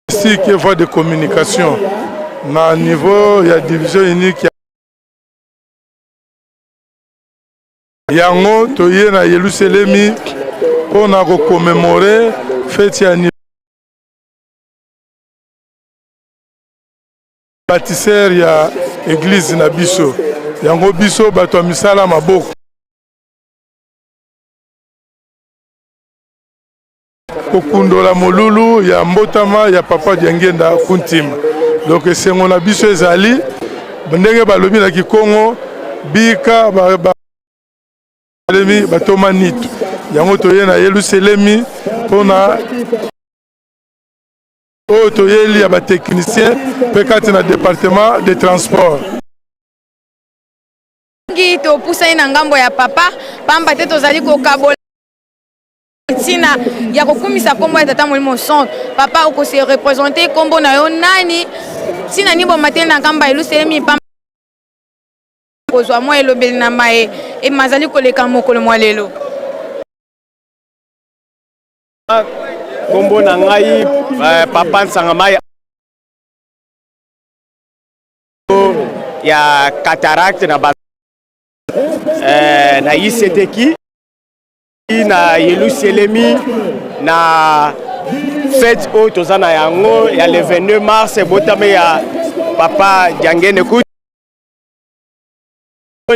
ainsi que voie de communication na niveau ya division unique yango toye na Yeluselemi pona ko commémorer fête ya bâtisseur ya église na biso yango biso bato ya misala maboko kokundola molulu ya mbotama ya papa Diangenda Kuntima. Donc esengo na biso ezali ndenge balobi na Kikongo bika balemi batoma nitu yango toye na Yelusalemi mpona oyo toyeli ya batechnicien mpe kati na département de transport. Topusani na ngambo ya papa pamba te tozali kokabola ntina ya kokumisa kombo ya tata Molimo Centre. Papa okose représenter kombo na yo nani ntina ni bomateli na ngambo ya Yelusalemi pamba kozwa mwa elobeli na maye e mazali koleka mokolo mwa lelo. Kombo na ngai papa Nsangamai ya cataracte na ICTK na Yelusalemi na fête oyo toza na yango ya le 22 mars botame ya papa Diangenda Kuntima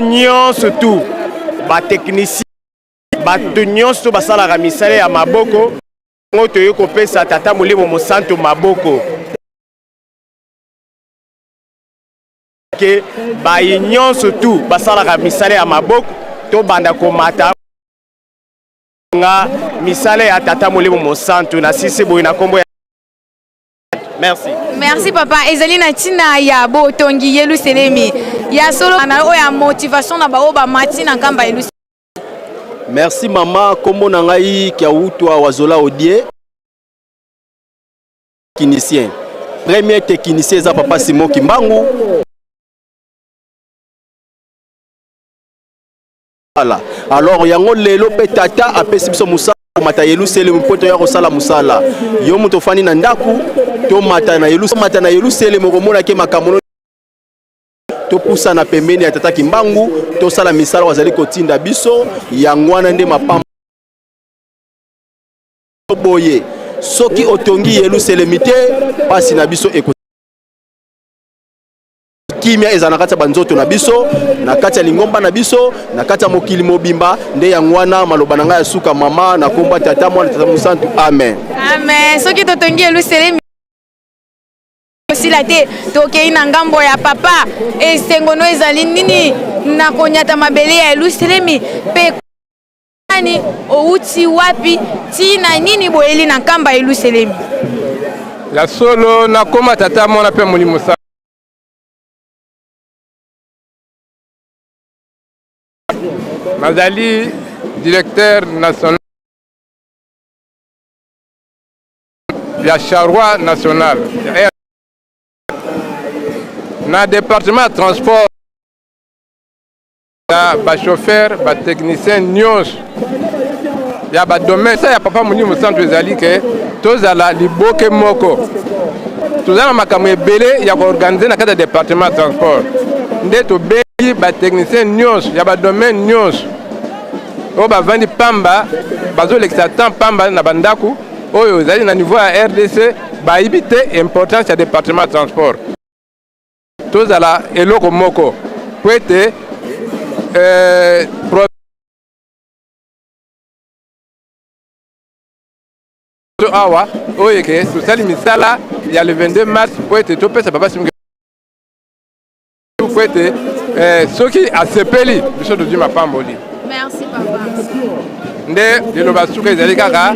nyonso tu batechnicien bato nyonso basalaka misala ya maboko ngo toye kopesa tata Molimo Centre maboko ke bayi nyonso tu basalaka misala ya maboko to banda komata nga misala ya tata Molimo Centre na sisi boyi na kombo ya merci. Merci papa. Ezali na tina ya botongi Yelusalemi ya solo na oya motivation na baoba matina kamba Yelusalemi. Merci mama, kombo na ngai Kiautwa Wazola Odie technicien. Premier technicien za papa Simon Kimbangu. Voilà. Alors yango lelo pe tata apesi biso musala mata Yelusalemi poto ya kosala musala. Yo muto fani na ndaku to mata na Yelusalemi komona ke makamono to pusa na pembeni ya tata Kimbangu to sala misala wazali kotinda biso yangwana nde mapamba boye soki otongi Yelusalemi te pasi na biso eko kimia ezana kati ya banzoto na biso na kati ya lingomba na biso na kati ya mokili mobimba nde yangwana maloba na ngai ya suka mama na komba tata mwana tata Musantu amen amen. Soki totongi Yelusalemi sila te tokei na ngambo ya papa esengono ezali nini na konyata mabele ya Yelusalemi pe nani outi wapi tina nini boyeli na kamba ya Yelusalemi ya solo na koma tata mwana pe Molimo Centre Mazali directeur national ya Charroi national na département de transport ya ba chauffeur ba technicien nyonso ya ba domaine ça ya papa Molimo Centre ezali ke tozala liboke moko tozala makambo ebele ya koorganize na kati ya département de transport nde tobengi ba technicien nyonso ya ba domaine nyonso oyo bavandi pamba bazolekisa temps pamba na bandaku oyo ezali na niveau ya RDC bayibi te importance ya département de transport tozala eloko moko po ete awa oyo eke tosali misala ya le 22 mars po ete topesa papa Simon po ete soki asepeli biso tozwi mapamboli. Merci papa. Nde liloba suka ezali kaka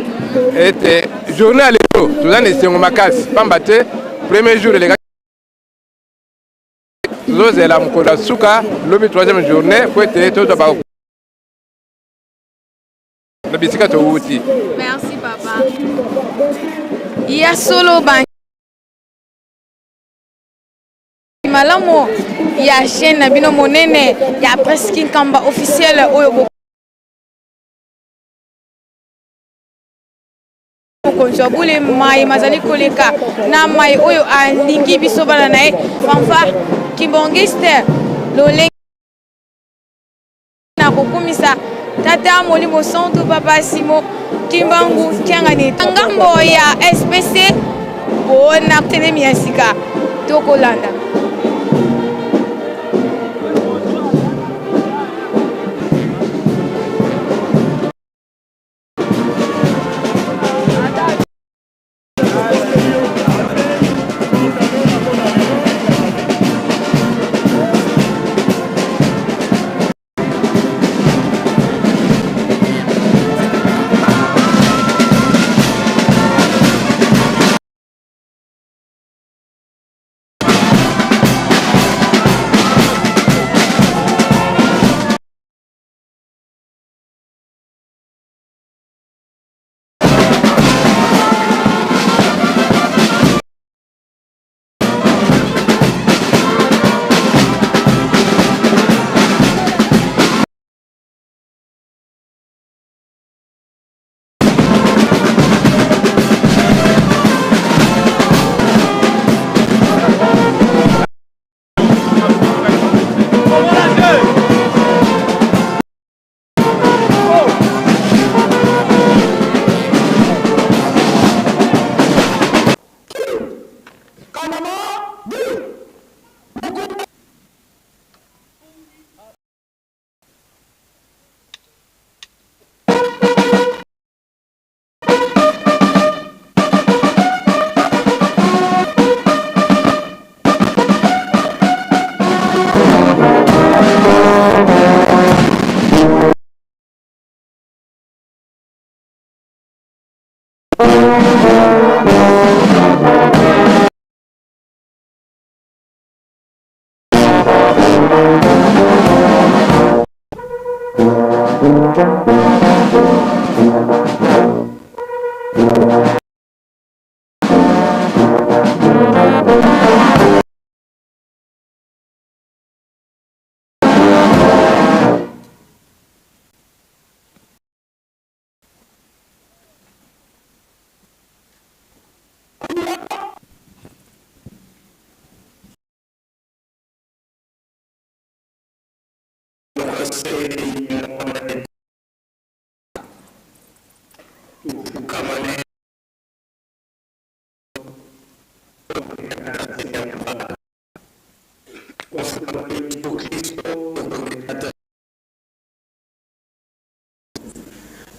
ete journée ya lelo toza na esengo makasi pamba te premier jour eleka tozozela mokolo ya suka lobi troisième journée po ete tozwa na bisika towuti. Merci papa. Ya solo ban malamu ya chaîne na bino monene ya presque nkamba officiel oyo konso bule mai mazali koleka na mai oyo alingi biso bana na ye fanfare kibongiste lole na kokumisa tata Molimo Centre papa Simon Kimbangu Kiangani ngambo ya SPC bona telemi ya sika tokolanda.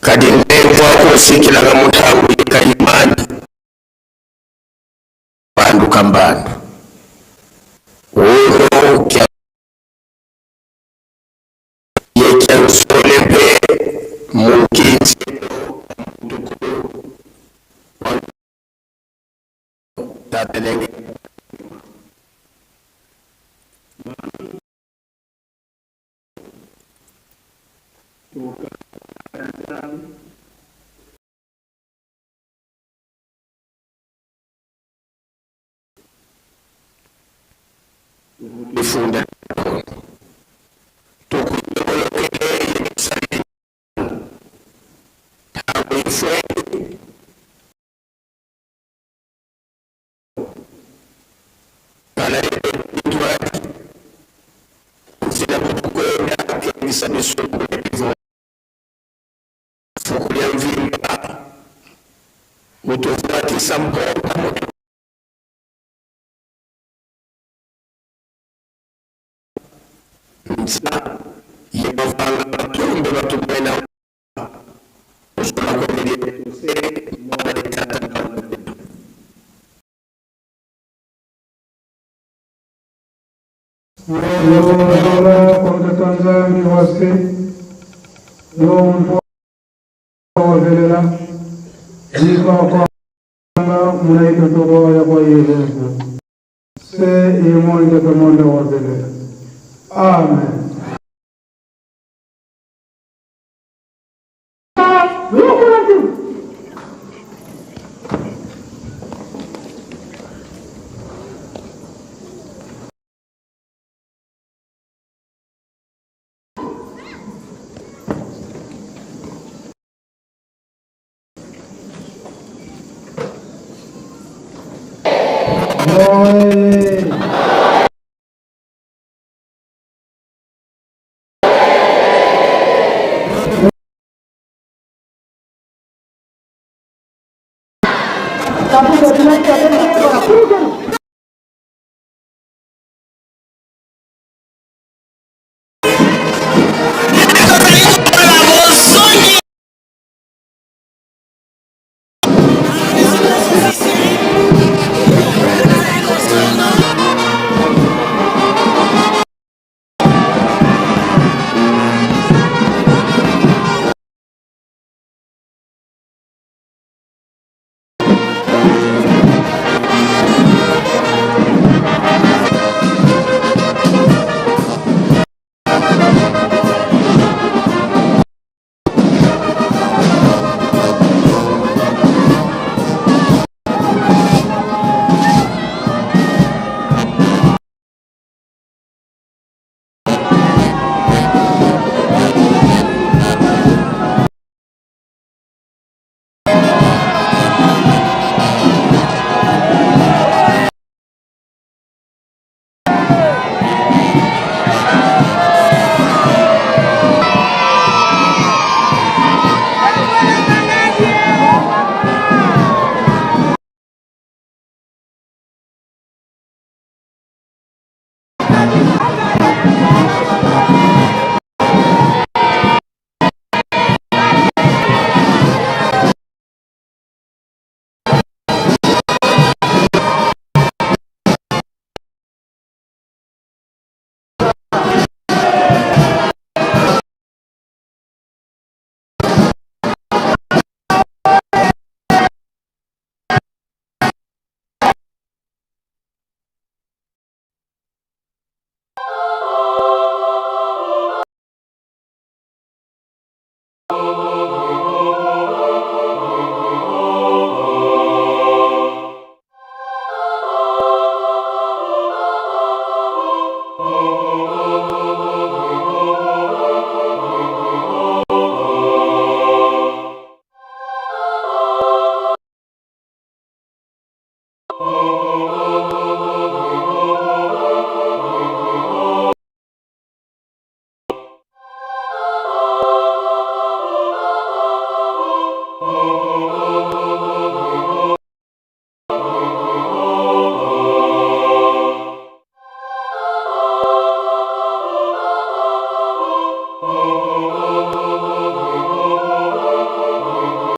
kadi ndekwa kusikilanga muthangu yekayimani bandu kambandu uno kya yekyansolepe mukinzi tatelenge ifunda utofuatisa mponga msa yevanga batumbe batumena kwa Tanzania wasi yo wavelela jika kwa munaito togo ya kwa yelezo se imonde kamonde wavelela. Amen. Glory